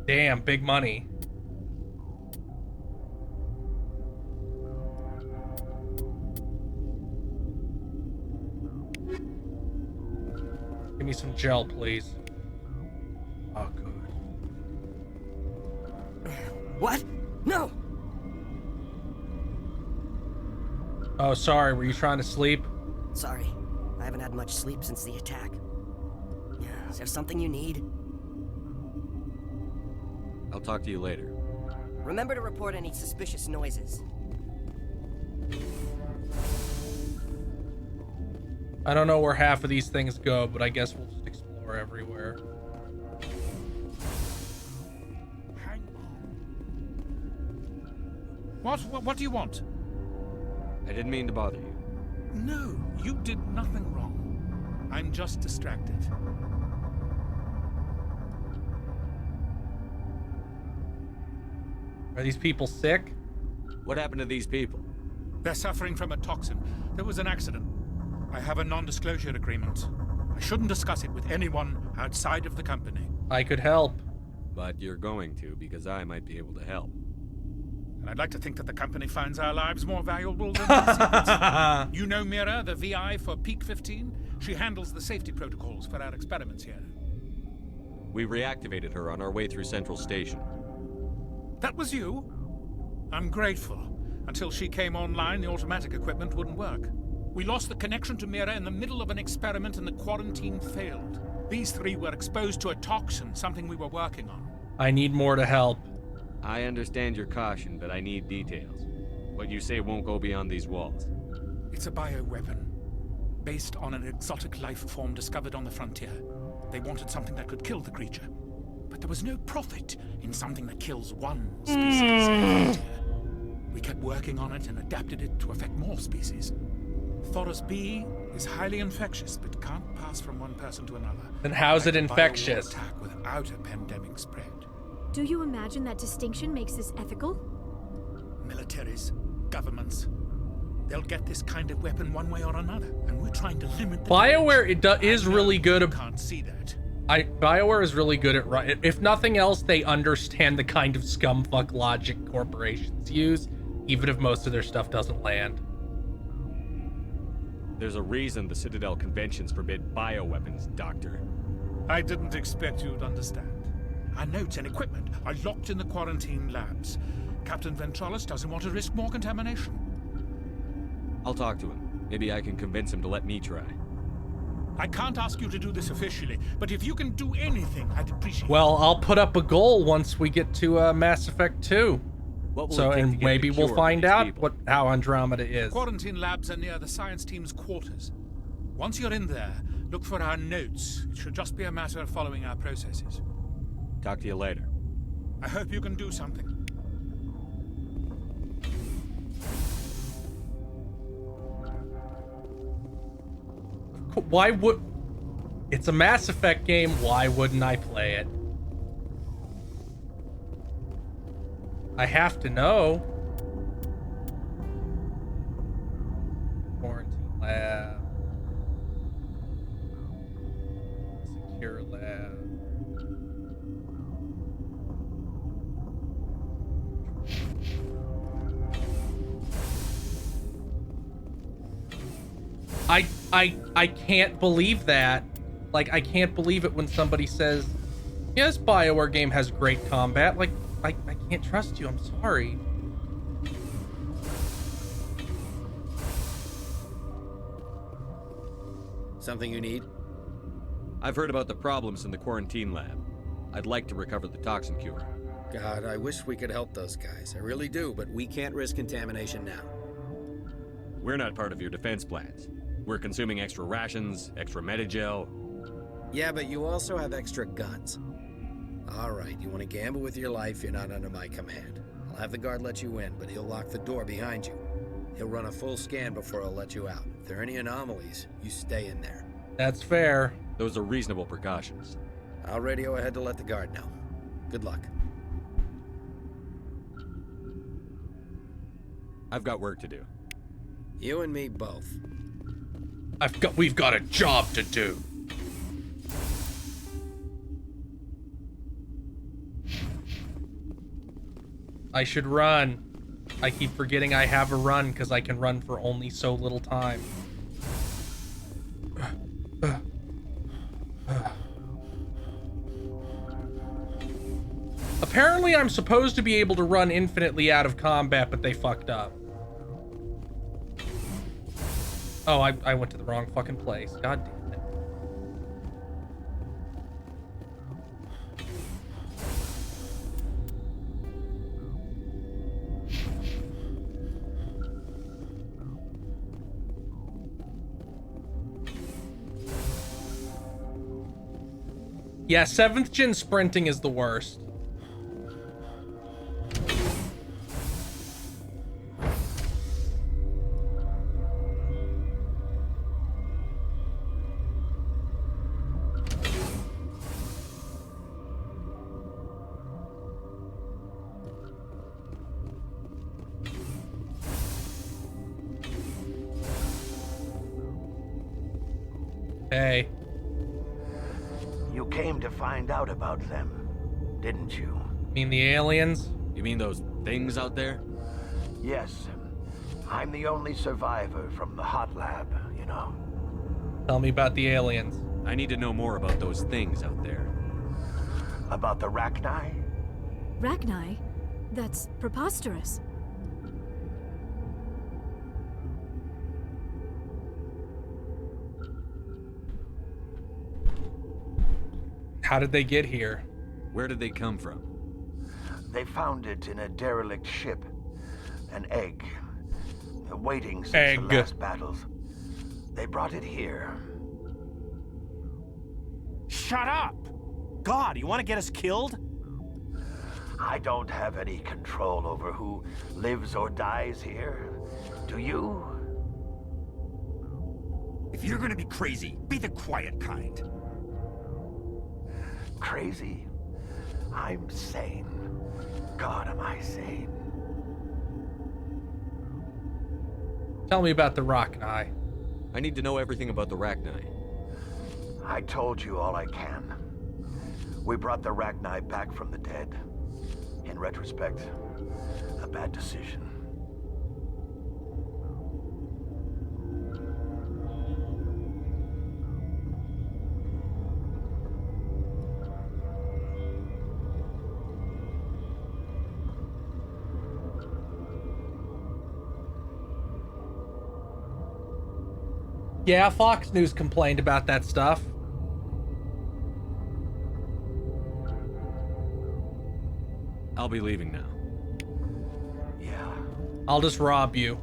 Damn, big money. Give me some gel, please. Oh, good. What? No! Oh, sorry. Were you trying to sleep? Sorry. I haven't had much sleep since the attack. Is there something you need? I'll talk to you later. Remember to report any suspicious noises. I don't know where half of these things go, but I guess we'll just explore everywhere. What do you want? I didn't mean to bother you. No, you did nothing wrong. I'm just distracted. Are these people sick? What happened to these people? They're suffering from a toxin. There was an accident. I have a non-disclosure agreement. I shouldn't discuss it with anyone outside of the company. I could help. But you're going to, because I might be able to help. And I'd like to think that the company finds our lives more valuable than our secrets. You know Mira, the VI for Peak 15? She handles the safety protocols for our experiments here. We reactivated her on our way through Central Station. That was you? I'm grateful. Until she came online, the automatic equipment wouldn't work. We lost the connection to Mira in the middle of an experiment and the quarantine failed. These three were exposed to a toxin, something we were working on. I need more to help. I understand your caution, but I need details. What you say won't go beyond these walls. It's a bioweapon, based on an exotic life form discovered on the frontier. They wanted something that could kill the creature. But there was no profit in something that kills one species on the frontier. We kept working on it and adapted it to affect more species. Thoros B is highly infectious, but can't pass from one person to another. Then how's it Like a infectious? viral attack without a pandemic spread. Do you imagine that distinction makes this ethical? Militaries, governments, they'll get this kind of weapon one way or another, and we're trying to limit the BioWare is really good. Can't see that. BioWare is really good at if nothing else, they understand the kind of scumfuck logic corporations use, even if most of their stuff doesn't land. There's a reason the Citadel conventions forbid bioweapons, Doctor. I didn't expect you'd understand. Our notes and equipment are locked in the quarantine labs. Captain Ventralis doesn't want to risk more contamination. I'll talk to him. Maybe I can convince him to let me try. I can't ask you to do this officially, but if you can do anything, I'd appreciate it. Well, I'll put up a goal once we get to Mass Effect 2. What will So, it take to and get maybe the we'll cure for find these out people? how Andromeda is. Quarantine labs are near the science team's quarters. Once you're in there, look for our notes. It should just be a matter of following our processes. Talk to you later. I hope you can do something. Why would... It's a Mass Effect game, why wouldn't I play it? I have to know. Quarantine lab. Secure lab. I can't believe that. Like, I can't believe it when somebody says, yes, BioWare game has great combat. Like, I can't trust you. I'm sorry. Something you need? I've heard about the problems in the quarantine lab. I'd like to recover the toxin cure. God, I wish we could help those guys. I really do, but we can't risk contamination now. We're not part of your defense plans. We're consuming extra rations, extra Medigel. Yeah, but you also have extra guns. All right, you want to gamble with your life, you're not under my command. I'll have the guard let you in, but he'll lock the door behind you. He'll run a full scan before he'll let you out. If there are any anomalies, you stay in there. That's fair. Those are reasonable precautions. I'll radio ahead to let the guard know. Good luck. I've got work to do. You and me both. We've got a job to do. I should run. I keep forgetting I have a run because I can run for only so little time. Apparently I'm supposed to be able to run infinitely out of combat, but they fucked up. Oh, I went to the wrong fucking place. God damn it. Yeah, 7th gen sprinting is the worst. Hey. You came to find out about them, didn't you? Mean the aliens? You mean those things out there? Yes. I'm the only survivor from the hot lab, you know. Tell me about the aliens. I need to know more about those things out there. About the Rachni? Rachni? That's preposterous. How did they get here? Where did they come from? They found it in a derelict ship. An egg. Waiting since Egg. the last battles. They brought it here. Shut up! God, you want to get us killed? I don't have any control over who lives or dies here. Do you? If you're gonna be crazy, be the quiet kind. Crazy? I'm sane. God, am I sane? Tell me about the Rachni. I need to know everything about the Rachni. I told you all I can. We brought the Rachni back from the dead. In retrospect, a bad decision. Yeah, Fox News complained about that stuff. I'll be leaving now. Yeah. I'll just rob you.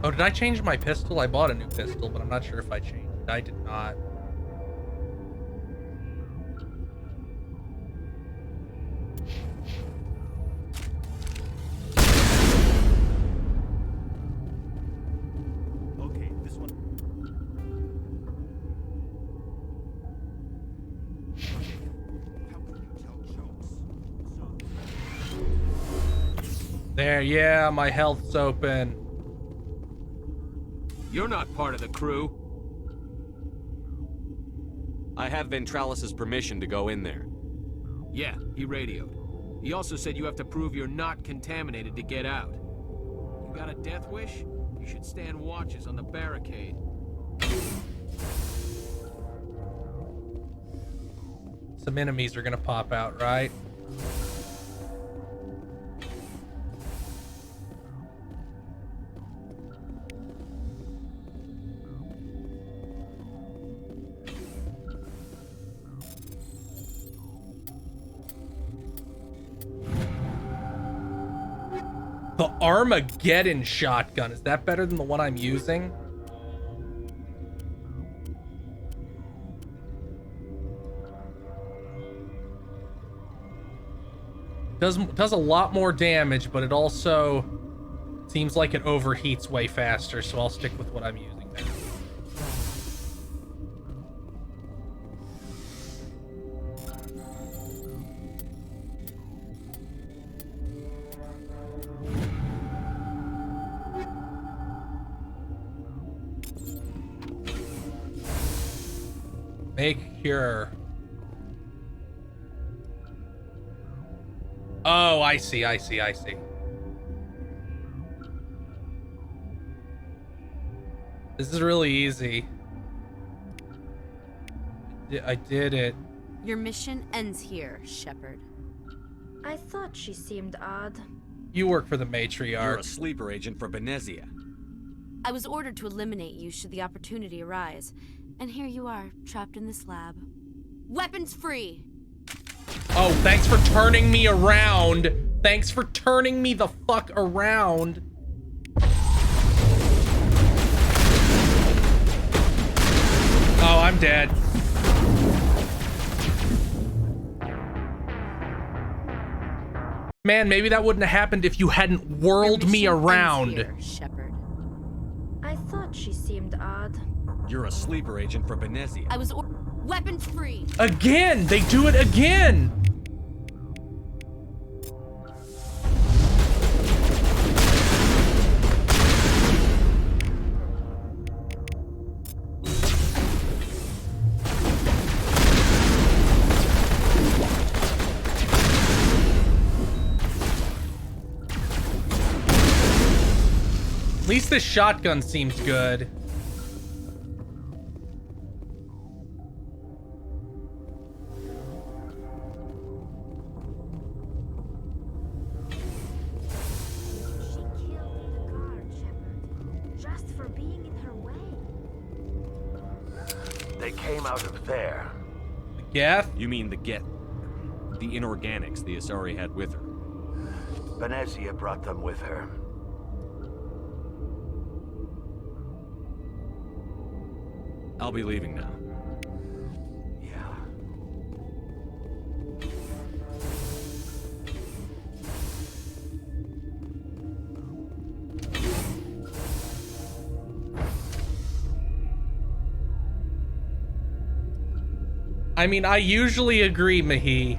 Oh, did I change my pistol? I bought a new pistol, but I'm not sure if I changed it. I did not. There, yeah, my health's open. You're not part of the crew. I have Ventralis's permission to go in there. Yeah, he radioed. He also said you have to prove you're not contaminated to get out. You got a death wish? You should stand watches on the barricade. Some enemies are gonna pop out, right? The Armageddon shotgun. Is that better than the one I'm using? Does a lot more damage, but it also seems like it overheats way faster, so I'll stick with what I'm using now. Make cure. Oh, I see. This is really easy. I did it. Your mission ends here, Shepard. I thought she seemed odd. You work for the Matriarch. You're a sleeper agent for Benezia. I was ordered to eliminate you should the opportunity arise. And here you are, trapped in this lab. Weapons free! Oh, thanks for turning me around. Thanks for turning me the fuck around. Oh, I'm dead. Man, maybe that wouldn't have happened if you hadn't whirled me around. Here, Shepard. I thought she seemed odd. You're a sleeper agent for Benezia. I was weapons free. Again, they do it again. At least this shotgun seems good. They came out of there. Geth? You mean the Geth? The inorganics the Asari had with her. Benezia brought them with her. I'll be leaving now. Yeah. I mean, I usually agree, Mahi.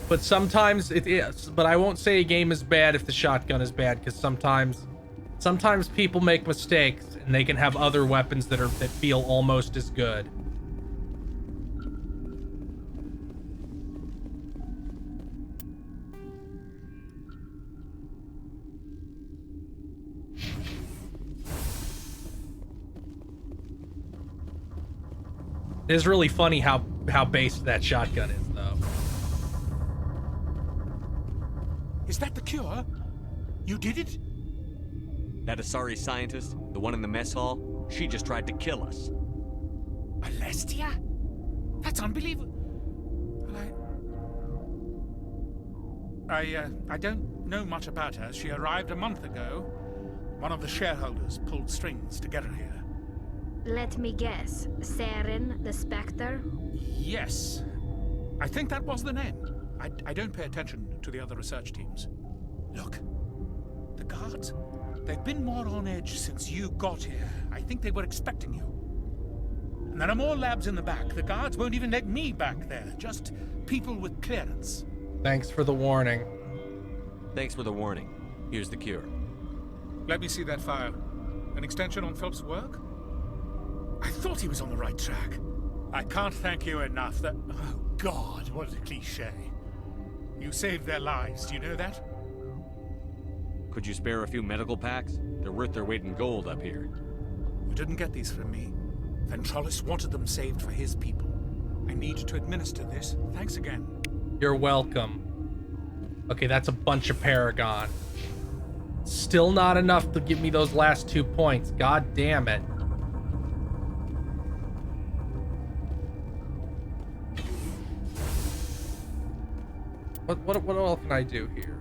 But sometimes it is. But I won't say a game is bad if the shotgun is bad, because sometimes people make mistakes and they can have other weapons that feel almost as good. It is really funny how based that shotgun is, though. Is that the cure? You did it? That Asari scientist, the one in the mess hall, she just tried to kill us. Alestia? That's unbelievable. I don't know much about her. She arrived a month ago. One of the shareholders pulled strings to get her here. Let me guess. Saren, the Spectre? Yes. I think that was the name. I don't pay attention to the other research teams. Look. The guards. They've been more on edge since you got here. I think they were expecting you. And there are more labs in the back. The guards won't even let me back there. Just people with clearance. Thanks for the warning. Thanks for the warning. Here's the cure. Let me see that file. An extension on Phelps' work? I thought he was on the right track. I can't thank you enough. Oh, God, what a cliche. You saved their lives, do you know that? Could you spare a few medical packs? They're worth their weight in gold up here. You didn't get these from me. Ventralis wanted them saved for his people. I need to administer this. Thanks again. You're welcome. Okay, that's a bunch of Paragon. Still not enough to give me those last 2 points. God damn it. What else can I do here?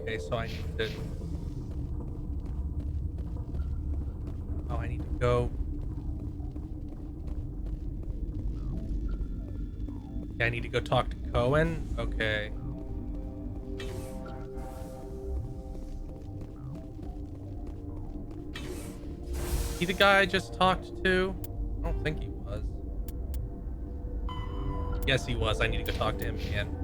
Okay, so I need to... Oh, I need to go... I need to go talk to Cohen? Okay. He the guy I just talked to? I don't think he was. Yes, he was. I need to go talk to him again.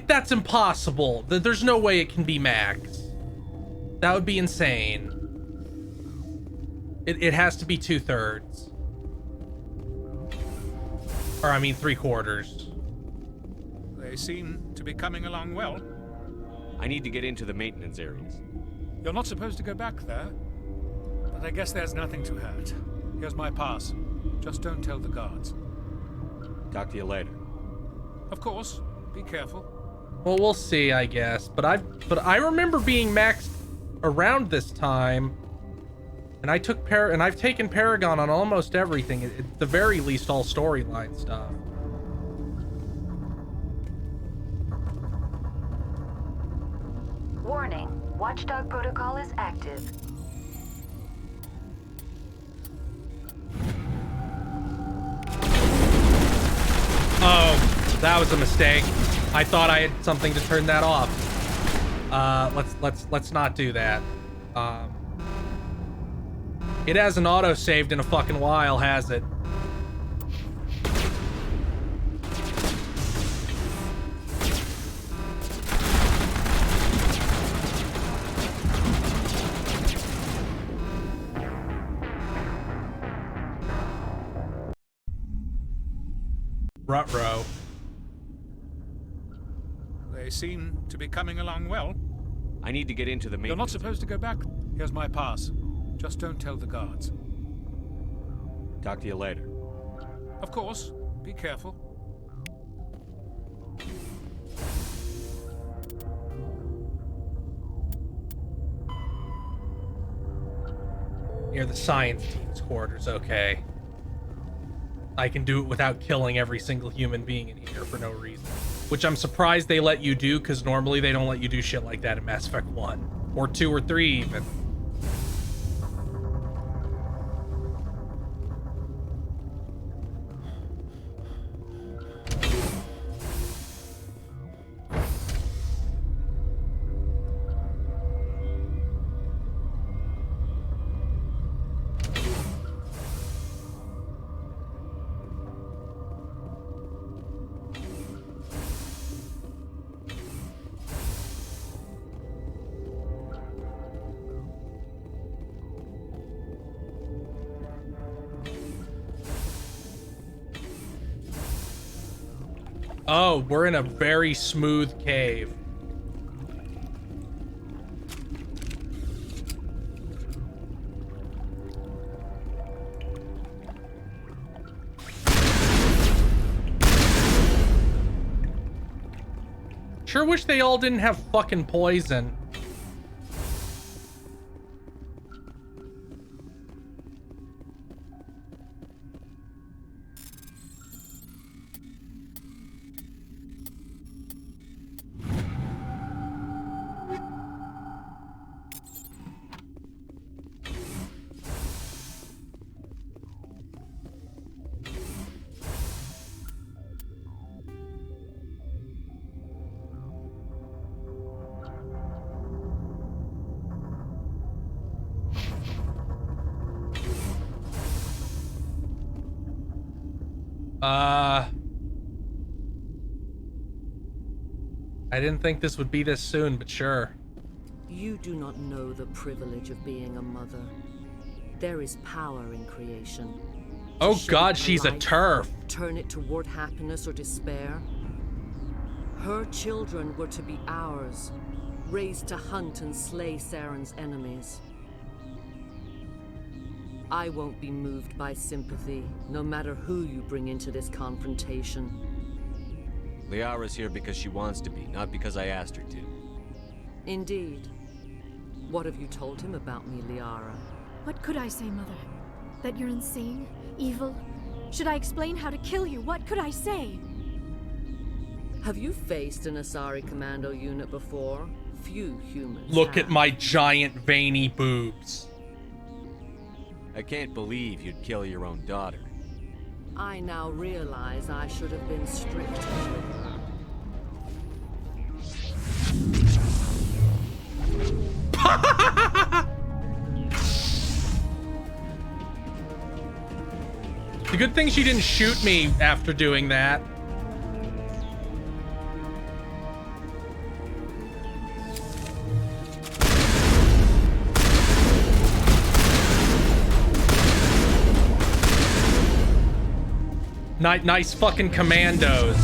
That's impossible. There's no way it can be Max. That would be insane. It has to be 2/3. Or, I mean, 3/4. They seem to be coming along well. I need to get into the maintenance areas. You're not supposed to go back there. But I guess there's nothing to hurt. Here's my pass. Just don't tell the guards. Talk to you later. Of course. Be careful. Well, we'll see, I guess. But I remember being maxed around this time. And I took and I've taken Paragon on almost everything, at the very least all storyline stuff. Warning, Watchdog protocol is active. Oh, that was a mistake. I thought I had something to turn that off. Let's not do that. It hasn't auto-saved in a fucking while, has it? Ruh-roh. They seem to be coming along well. I need to get into the maintenance. You're not supposed to go back. Here's my pass. Just don't tell the guards. Talk to you later. Of course. Be careful. Near the science team's quarters, okay. I can do it without killing every single human being in here for no reason. Which I'm surprised they let you do, because normally they don't let you do shit like that in Mass Effect 1. Or 2 or 3 even. Oh, we're in a very smooth cave. Sure wish they all didn't have fucking poison. I didn't think this would be this soon, but sure. You do not know the privilege of being a mother. There is power in creation. Oh God, she's a TERF. Turn it toward happiness or despair. Her children were to be ours, raised to hunt and slay Saren's enemies. I won't be moved by sympathy, no matter who you bring into this confrontation. Liara's here because she wants to be, not because I asked her to. Indeed. What have you told him about me, Liara? What could I say, Mother? That you're insane? Evil? Should I explain how to kill you? What could I say? Have you faced an Asari commando unit before? Few humans Look have. at my giant veiny boobs. I can't believe you'd kill your own daughter. I now realize I should have been stricter with her. The good thing she didn't shoot me after doing that. Nice fucking commandos.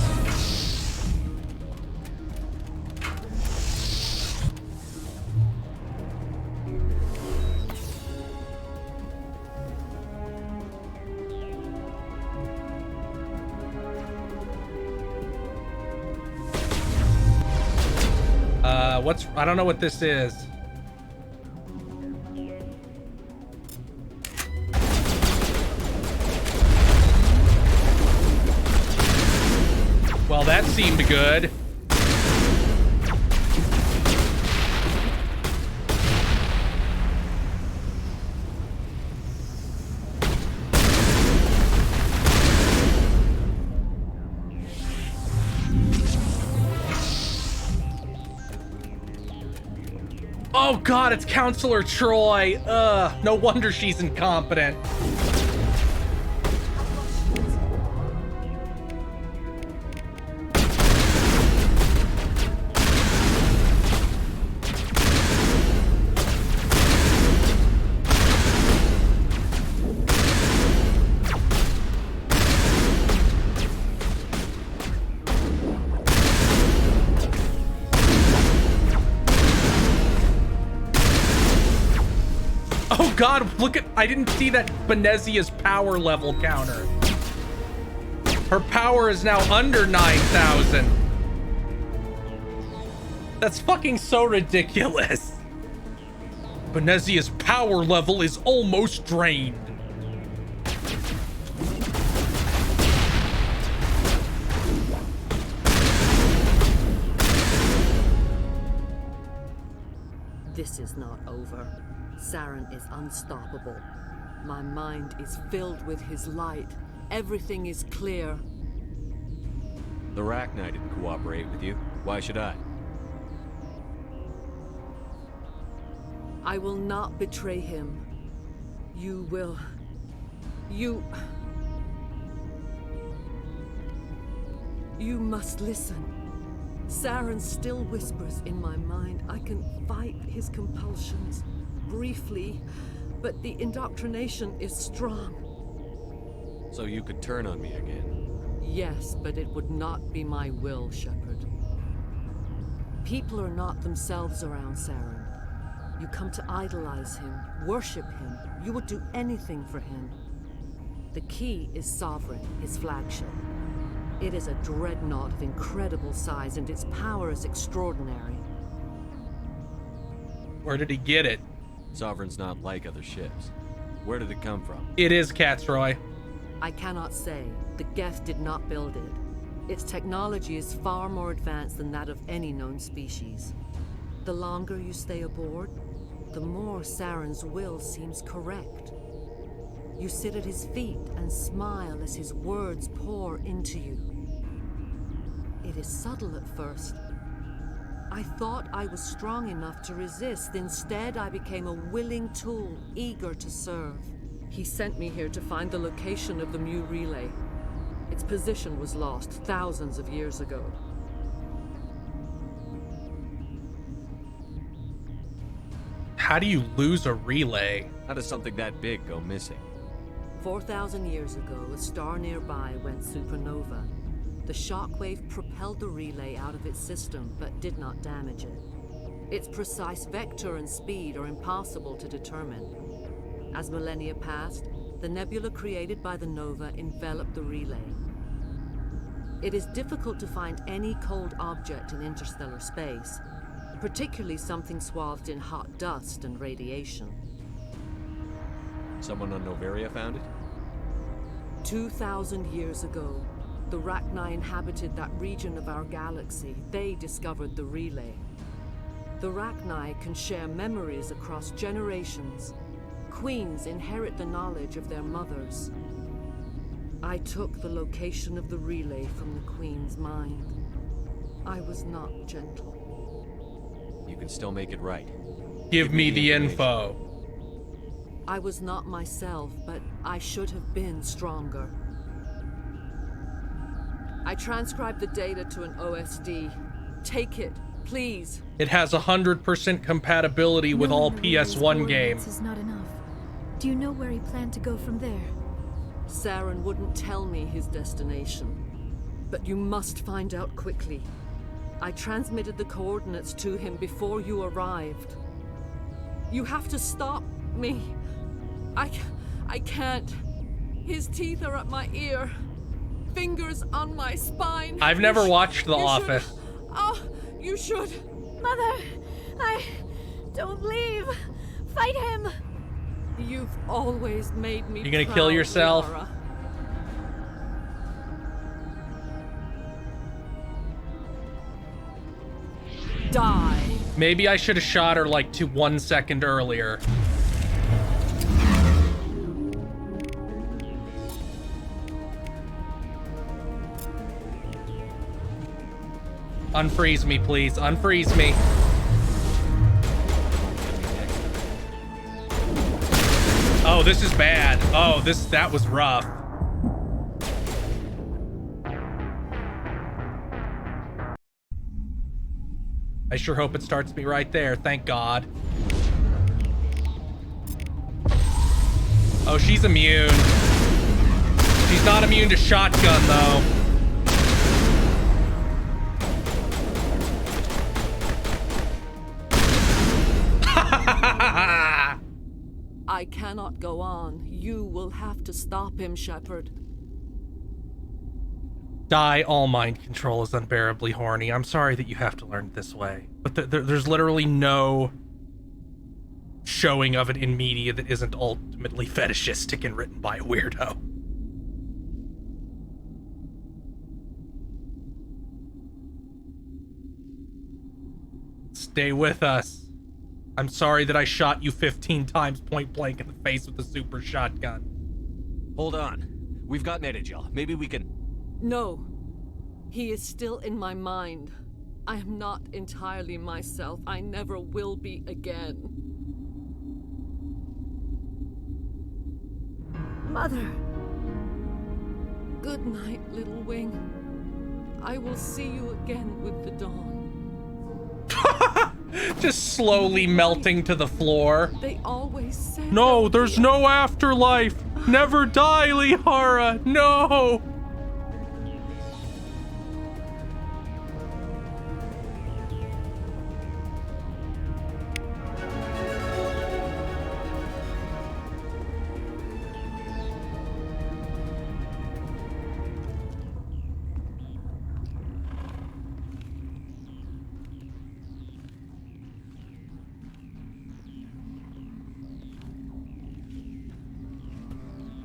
I don't know what this is. Well, that seemed good. Oh god, it's Counselor Troy. No wonder she's incompetent. Oh god, look at, I didn't see that Benezia's power level counter. Her power is now under 9,000. That's fucking so ridiculous. Benezia's power level is almost drained. This is not over. Saren is unstoppable. My mind is filled with his light. Everything is clear. The Rachni didn't cooperate with you. Why should I? I will not betray him. You will. You must listen. Saren still whispers in my mind. I can fight his compulsions. Briefly, but the indoctrination is strong. So you could turn on me again? Yes, but it would not be my will, Shepard. People are not themselves around Saren. You come to idolize him, worship him. You would do anything for him. The key is Sovereign, his flagship. It is a dreadnought of incredible size, and its power is extraordinary. Where did he get it? Sovereign's not like other ships. Where did it come from? It is Catsroy. I cannot say. The Geth did not build it. Its technology is far more advanced than that of any known species. The longer you stay aboard, the more Saren's will seems correct. You sit at his feet and smile as his words pour into you. It is subtle at first. I thought I was strong enough to resist. Instead, I became a willing tool, eager to serve. He sent me here to find the location of the Mu relay. Its position was lost thousands of years ago. How do you lose a relay? How does something that big go missing? 4,000 years ago, a star nearby went supernova. The shockwave propelled the relay out of its system, but did not damage it. Its precise vector and speed are impossible to determine. As millennia passed, the nebula created by the nova enveloped the relay. It is difficult to find any cold object in interstellar space, particularly something swathed in hot dust and radiation. Someone on Noveria found it? 2,000 years ago, The Rachni inhabited that region of our galaxy. They discovered the relay. The Rachni can share memories across generations. Queens inherit the knowledge of their mothers. I took the location of the relay from the Queen's mind. I was not gentle. You can still make it right. Give me the info. I was not myself, but I should have been stronger. I transcribed the data to an OSD. Take it, please. It has 100% compatibility with all PS1 games. This is not enough. Do you know where he planned to go from there? Saren wouldn't tell me his destination. But you must find out quickly. I transmitted the coordinates to him before you arrived. You have to stop me. I can't. His teeth are at my ear. Fingers on my spine. I've never watched The Office. Oh, you should. Mother, don't leave. Fight him. You've always made me You gonna proud, kill yourself? Liara. Die. Maybe I should have shot her like 1 second earlier. Unfreeze me, please. Unfreeze me. Oh, this is bad. Oh, that was rough. I sure hope it starts me right there. Thank God. Oh, she's immune. She's not immune to shotgun, though. I cannot go on. You will have to stop him, Shepard. Die, all mind control is unbearably horny. I'm sorry that you have to learn it this way. But there's literally no showing of it in media that isn't ultimately fetishistic and written by a weirdo. Stay with us. I'm sorry that I shot you 15 times point blank in the face with a super shotgun. Hold on. We've got Netagel. Maybe we can... No. He is still in my mind. I am not entirely myself. I never will be again. Mother. Good night, little wing. I will see you again with the dawn. Just slowly melting to the floor. They always said... No, there's no afterlife. Never die, Liara. No.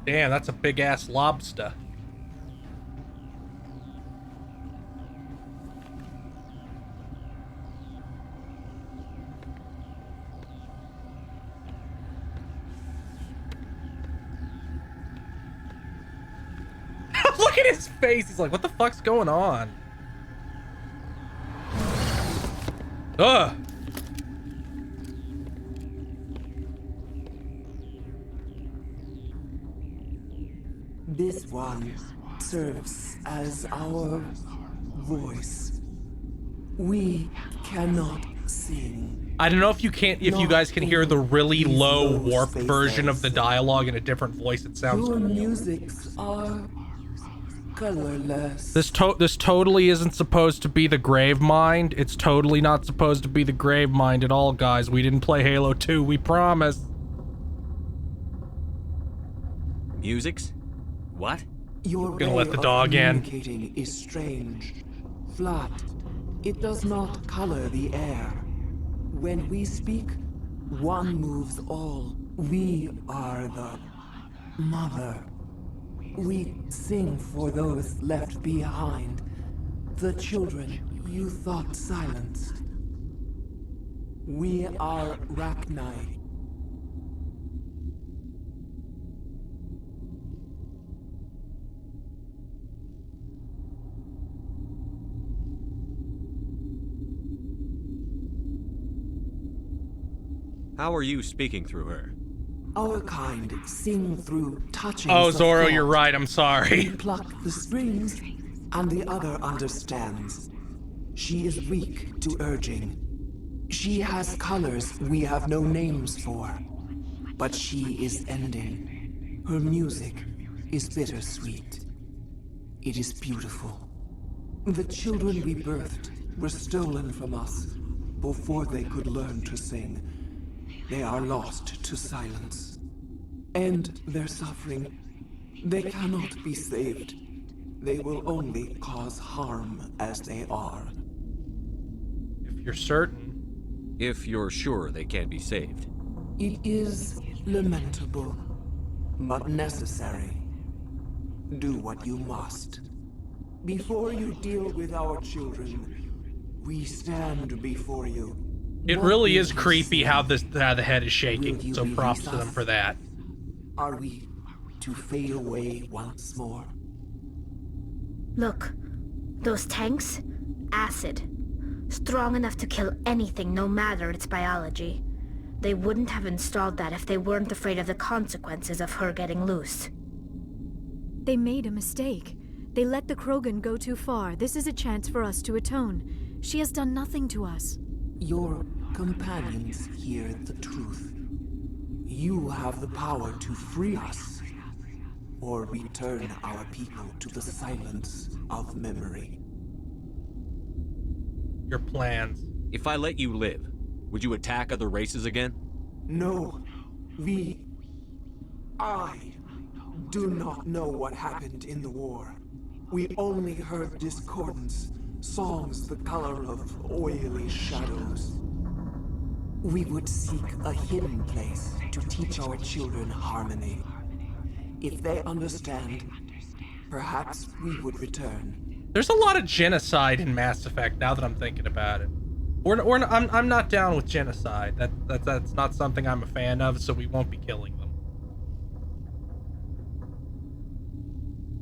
Damn, that's a big-ass lobster. Look at his face. He's like, what the fuck's going on? Ugh. This one serves as our voice. We cannot sing. I don't know if you guys can hear the really low warped version of the dialogue in a different voice. It sounds Your cool. musics are colorless. This totally isn't supposed to be the Gravemind. It's totally not supposed to be the Gravemind at all, guys. We didn't play Halo 2, we promise. Musics? What? Your Gonna way let the of dog in. communicating is strange, flat. It does not color the air. When we speak, one moves all. We are the mother. We sing for those left behind. The children you thought silenced. We are Rachni. How are you speaking through her? Our kind sing through touching. Oh, Zoro, you're right. I'm sorry. We pluck the strings, and the other understands. She is weak to urging. She has colors we have no names for. But she is ending. Her music is bittersweet. It is beautiful. The children we birthed were stolen from us before they could learn to sing. They are lost to silence. End their suffering. They cannot be saved. They will only cause harm as they are. If you're certain. If you're sure they can't be saved. It is lamentable, but necessary. Do what you must. Before you deal with our children, we stand before you. It really is creepy how the head is shaking, so props to them for that. Are we to fade away once more? Look, those tanks? Acid. Strong enough to kill anything, no matter its biology. They wouldn't have installed that if they weren't afraid of the consequences of her getting loose. They made a mistake. They let the Krogan go too far. This is a chance for us to atone. She has done nothing to us. Your companions hear the truth. You have the power to free us, or return our people to the silence of memory. Your plans. If I let you live, would you attack other races again? No. I do not know what happened in the war. We only heard discordance, songs the color of oily shadows. We would seek a hidden place to teach our children harmony. If they understand, perhaps we would return. There's a lot of genocide in Mass Effect now that I'm thinking about it. I'm not down with genocide. That's not something I'm a fan of, so we won't be killing them.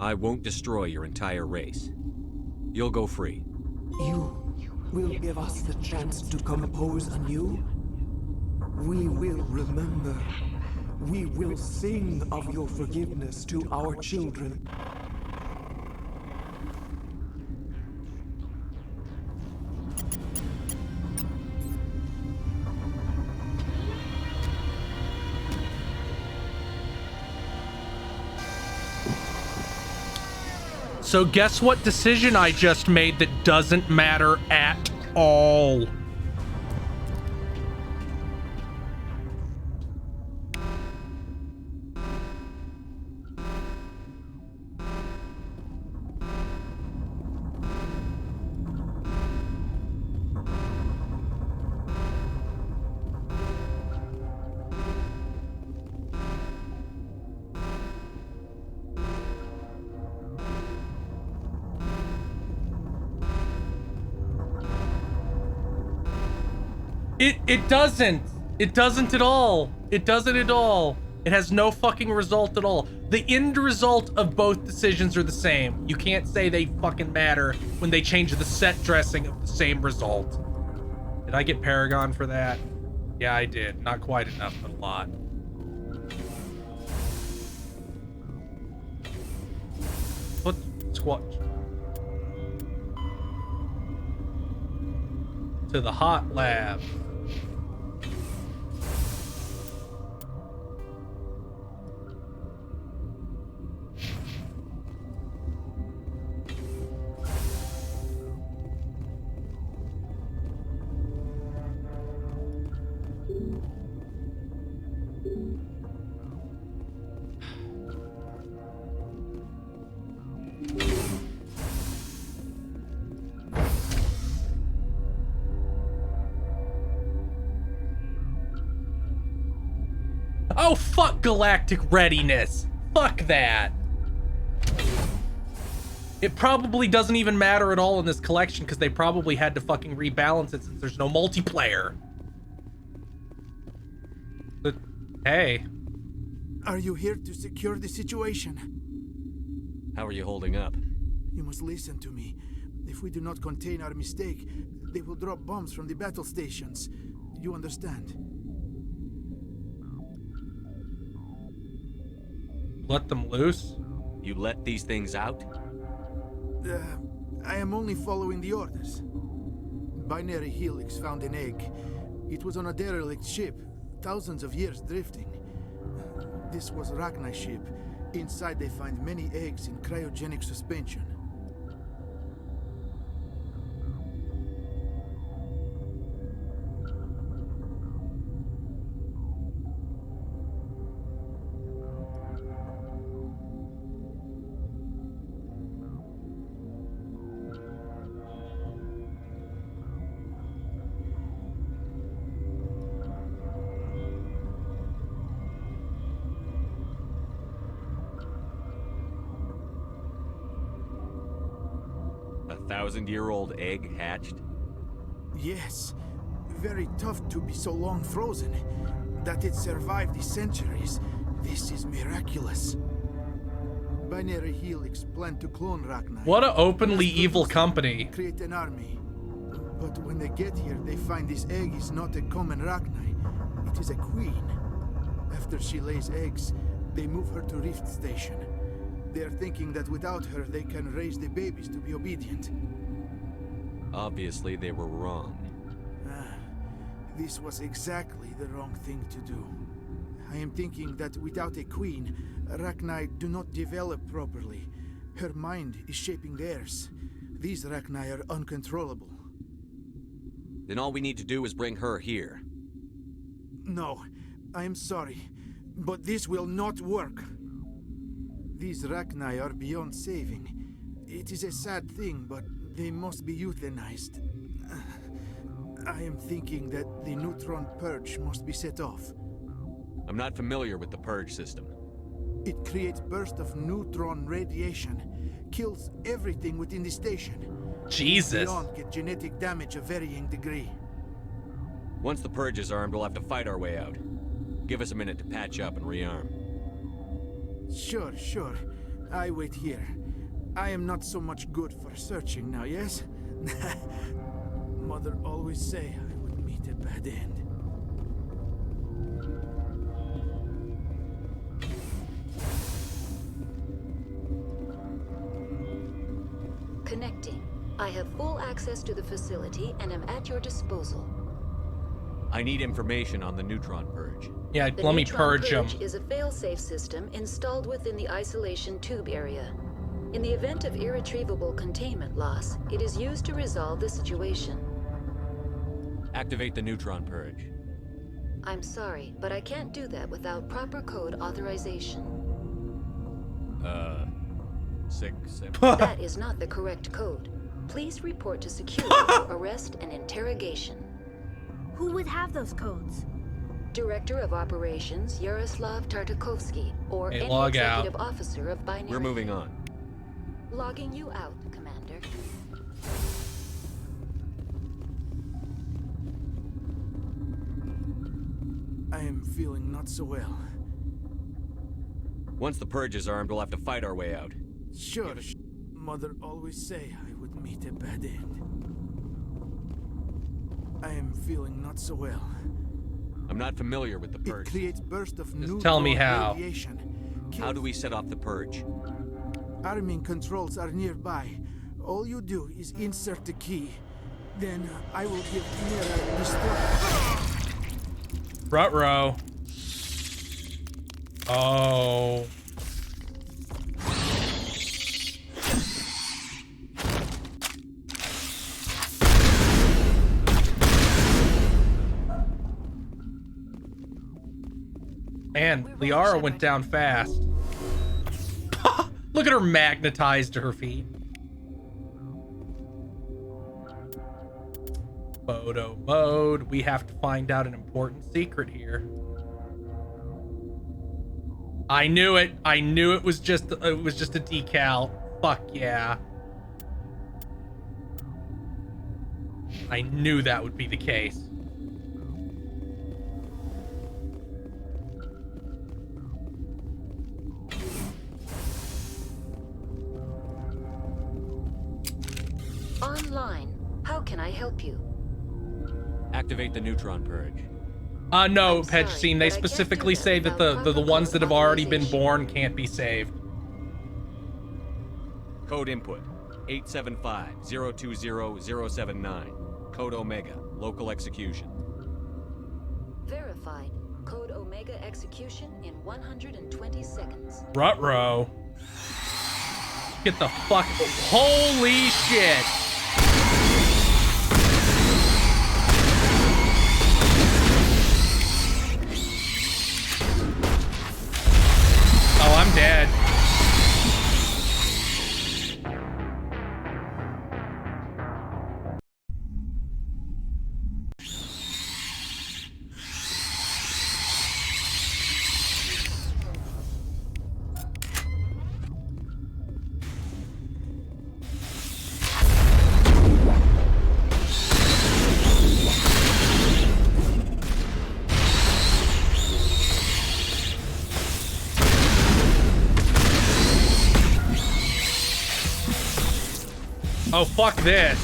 I won't destroy your entire race. You'll go free. You will give us the chance to compose anew? We will remember. We will sing of your forgiveness to our children. So guess what decision I just made that doesn't matter at all? It doesn't. It doesn't at all. It doesn't at all. It has no fucking result at all. The end result of both decisions are the same. You can't say they fucking matter when they change the set dressing of the same result. Did I get Paragon for that? Yeah, I did. Not quite enough, but a lot. Put squat to the hot lab. Oh, fuck galactic readiness. Fuck that. It probably doesn't even matter at all in this collection because they probably had to fucking rebalance it since there's no multiplayer. But, hey. Are you here to secure the situation? How are you holding up? You must listen to me. If we do not contain our mistake, they will drop bombs from the battle stations. You understand? Let them loose? You let these things out? I am only following the orders. Binary Helix found an egg. It was on a derelict ship, thousands of years drifting. This was Rachni's ship. Inside they find many eggs in cryogenic suspension. A 1,000-year-old egg hatched? Yes. Very tough to be so long frozen. That it survived the centuries. This is miraculous. Binary Helix planned to clone Rachni. What an openly evil company. Create an army. But when they get here, they find this egg is not a common Rachni. It is a queen. After she lays eggs, they move her to Rift Station. They are thinking that without her, they can raise the babies to be obedient. Obviously, they were wrong. This was exactly the wrong thing to do. I am thinking that without a queen, Rachni do not develop properly. Her mind is shaping theirs. These Rachni are uncontrollable. Then all we need to do is bring her here. No, I am sorry, but this will not work. These Rachni are beyond saving. It is a sad thing, but they must be euthanized. I am thinking that the neutron purge must be set off. I'm not familiar with the purge system. It creates bursts of neutron radiation, kills everything within the station. Jesus. Beyond get genetic damage of varying degree. Once the purge is armed, we'll have to fight our way out. Give us a minute to patch up and rearm. Sure, sure. I wait here. I am not so much good for searching now, yes? Mother always say I would meet a bad end. Connecting. I have full access to the facility and am at your disposal. I need information on the neutron purge. Yeah, The let me neutron purge them. is a fail-safe system installed within the isolation tube area. In the event of irretrievable containment loss, it is used to resolve the situation. Activate the neutron purge. I'm sorry, but I can't do that without proper code authorization. 6, 7... That is not the correct code. Please report to security for arrest and interrogation. Who would have those codes? Director of Operations Yaroslav Tartakovsky, or Hey, any log executive out. officer of Binary. We're moving on. Logging you out, Commander. I am feeling not so well. Once the purge is armed, we'll have to fight our way out. Sure. Mother always say I would meet a bad end. I am feeling not so well. I'm not familiar with the purge. It creates bursts of neutron tell me how. radiation. How do we set off the purge? Arming controls are nearby. All you do is insert the key. Then I will give Mira destruct. Ruh-roh. Oh. Man, Liara went down fast. Look at her magnetized to her feet. Photo mode. We have to find out an important secret here. I knew it. I knew it was just a decal. Fuck yeah. I knew that would be the case. Online. How can I help you? Activate the neutron purge. No, Petchstein, they specifically say that the ones that have already been born can't be saved. Code input 875-020-079. Code Omega. Local execution. Verified. Code Omega execution in 120 seconds. Ruh-roh. Get the fuck... Holy shit! Oh, I'm dead. Oh, fuck this.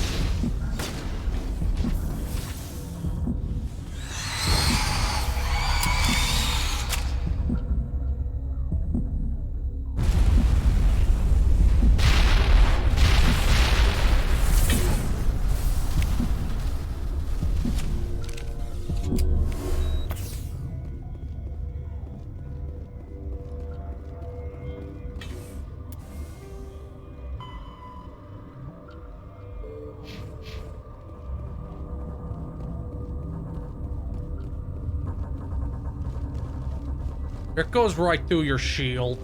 It goes right through your shield.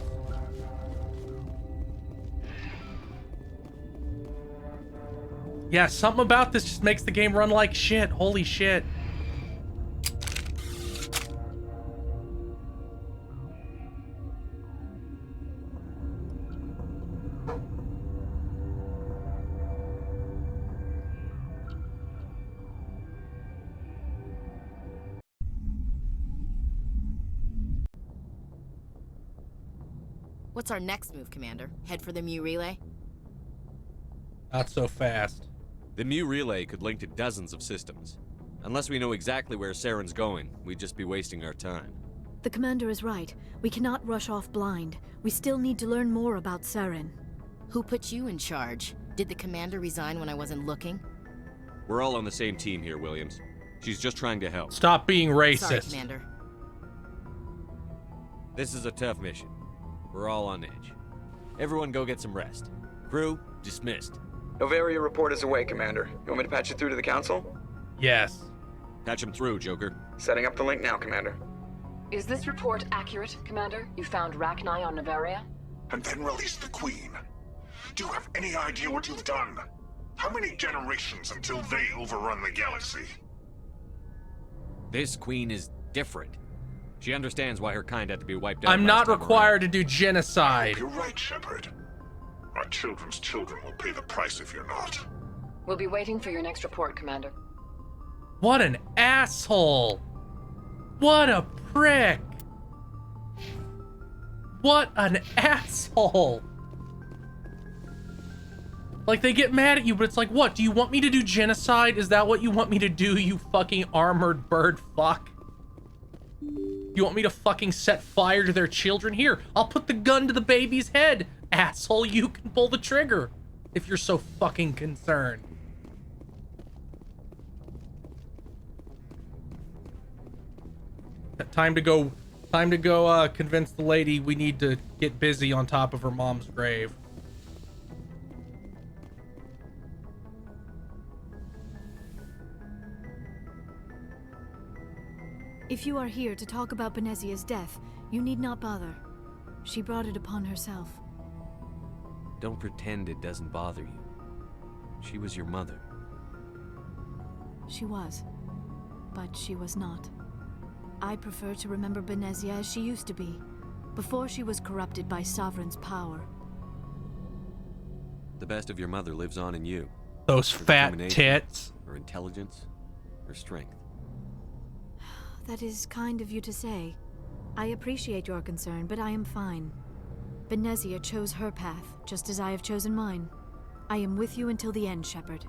Yeah, something about this just makes the game run like shit. Holy shit. What's our next move, Commander? Head for the Mu Relay? Not so fast. The Mu Relay could link to dozens of systems. Unless we know exactly where Saren's going, we'd just be wasting our time. The commander is right. We cannot rush off blind. We still need to learn more about Saren. Who put you in charge? Did the commander resign when I wasn't looking? We're all on the same team here, Williams. She's just trying to help. Stop being racist. Sorry, Commander. This is a tough mission. We're all on edge. Everyone go get some rest. Crew, dismissed. Novaria report is away, Commander. You want me to patch you through to the Council? Yes. Patch him through, Joker. Setting up the link now, Commander. Is this report accurate, Commander? You found Rachni on Novaria? And then released the Queen. Do you have any idea what you've done? How many generations until they overrun the galaxy? This Queen is different. She understands why her kind had to be wiped out. I'm not required to do genocide. You're right, Shepard. Our children's children will pay the price if you're not. We'll be waiting for your next report, Commander. What an asshole! What a prick! What an asshole! Like, they get mad at you, but it's like, what? Do you want me to do genocide? Is that what you want me to do, you fucking armored bird fuck? You want me to fucking set fire to their children? Here, I'll put the gun to the baby's head. Asshole, you can pull the trigger if you're so fucking concerned. Time to go convince the lady we need to get busy on top of her mom's grave. If you are here to talk about Benezia's death, you need not bother. She brought it upon herself. Don't pretend it doesn't bother you. She was your mother. She was. But she was not. I prefer to remember Benezia as she used to be, before she was corrupted by Sovereign's power. The best of your mother lives on in you. Those Her fat determination, tits. her intelligence or strength? That is kind of you to say. I appreciate your concern, but I am fine. Benezia chose her path, just as I have chosen mine. I am with you until the end, Shepard.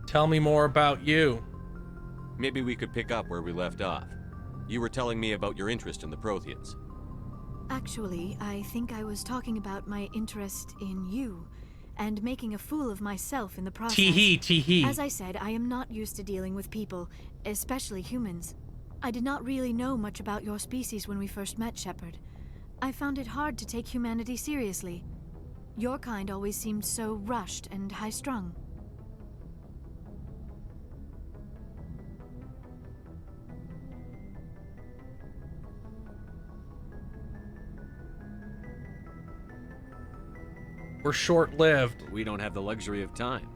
Tell me more about you. Maybe we could pick up where we left off. You were telling me about your interest in the Protheans. Actually, I think I was talking about my interest in you, and making a fool of myself in the process. Tee-hee, tee-hee. As I said, I am not used to dealing with people, especially humans. I did not really know much about your species when we first met, Shepard. I found it hard to take humanity seriously. Your kind always seemed so rushed and high-strung. We're short-lived. We don't have the luxury of time.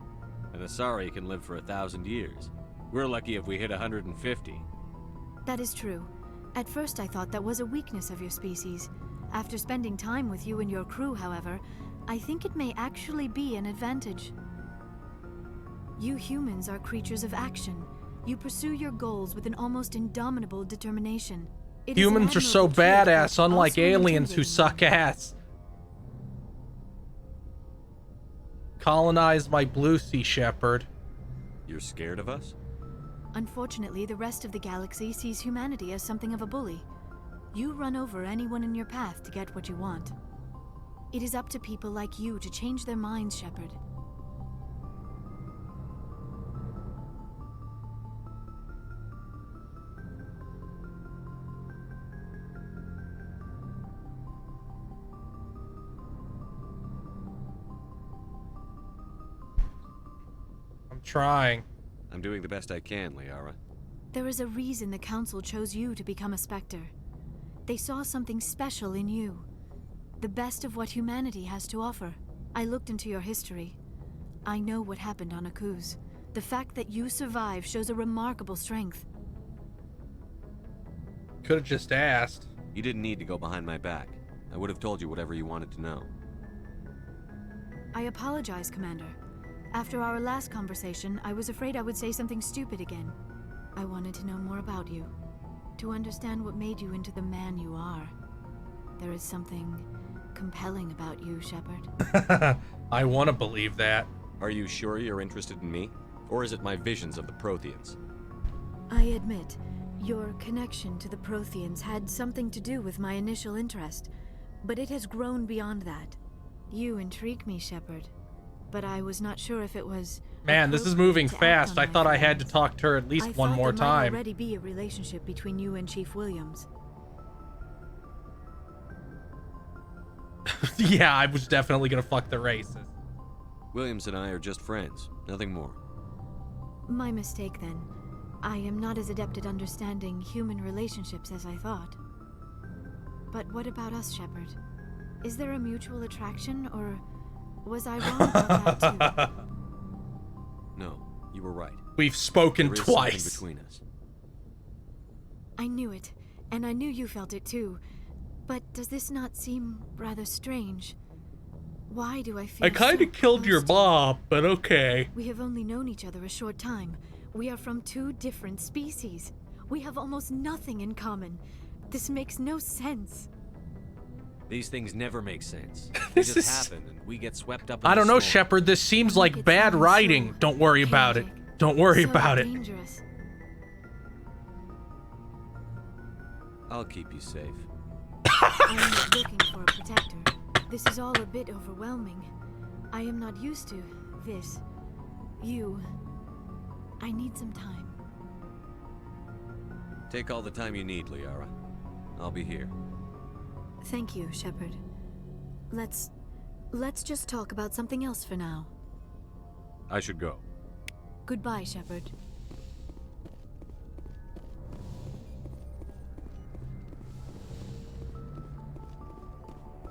An Asari can live for 1,000 years. We're lucky if we hit 150. That is true. At first I thought that was a weakness of your species. After spending time with you and your crew, however, I think it may actually be an advantage. You humans are creatures of action. You pursue your goals with an almost indomitable determination. It is an Humans are so admirable trait, badass, but unlike also aliens who intimidating. suck ass. Colonize my blue sea, Shepard. You're scared of us? Unfortunately, the rest of the galaxy sees humanity as something of a bully. You run over anyone in your path to get what you want. It is up to people like you to change their minds, Shepard. I'm trying. I'm doing the best I can, Liara. There is a reason the Council chose you to become a Spectre. They saw something special in you. The best of what humanity has to offer. I looked into your history. I know what happened on Akuz. The fact that you survived shows a remarkable strength. Could have just asked. You didn't need to go behind my back. I would have told you whatever you wanted to know. I apologize, Commander. After our last conversation, I was afraid I would say something stupid again. I wanted to know more about you. To understand what made you into the man you are. There is something compelling about you, Shepard. I want to believe that. Are you sure you're interested in me? Or is it my visions of the Protheans? I admit, your connection to the Protheans had something to do with my initial interest, but it has grown beyond that. You intrigue me, Shepard, but I was not sure if it was... Man, this is moving appropriate to act fast. on I my thought I had to feelings. talk to her at least one more I thought there might time. already be a relationship between you and Chief Williams. Yeah, I was definitely gonna fuck the races. Williams and I are just friends, nothing more. My mistake, then. I am not as adept at understanding human relationships as I thought. But what about us, Shepard? Is there a mutual attraction, or was I wrong about that too? No, you were right. We've spoken There is twice. something between us. I knew it, and I knew you felt it too. But does this not seem rather strange? Why do I feel I kind so of killed your mom, but okay. We have only known each other a short time. We are from two different species. We have almost nothing in common. This makes no sense. These things never make sense. They This just is- happen, and we get swept up in I don't the know, storm. Shepard. This seems like bad writing. Don't worry about it. Don't worry So about it. dangerous. I'll keep you safe. I am not looking for a protector. This is all a bit overwhelming. I am not used to this. You. I need some time. Take all the time you need, Liara. I'll be here. Thank you, Shepard. Let's just talk about something else for now. I should go. Goodbye, Shepard.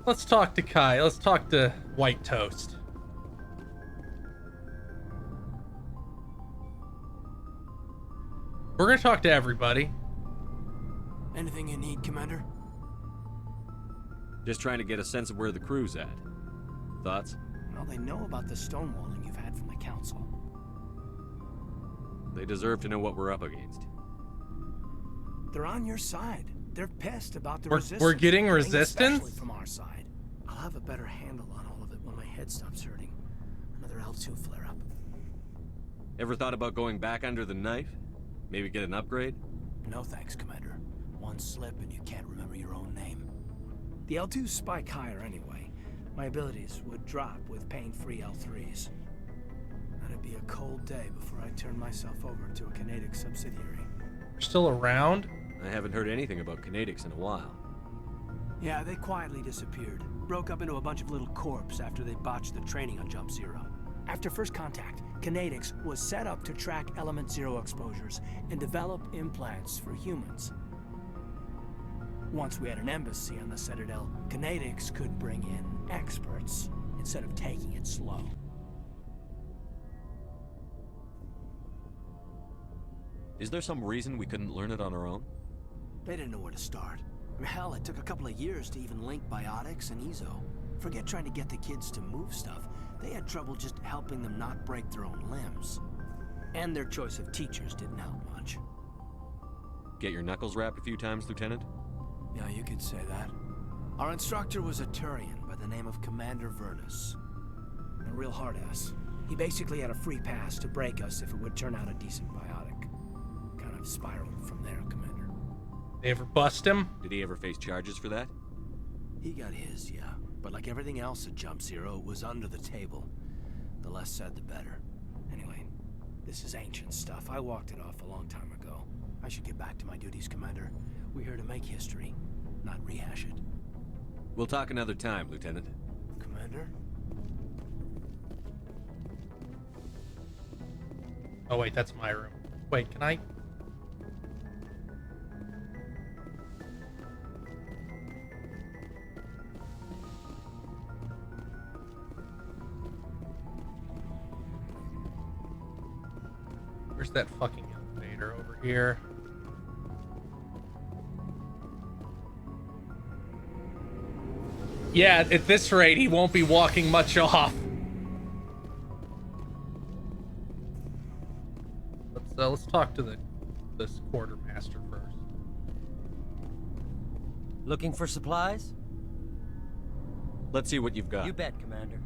Let's talk to Kai. Let's talk to White Toast. We're gonna talk to everybody. Anything you need, Commander? Just trying to get a sense of where the crew's at. Thoughts? Well, they know about the stonewalling you've had from the Council. They deserve to know what we're up against. They're on your side. They're pissed about the We're resistance. getting Especially resistance? from our side. I'll have a better handle on all of it when my head stops hurting. Another L2 flare-up. Ever thought about going back under the knife? Maybe get an upgrade? No thanks, Commander. One slip and you can't remember your own name. The L2s spike higher anyway. My abilities would drop with pain-free L3s. That'd be a cold day before I turn myself over to a Canadic subsidiary. They're still around? I haven't heard anything about Canadics in a while. Yeah, they quietly disappeared. Broke up into a bunch of little corps after they botched the training on Jump Zero. After first contact, Canadics was set up to track Element Zero exposures and develop implants for humans. Once we had an embassy on the Citadel, Canadics could bring in experts instead of taking it slow. Is there some reason we couldn't learn it on our own? They didn't know where to start. Hell, it took a couple of years to even link biotics and Ezo. Forget trying to get the kids to move stuff. They had trouble just helping them not break their own limbs. And their choice of teachers didn't help much. Get your knuckles rapped a few times, Lieutenant? Yeah, you could say that. Our instructor was a Turian by the name of Commander Vernus. A real hard-ass. He basically had a free pass to break us if it would turn out a decent biotic. Kind of spiraled from there, Commander. They ever bust him? Did he ever face charges for that? He got his, yeah. But like everything else at Jump Zero, it was under the table. The less said, the better. Anyway, this is ancient stuff. I walked it off a long time ago. I should get back to my duties, Commander. We're here to make history, not rehash it. We'll talk another time, Lieutenant. Commander? Oh wait, that's my room. Wait, can I? Where's that fucking elevator over here? Yeah, at this rate, he won't be walking much off. Let's talk to this quartermaster first. Looking for supplies? Let's see what you've got. You bet, Commander.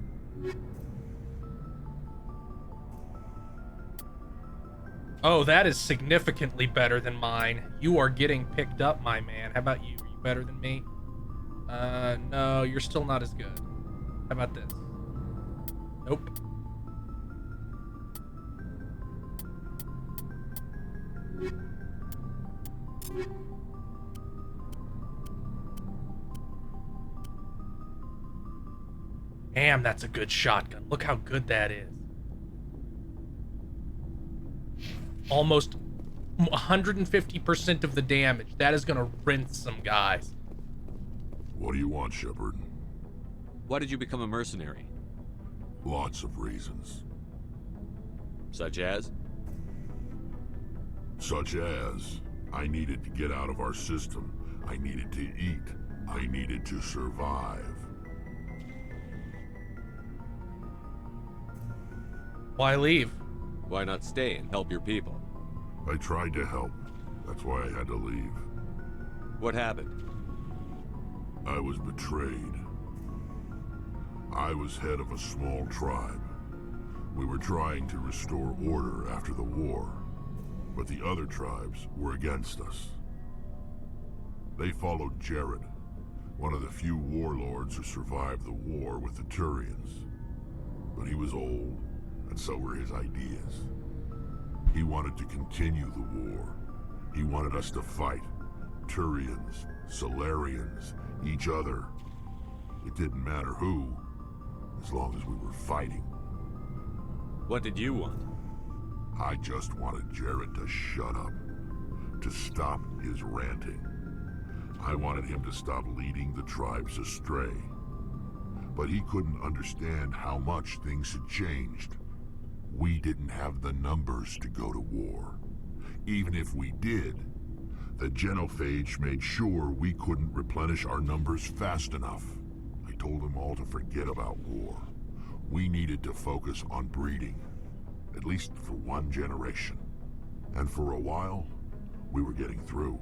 Oh, that is significantly better than mine. You are getting picked up, my man. How about you? Are you better than me? No, you're still not as good. How about this? Nope. Damn, that's a good shotgun. Look how good that is. Almost 150% of the damage. That is gonna rinse some guys. What do you want, Shepard? Why did you become a mercenary? Lots of reasons. Such as? Such as, I needed to get out of our system. I needed to eat. I needed to survive. Why leave? Why not stay and help your people? I tried to help. That's why I had to leave. What happened? I was betrayed. I was head of a small tribe. We were trying to restore order after the war, but the other tribes were against us. They followed Jared, one of the few warlords who survived the war with the Turians. But he was old, and so were his ideas. He wanted to continue the war. He wanted us to fight. Turians, Solarians, each other. It didn't matter who, as long as we were fighting. What did you want? I just wanted Jared to shut up, to stop his ranting. I wanted him to stop leading the tribes astray. But he couldn't understand how much things had changed. We didn't have the numbers to go to war. Even if we did, The genophage made sure we couldn't replenish our numbers fast enough. I told them all to forget about war. We needed to focus on breeding, at least for one generation. And for a while, we were getting through.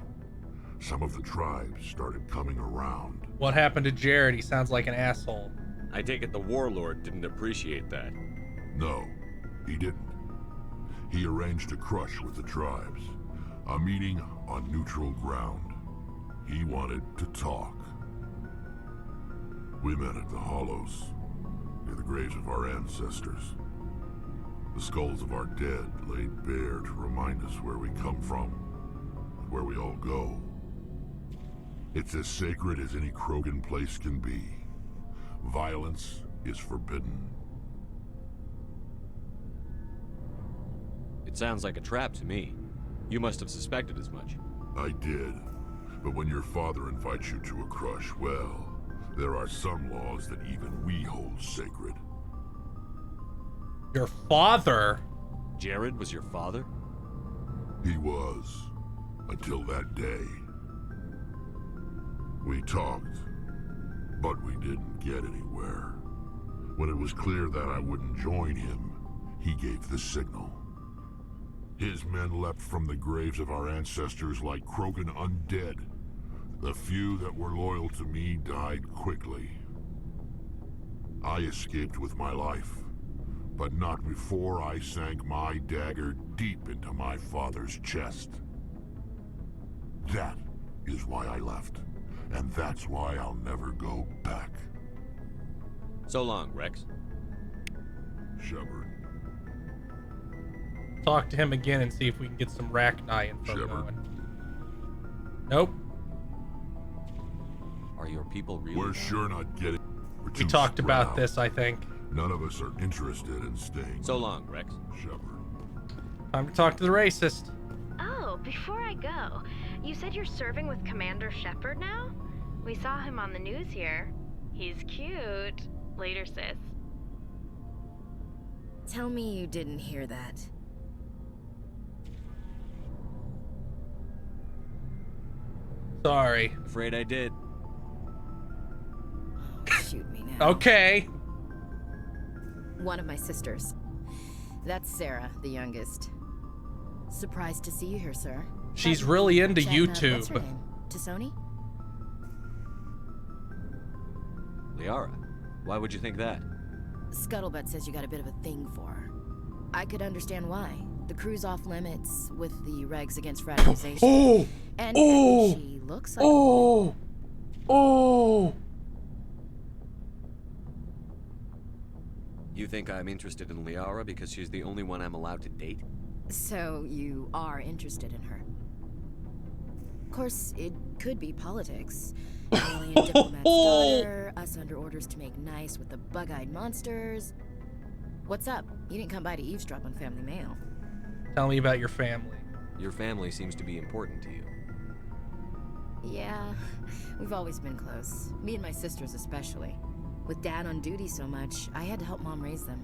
Some of the tribes started coming around. What happened to Jared? He sounds like an asshole. I take it the warlord didn't appreciate that. No, he didn't. He arranged a crush with the tribes. A meeting on neutral ground. He wanted to talk. We met at the Hollows, near the graves of our ancestors. The skulls of our dead laid bare to remind us where we come from, and where we all go. It's as sacred as any Krogan place can be. Violence is forbidden. It sounds like a trap to me. You must have suspected as much. I did. But when your father invites you to a crush, well, there are some laws that even we hold sacred. Your father? Jared was your father? He was. Until that day. We talked, but we didn't get anywhere. When it was clear that I wouldn't join him, he gave the signal. His men leapt from the graves of our ancestors like Krogan undead. The few that were loyal to me died quickly. I escaped with my life, but not before I sank my dagger deep into my father's chest. That is why I left, and that's why I'll never go back. So long, Rex. Shepard. Talk to him again and see if we can get some Rachni info going. Nope. Are your people really? We're sure not getting. We talked about this, I think. None of us are interested in staying. So long, Rex. Shepard. Time to talk to the racist. Oh, before I go, you said you're serving with Commander Shepard now? We saw him on the news here. He's cute. Later, sis. Tell me you didn't hear that. Sorry. Afraid I did. Shoot me now. Okay. One of my sisters. That's Sarah, the youngest. Surprised to see you here, sir. She's really into YouTube. What's her name? T'Soni? Liara, why would you think that? Scuttlebutt says you got a bit of a thing for her. I could understand why. The crew's off limits with the regs against fraternization. Oh! And Oh! she looks like Oh! Oh! You think I'm interested in Liara because she's the only one I'm allowed to date? So you are interested in her. Of course, it could be politics. Alien diplomat's daughter, us under orders to make nice with the bug-eyed monsters. What's up? You didn't come by to eavesdrop on Family Mail. Tell me about your family. Your family seems to be important to you. Yeah, we've always been close. Me and my sisters especially. With Dad on duty so much, I had to help Mom raise them.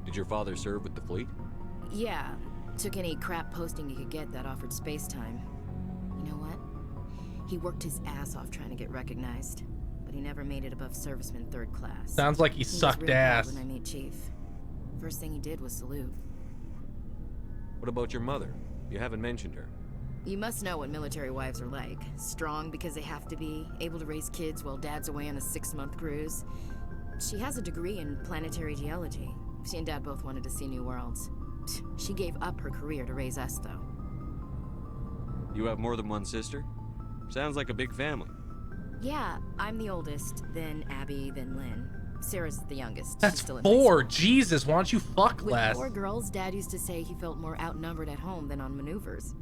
Did your father serve with the fleet? Yeah, took any crap posting he could get that offered space time. You know what? He worked his ass off trying to get recognized, but he never made it above serviceman 3rd class. Sounds like he sucked really ass. When I meet Chief, first thing he did was salute. What about your mother? You haven't mentioned her. You must know what military wives are like. Strong because they have to be, able to raise kids while Dad's away on a 6-month cruise. She has a degree in planetary geology. She and Dad both wanted to see new worlds. She gave up her career to raise us, though. You have more than one sister? Sounds like a big family. Yeah, I'm the oldest, then Abby, then Lynn. Sarah's the youngest. That's She's still in 4. Jesus, why don't you fuck With less? 4 girls, Dad used to say he felt more outnumbered at home than on maneuvers.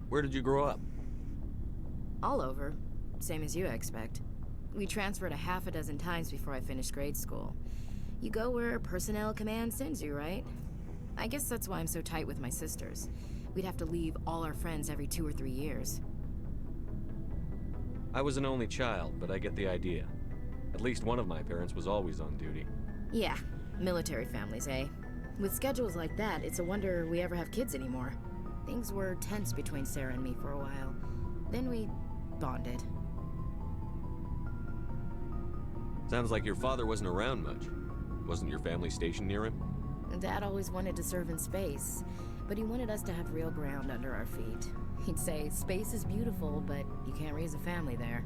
Where did you grow up? All over. Same as you, I expect. We transferred a half a dozen times before I finished grade school. You go where personnel command sends you, right? I guess that's why I'm so tight with my sisters. We'd have to leave all our friends every 2 or 3 years. I was an only child, but I get the idea. At least one of my parents was always on duty. Yeah, military families, eh? With schedules like that, it's a wonder we ever have kids anymore. Things were tense between Sarah and me for a while. Then we bonded. Sounds like your father wasn't around much. Wasn't your family stationed near him? Dad always wanted to serve in space, but he wanted us to have real ground under our feet. He'd say, space is beautiful, but you can't raise a family there.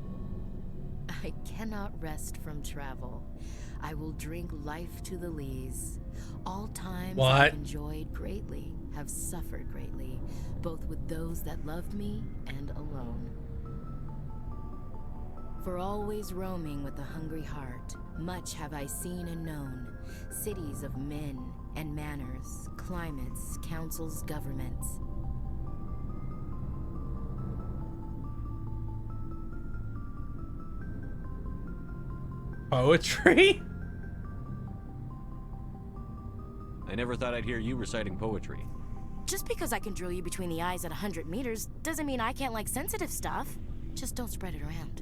I cannot rest from travel. I will drink life to the lees. All times I've enjoyed greatly, have suffered greatly, both with those that loved me and alone. For always roaming with a hungry heart, much have I seen and known, cities of men and manners, climates, councils, governments. Poetry? I never thought I'd hear you reciting poetry. Just because I can drill you between the eyes at 100 meters doesn't mean I can't like sensitive stuff. Just don't spread it around.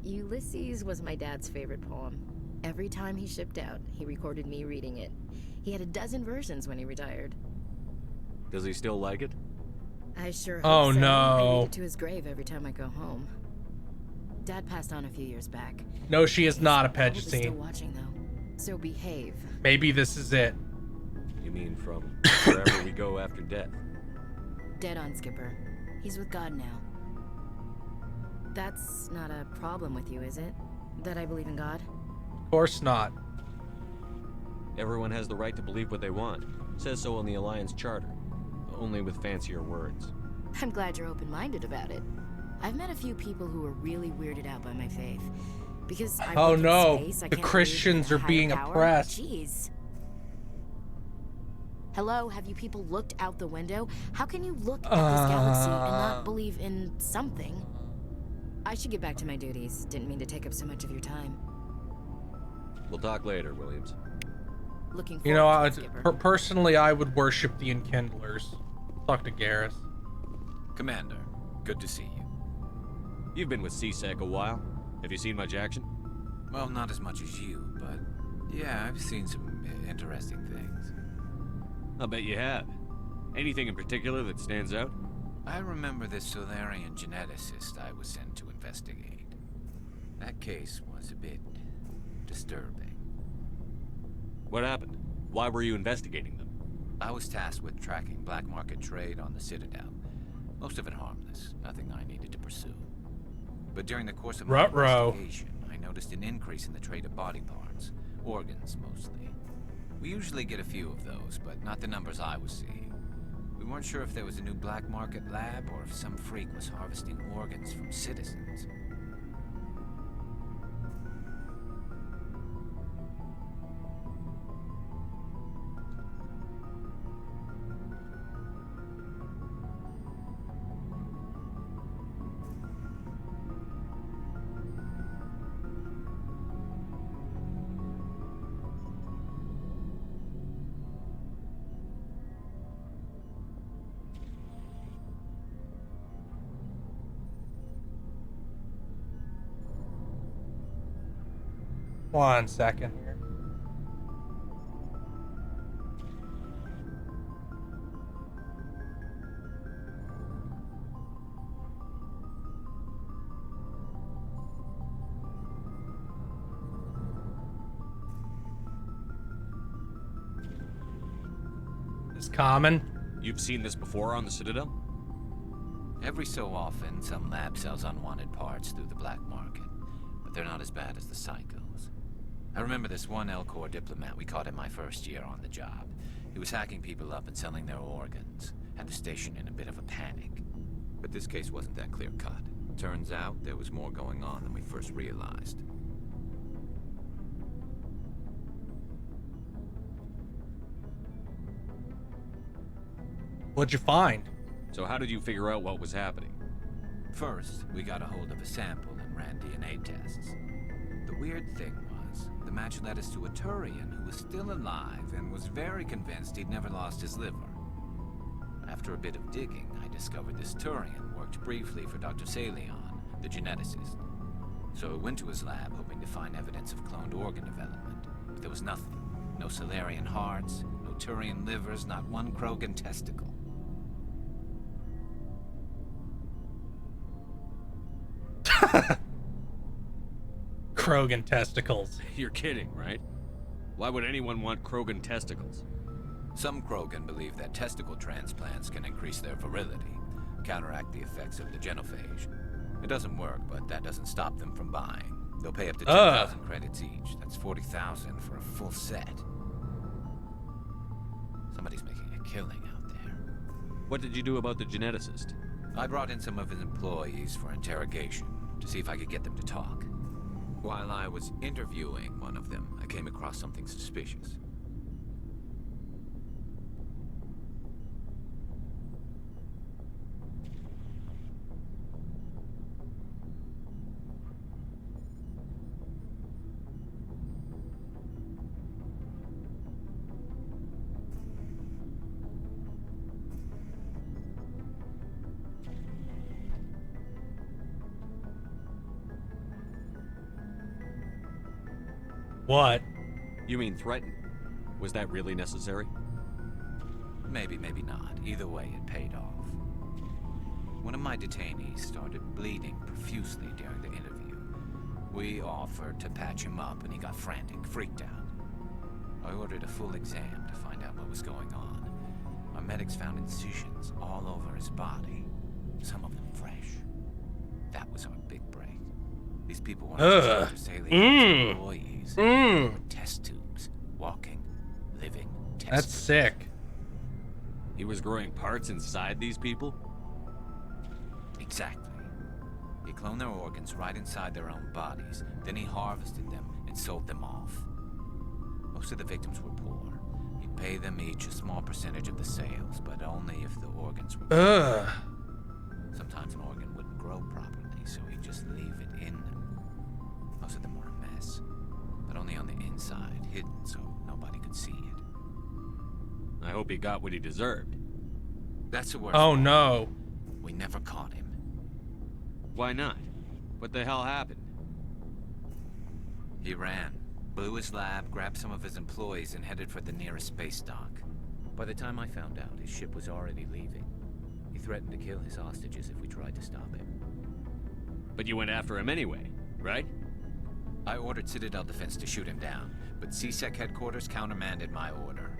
Ulysses was my dad's favorite poem. Every time he shipped out, he recorded me reading it. He had a dozen versions when he retired. Does he still like it? I sure hope Oh so. no. I read it to his grave every time I go home. Dad passed on a few years back. No, she is not a Probably still Pedgestine. watching though. So behave. Maybe this is it. You mean from wherever we go after death? Dead on, Skipper. He's with God now. That's not a problem with you, is it? That I believe in God? Of course not. Everyone has the right to believe what they want. Says so in the Alliance Charter. Only with fancier words. I'm glad you're open-minded about it. I've met a few people who are really weirded out by my faith. Because I Oh work in no, space, I the can't Christians believe are in a being higher power. oppressed. Jeez. Hello, have you people looked out the window? How can you look at this galaxy and not believe in something? I should get back to my duties. Didn't mean to take up so much of your time. We'll talk later, Williams. Looking forward You know, to it, Skipper. personally, I would worship the Enkindlers. Talk to Garrus. Commander, good to see you. You've been with CSEC a while. Have you seen much action? Well, not as much as you, but yeah, I've seen some interesting things. I'll bet you have. Anything in particular that stands out? I remember this Solarian geneticist I was sent to investigate. That case was a bit disturbing. What happened? Why were you investigating them? I was tasked with tracking black market trade on the Citadel. Most of it harmless, nothing I needed to pursue. But during the course of my investigation, I noticed an increase in the trade of body parts, organs mostly. We usually get a few of those, but not the numbers I was seeing. We weren't sure if there was a new black market lab or if some freak was harvesting organs from citizens. One second here. Is common? You've seen this before on the Citadel? Every so often, some lab sells unwanted parts through the black market, but they're not as bad as the psychos. I remember this one Elcor diplomat we caught in my first year on the job. He was hacking people up and selling their organs. Had the station in a bit of a panic. But this case wasn't that clear-cut. Turns out there was more going on than we first realized. What'd you find? So how did you figure out what was happening? First, we got a hold of a sample and ran DNA tests. The weird thing was, the match led us to a Turian who was still alive and was very convinced he'd never lost his liver. After a bit of digging, I discovered this Turian worked briefly for Dr. Salion, the geneticist. So I went to his lab hoping to find evidence of cloned organ development, but there was nothing. No Solarian hearts, no Turian livers, not one Krogan testicle. Krogan testicles. You're kidding, right? Why would anyone want Krogan testicles? Some Krogan believe that testicle transplants can increase their virility, counteract the effects of the genophage. It doesn't work, but that doesn't stop them from buying. They'll pay up to 2,000 credits each. That's 40,000 for a full set. Somebody's making a killing out there. What did you do about the geneticist? I brought in some of his employees for interrogation, to see if I could get them to talk. While I was interviewing one of them, I came across something suspicious. What? You mean threaten? Was that really necessary? Maybe, maybe not. Either way, it paid off. One of my detainees started bleeding profusely during the interview. We offered to patch him up, and he got frantic, freaked out. I ordered a full exam to find out what was going on. Our medics found incisions all over his body, some of them fresh. That was our big break. These people weren't just Dr. Salient employees. They were test tubes, walking, living test That's tubes. sick. He was growing parts inside these people? Exactly. He cloned their organs right inside their own bodies. Then he harvested them and sold them off. Most of the victims were poor. He'd pay them each a small percentage of the sales, but only if the organs were Sometimes an organ wouldn't grow properly, so he'd just leave it in them. Most of them were a mess, but only on the inside, hidden so nobody could see it. I hope he got what he deserved. That's the worst. Oh no. We never caught him. Why not? What the hell happened? He ran, blew his lab, grabbed some of his employees, and headed for the nearest space dock. By the time I found out, his ship was already leaving. He threatened to kill his hostages if we tried to stop him. But you went after him anyway, right? I ordered Citadel Defense to shoot him down, but CSEC headquarters countermanded my order.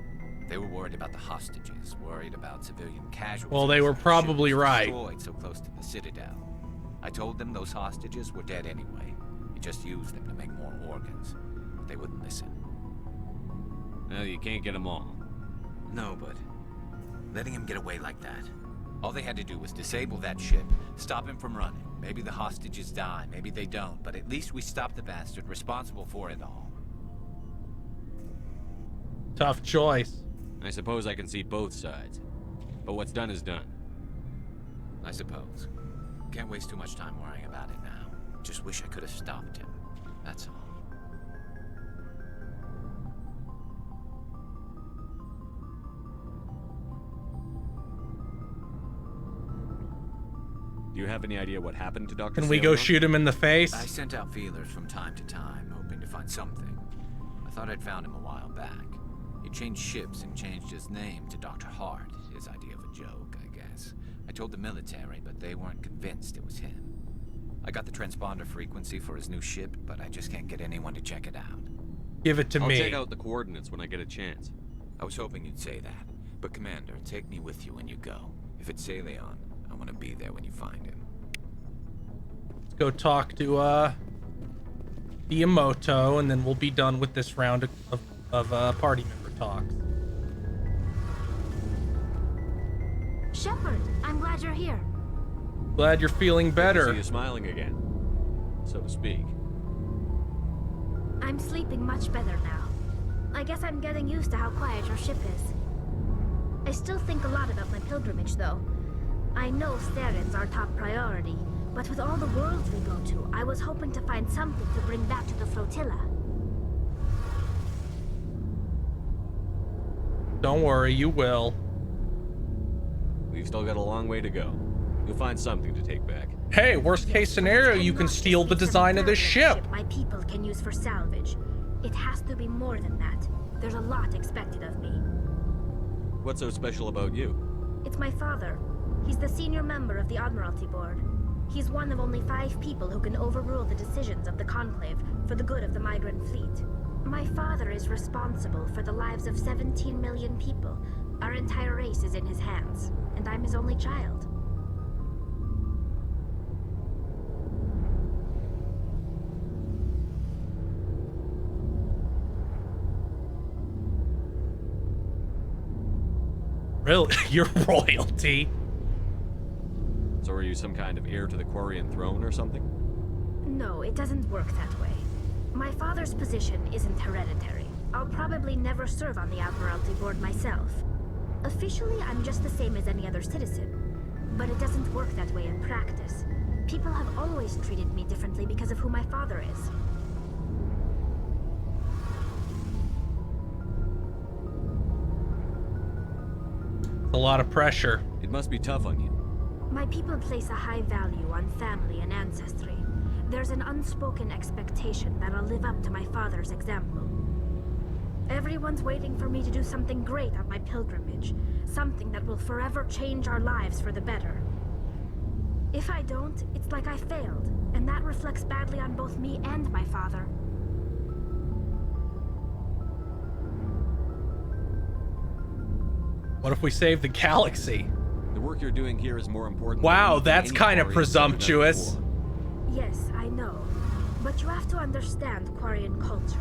They were worried about the hostages, worried about civilian casualties. Well, they were probably right. Destroyed so close to the Citadel. I told them those hostages were dead anyway. He just used them to make more organs. But they wouldn't listen. Well, you can't get them all. No, but letting him get away like that. All they had to do was disable that ship, stop him from running. Maybe the hostages die, maybe they don't, but at least we stopped the bastard responsible for it all. Tough choice. I suppose I can see both sides. But what's done is done. I suppose. Can't waste too much time worrying about it now. Just wish I could have stopped him. That's all. Do you have any idea what happened to Dr. Can we go Salient? shoot him in the face? I sent out feelers from time to time, hoping to find something. I thought I'd found him a while back. He changed ships and changed his name to Dr. Hart, his idea of a joke, I guess. I told the military, but they weren't convinced it was him. I got the transponder frequency for his new ship, but I just can't get anyone to check it out. Give it to I'll me. check out the coordinates when I get a chance. I was hoping you'd say that. But Commander, take me with you when you go. If it's Salient, I want to be there when you find him. Let's go talk to Miyamoto, and then we'll be done with this round of party member talks. Shepard, I'm glad you're here. Glad you're feeling Good to better. see you smiling again, so to speak. I'm sleeping much better now. I guess I'm getting used to how quiet your ship is. I still think a lot about my pilgrimage, though. I know Steren's our top priority, but with all the worlds we go to, I was hoping to find something to bring back to the flotilla. Don't worry, you will. We've still got a long way to go. You'll find something to take back. Hey, worst case scenario, you can steal the design of this ship. My people can use for salvage. It has to be more than that. There's a lot expected of me. What's so special about you? It's my father. He's the senior member of the Admiralty Board. He's one of only 5 people who can overrule the decisions of the Conclave for the good of the migrant fleet. My father is responsible for the lives of 17 million people. Our entire race is in his hands, and I'm his only child. Really? You're royalty? So are you some kind of heir to the Quarian throne or something? No, it doesn't work that way. My father's position isn't hereditary. I'll probably never serve on the Admiralty Board myself. Officially, I'm just the same as any other citizen. But it doesn't work that way in practice. People have always treated me differently because of who my father is. A lot of pressure. It must be tough on you. My people place a high value on family and ancestry. There's an unspoken expectation that I'll live up to my father's example. Everyone's waiting for me to do something great on my pilgrimage, something that will forever change our lives for the better. If I don't, it's like I failed, and that reflects badly on both me and my father. What if we save the galaxy? The work you're doing here is more important. Wow, that's kind of presumptuous. Yes, I know. But you have to understand Quarian culture.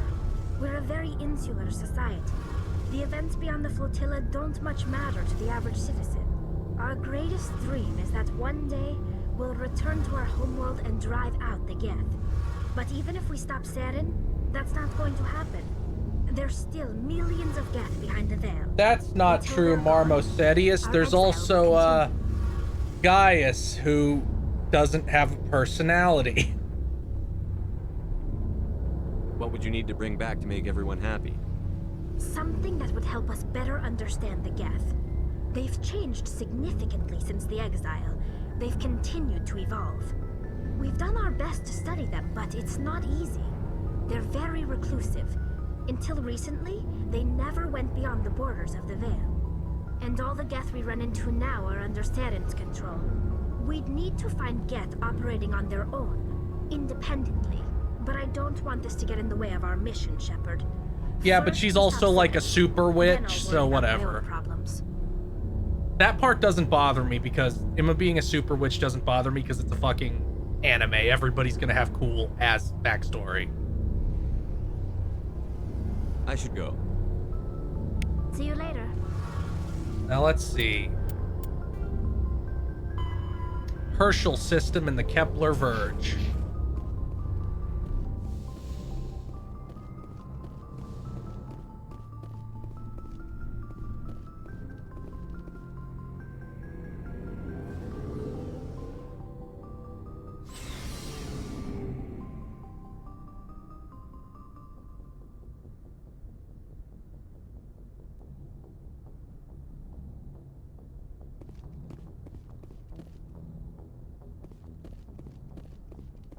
We're a very insular society. The events beyond the flotilla don't much matter to the average citizen. Our greatest dream is that one day we'll return to our homeworld and drive out the Geth. But even if we stop Saren, that's not going to happen. There's still millions of Geth behind the veil. That's not true, Marmosetius. There's also, Gaius, who doesn't have a personality. What would you need to bring back to make everyone happy? Something that would help us better understand the Geth. They've changed significantly since the exile. They've continued to evolve. We've done our best to study them, but it's not easy. They're very reclusive. Until recently, they never went beyond the borders of the Veil. And all the Geth we run into now are under Saren's control. We'd need to find Geth operating on their own, independently. But I don't want this to get in the way of our mission, Shepard. Yeah, but she's also like a super witch, so whatever. That part doesn't bother me because Emma being a super witch doesn't bother me because it's a fucking anime. Everybody's gonna have cool ass backstory. I should go. See you later. Now let's see. Herschel system in the Kepler Verge.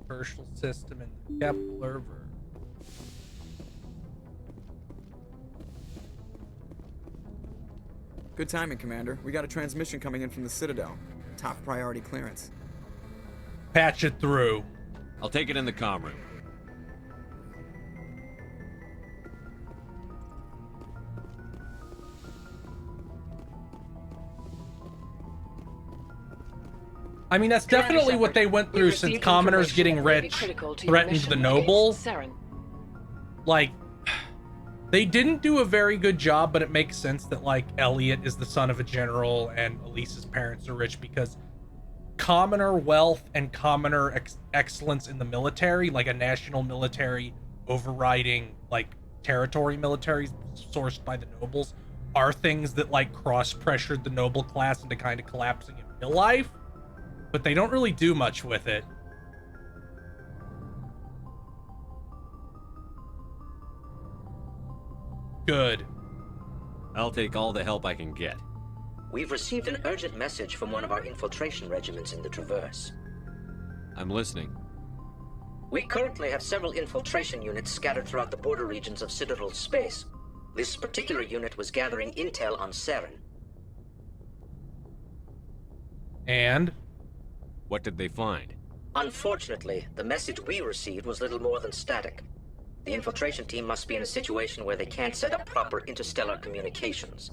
Herschel system in the Kepler Verge. Good timing, Commander. We got a transmission coming in from the Citadel. Top priority clearance. Patch it through. I'll take it in the comm room. I mean, that's definitely what they went through since commoners getting rich threatened the nobles. Like, they didn't do a very good job, but it makes sense that, like, Elliot is the son of a general and Elise's parents are rich because commoner wealth and commoner excellence in the military, like a national military overriding, like, territory militaries sourced by the nobles, are things that, like, cross-pressured the noble class into kind of collapsing in real life. But they don't really do much with it. Good. I'll take all the help I can get. We've received an urgent message from one of our infiltration regiments in the Traverse. I'm listening. We currently have several infiltration units scattered throughout the border regions of Citadel space. This particular unit was gathering intel on Saren. And? What did they find? Unfortunately, the message we received was little more than static. The infiltration team must be in a situation where they can't set up proper interstellar communications.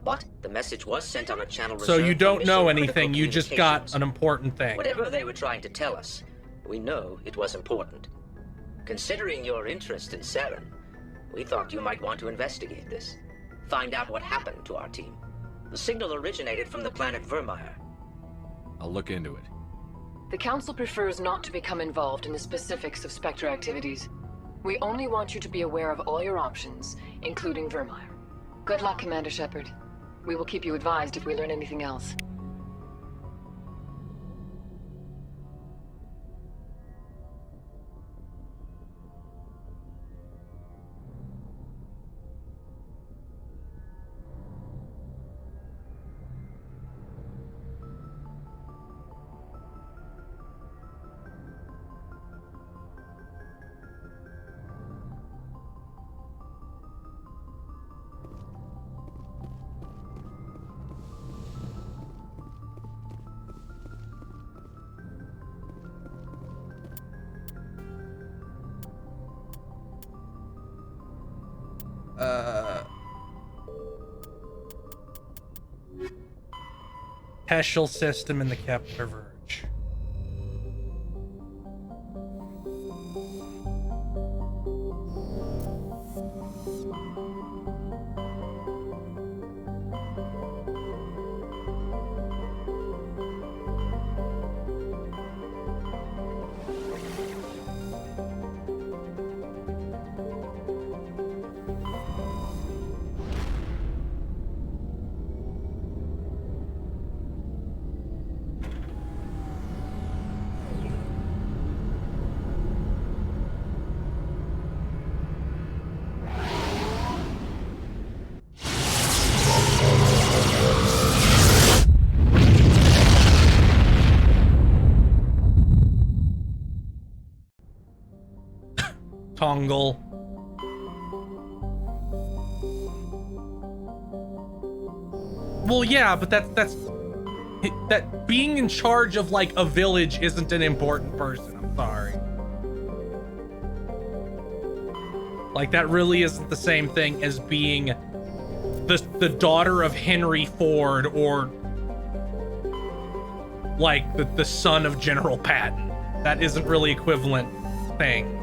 But the message was sent on a channel So reserved you for don't know mission-critical anything, you just got an important thing. Whatever they were trying to tell us, we know it was important. Considering your interest in Saren, we thought you might want to investigate this. Find out what happened to our team. The signal originated from the planet Vermeer. I'll look into it. The Council prefers not to become involved in the specifics of Spectre activities. We only want you to be aware of all your options, including Vermeer. Good luck, Commander Shepard. We will keep you advised if we learn anything else. Heschel system in the Kepler Verge. Tongle. Well, yeah, but that's that being in charge of like a village isn't an important person. I'm sorry. Like that really isn't the same thing as being the daughter of Henry Ford or like the son of General Patton. That isn't really equivalent things.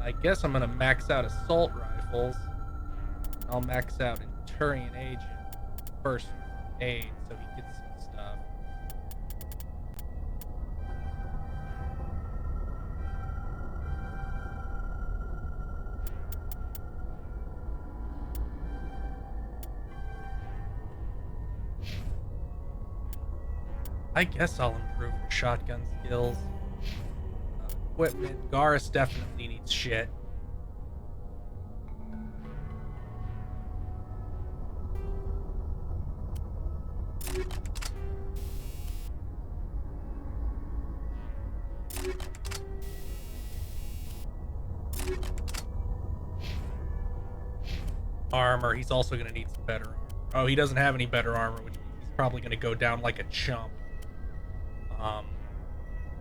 I guess I'm gonna max out assault rifles. I'll max out Turian Agent first aid so he gets some stuff. I guess I'll improve your shotgun skills. Equipment. Garrus definitely needs shit. Armor. He's also going to need some better armor. Oh, he doesn't have any better armor, which means he's probably going to go down like a chump.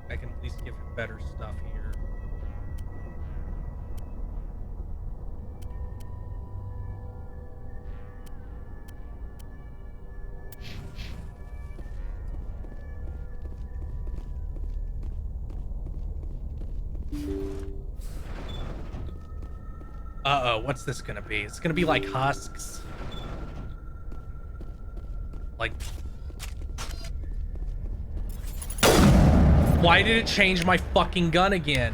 I can at least give him better stuff here. Uh-oh, what's this gonna be? It's gonna be like husks. Like... Why did it change my fucking gun again?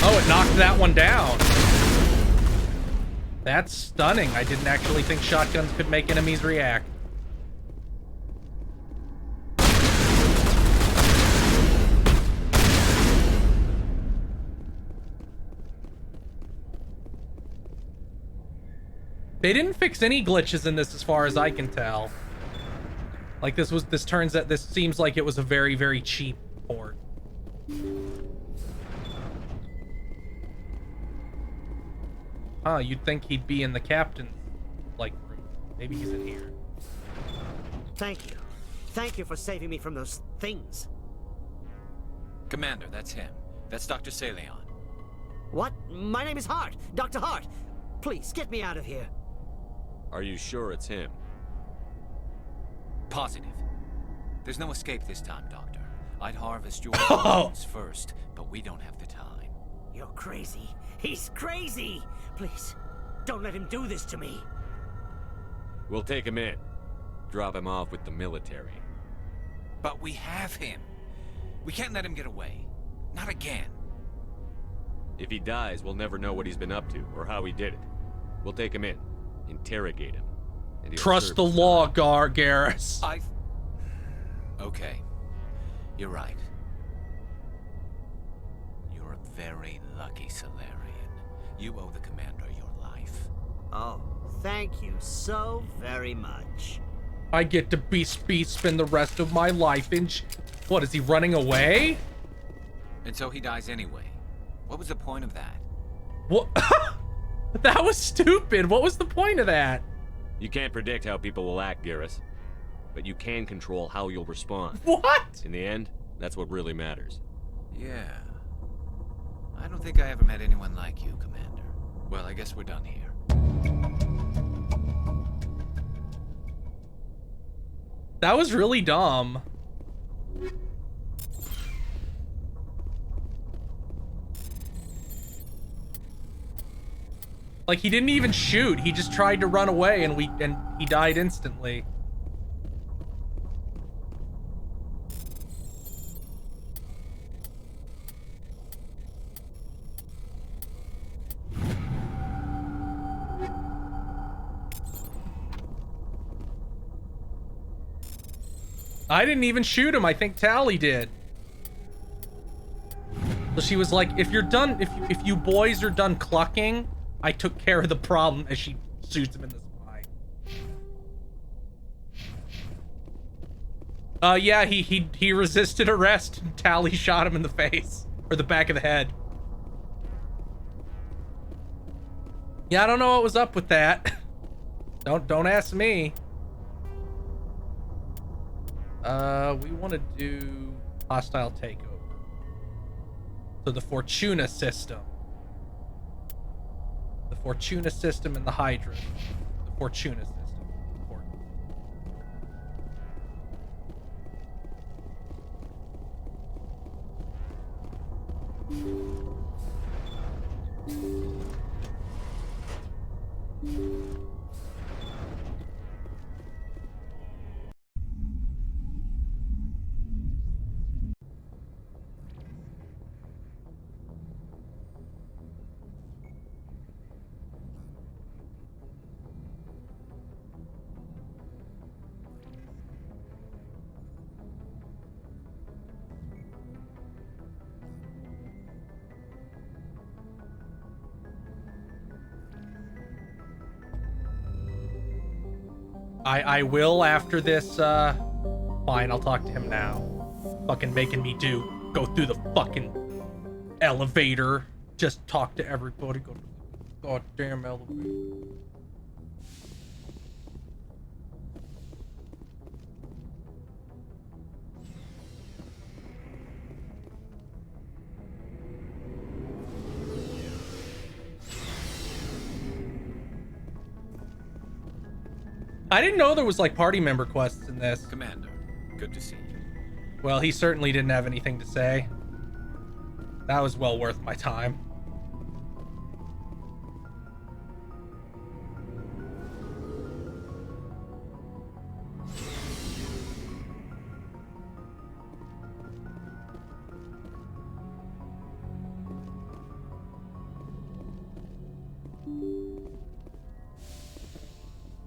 Oh, it knocked that one down. That's stunning. I didn't actually think shotguns could make enemies react. They didn't fix any glitches in this as far as I can tell. Like this seems like it was a very, very cheap port. Huh, you'd think he'd be in the captain's, like, room. Maybe he's in here. Thank you. Thank you for saving me from those things. Commander, that's him. That's Dr. Saleon. What? My name is Hart. Dr. Hart. Please, get me out of here. Are you sure it's him? Positive. There's no escape this time, Doctor. I'd harvest your organs first, but we don't have the time. You're crazy. He's crazy! Please, don't let him do this to me. We'll take him in. Drop him off with the military. But we have him. We can't let him get away. Not again. If he dies, we'll never know what he's been up to, or how he did it. We'll take him in. Interrogate him. And he'll Trust serve the his law, time. Garrus. Okay. You're right. You're a very lucky Salarian. You owe the commander your life. Oh, thank you so very much. I get to spend the rest of my life in... What, is he running away? And so he dies anyway. What was the point of that? What? That was stupid. What was the point of that? You can't predict how people will act, Garrus. But you can control how you'll respond. What? In the end, that's what really matters. Yeah. I don't think I ever met anyone like you, Commander. Well, I guess we're done here. That was really dumb. Like, he didn't even shoot. He just tried to run away and he died instantly. I didn't even shoot him. I think Tali did. So she was like, if you're done, if you boys are done clucking, I took care of the problem, as she shoots him in the spine. Yeah, he resisted arrest and Tali shot him in the face. Or the back of the head. Yeah, I don't know what was up with that. Don't ask me. We want to do hostile takeover. So the Fortuna system. The Fortuna system and the Hydra. The Fortuna system. Important. I will after this, fine, I'll talk to him now. Fucking making me go through the fucking elevator. Just talk to everybody, go to the goddamn elevator. I didn't know there was like party member quests in this. Commander, good to see you. Well, he certainly didn't have anything to say. That was well worth my time.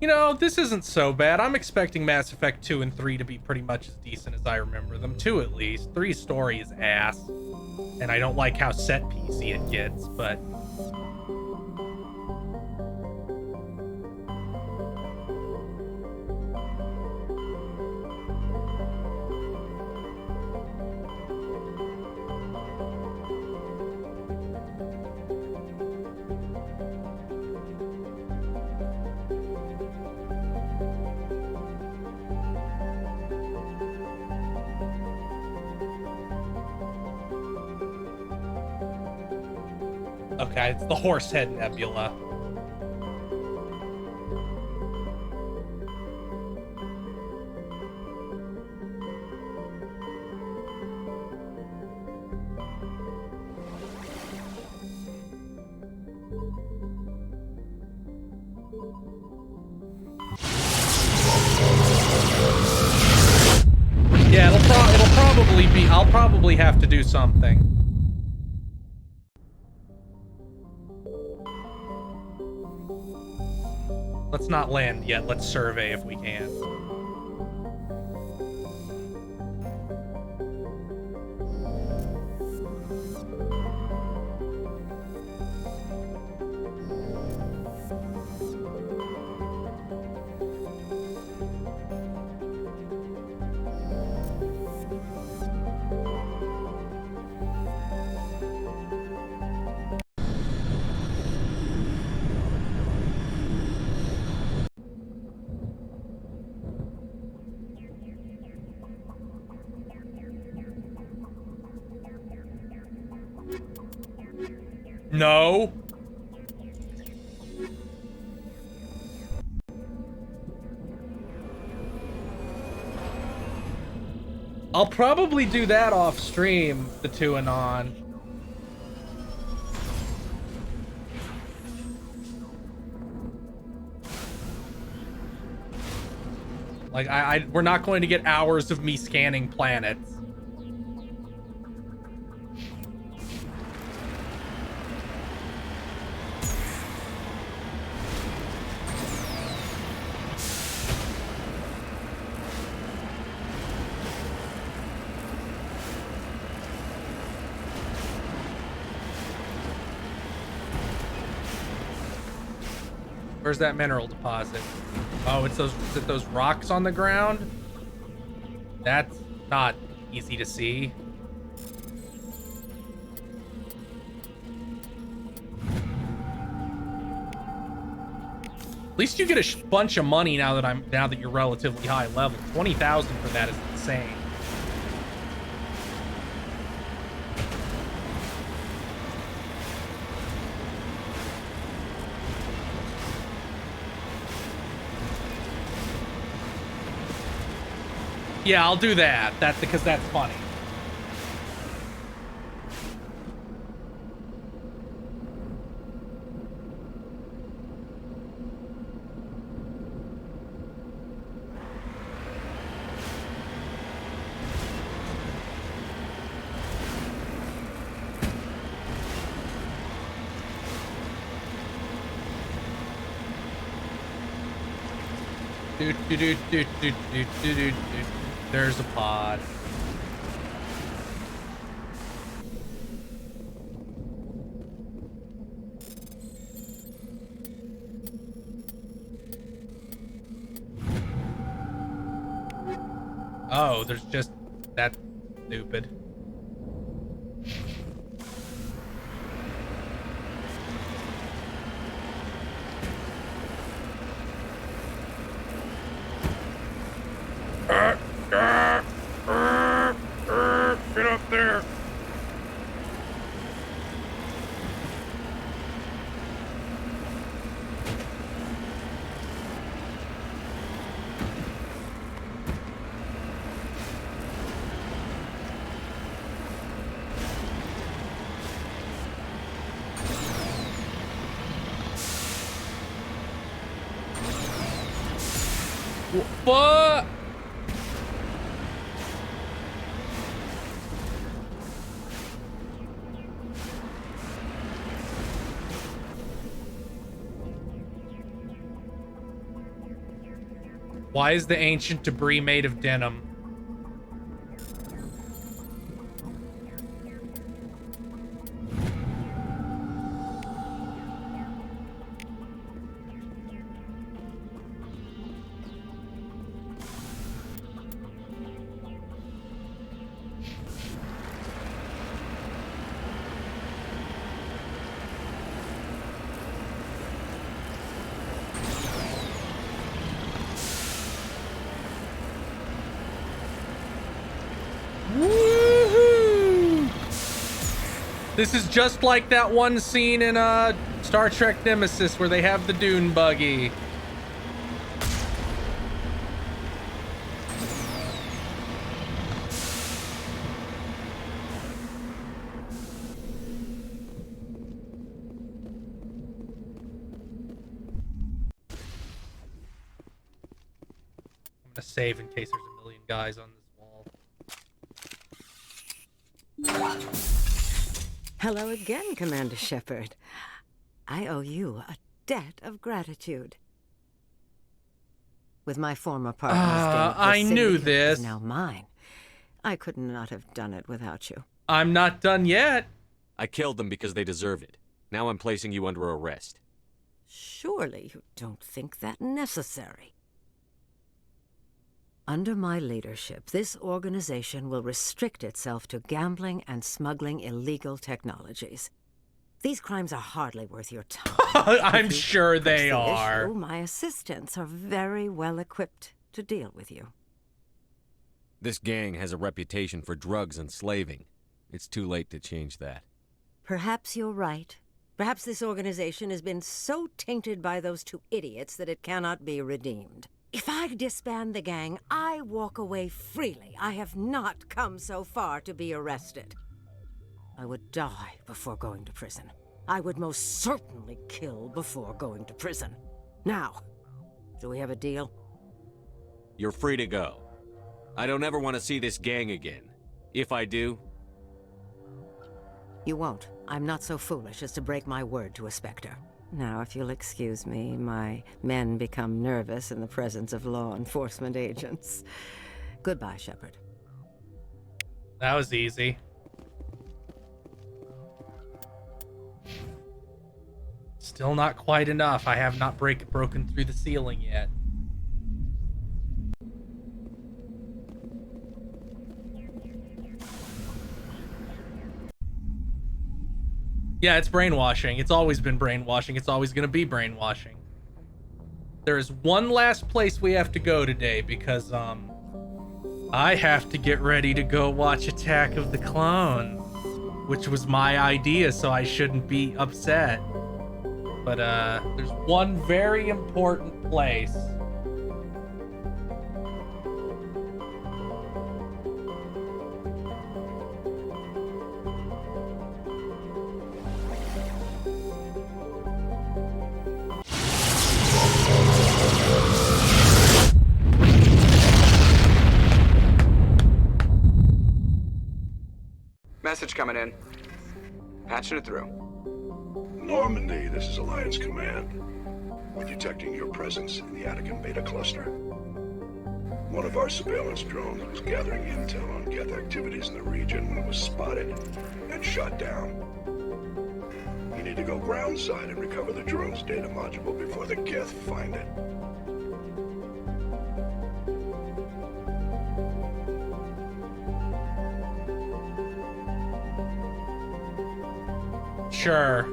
You know, this isn't so bad. I'm expecting Mass Effect 2 and 3 to be pretty much as decent as I remember them. 2 at least. 3's story is ass. And I don't like how set PC it gets, but... Okay, it's the Horsehead Nebula. Yeah, it'll probably be... I'll probably have to do something. Let's not land yet. Let's survey if we can. No. I'll probably do that off stream, the 2 Anon. Like, we're not going to get hours of me scanning planets. Where's that mineral deposit? Oh, it's those, is it those rocks on the ground? That's not easy to see. At least you get a bunch of money now that you're relatively high level. 20,000 for that is insane. Yeah, I'll do that. Because that's funny. There's a pod. Oh, there's just that stupid. Get up there. What? Why is the ancient debris made of denim? This is just like that one scene in Star Trek Nemesis where they have the dune buggy. I'm gonna save in case there's a million guys on this wall. Hello again, Commander Shepard. I owe you a debt of gratitude. With my former partner's death, the I knew Syndicate this. is now mine. I could not have done it without you. I'm not done yet. I killed them because they deserve it. Now I'm placing you under arrest. Surely you don't think that necessary. Under my leadership, this organization will restrict itself to gambling and smuggling illegal technologies. These crimes are hardly worth your time. I'm sure they are. My assistants are very well equipped to deal with you. This gang has a reputation for drugs and slaving. It's too late to change that. Perhaps you're right. Perhaps this organization has been so tainted by those two idiots that it cannot be redeemed. If I disband the gang, I walk away freely. I have not come so far to be arrested. I would die before going to prison. I would most certainly kill before going to prison. Now, do we have a deal? You're free to go. I don't ever want to see this gang again. If I do... You won't. I'm not so foolish as to break my word to a Spectre. Now, if you'll excuse me, my men become nervous in the presence of law enforcement agents. Goodbye, Shepard. That was easy. Still not quite enough. I have not broken through the ceiling yet. Yeah, it's brainwashing. It's always been brainwashing. It's always going to be brainwashing. There is one last place we have to go today because, I have to get ready to go watch Attack of the Clones, which was my idea, so I shouldn't be upset. But, there's one very important place. Message coming in. Patching it through. Normandy, this is Alliance Command. We're detecting your presence in the Attican Beta Cluster. One of our surveillance drones was gathering intel on Geth activities in the region when it was spotted and shot down. You need to go groundside and recover the drone's data module before the Geth find it. Sure.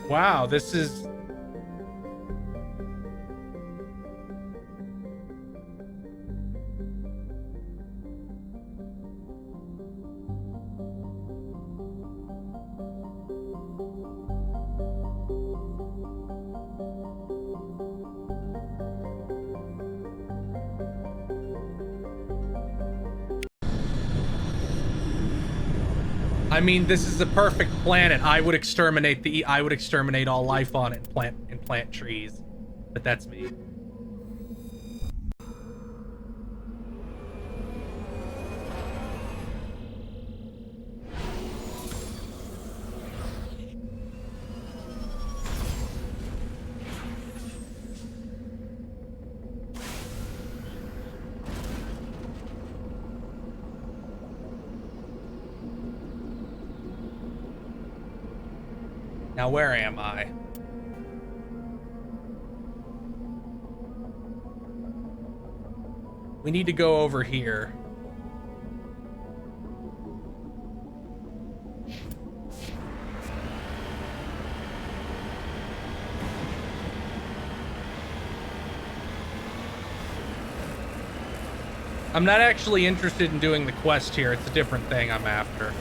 Wow, this is... I mean, this is a perfect planet. I would exterminate all life on it and plant trees. But that's me. Now where am I? We need to go over here. I'm not actually interested in doing the quest here. It's a different thing I'm after.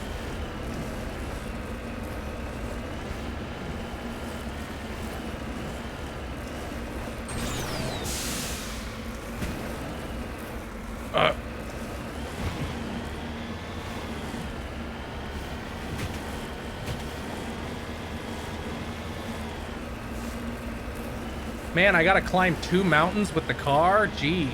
Man, I gotta climb 2 mountains with the car? Jeez.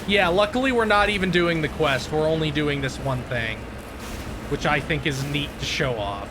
Yeah, luckily we're not even doing the quest. We're only doing this one thing, which I think is neat to show off.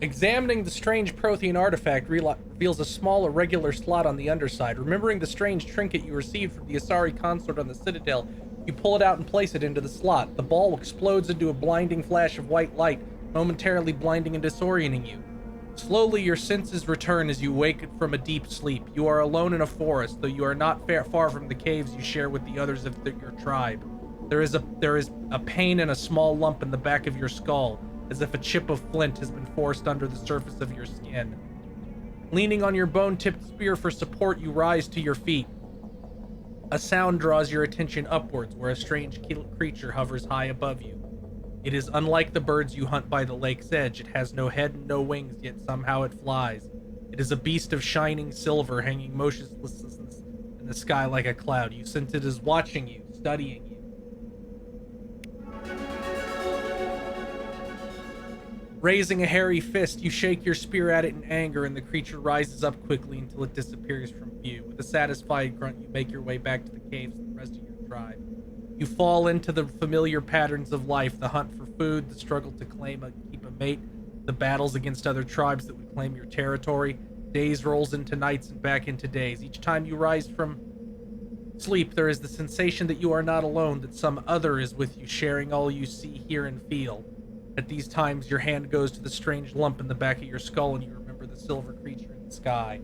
Examining the strange Prothean artifact reveals a small, irregular slot on the underside. Remembering the strange trinket you received from the Asari consort on the Citadel, you pull it out and place it into the slot. The ball explodes into a blinding flash of white light, momentarily blinding and disorienting you. Slowly, your senses return as you wake from a deep sleep. You are alone in a forest, though you are not far from the caves you share with the others of your tribe. There is a pain and a small lump in the back of your skull, as if a chip of flint has been forced under the surface of your skin. Leaning on your bone-tipped spear for support, you rise to your feet. A sound draws your attention upwards, where a strange creature hovers high above you. It is unlike the birds you hunt by the lake's edge. It has no head and no wings, yet somehow it flies. It is a beast of shining silver, hanging motionless in the sky like a cloud. You sense it is watching you, studying you. Raising a hairy fist, you shake your spear at it in anger, and the creature rises up quickly until it disappears from view. With a satisfied grunt, you make your way back to the caves with the rest of your tribe. You fall into the familiar patterns of life: the hunt for food, the struggle to keep a mate, the battles against other tribes that would claim your territory. Days rolls into nights and back into days. Each time you rise from sleep, there is the sensation that you are not alone, that some other is with you, sharing all you see, hear, and feel. At these times, your hand goes to the strange lump in the back of your skull, and you remember the silver creature in the sky.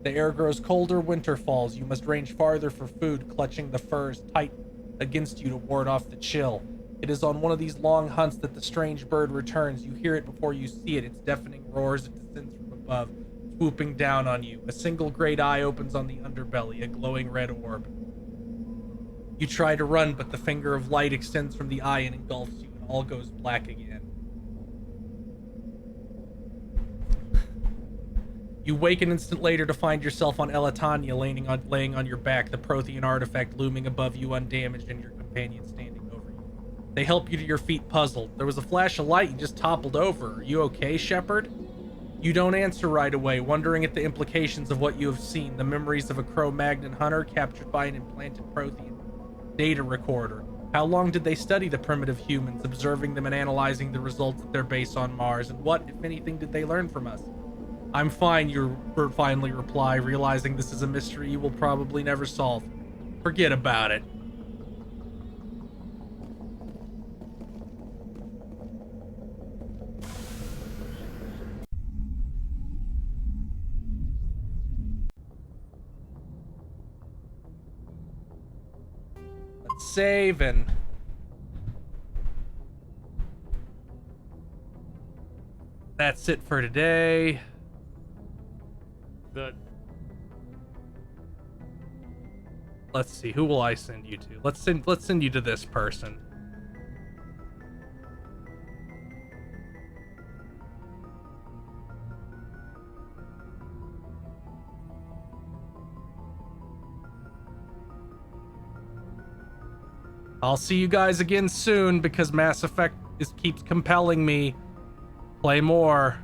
The air grows colder, winter falls. You must range farther for food, clutching the furs tight against you to ward off the chill. It is on one of these long hunts that the strange bird returns. You hear it before you see it. Its deafening roars, it descends from above, swooping down on you. A single great eye opens on the underbelly, a glowing red orb. You try to run, but the finger of light extends from the eye and engulfs you, and all goes black again. You wake an instant later to find yourself on Elatania, laying on your back, the Prothean artifact looming above you undamaged, and your companion standing over you. They help you to your feet, puzzled. There was a flash of light, you just toppled over. Are you okay, Shepard? You don't answer right away, wondering at the implications of what you have seen, the memories of a Cro-Magnon hunter captured by an implanted Prothean data recorder. How long did they study the primitive humans, observing them and analyzing the results at their base on Mars, and what, if anything, did they learn from us? I'm fine, you finally reply, realizing this is a mystery you will probably never solve. Forget about it. Let's save and... that's it for today. Let's see. Who will I send you to? Let's send you to this person. I'll see you guys again soon because Mass Effect keeps compelling me. Play more.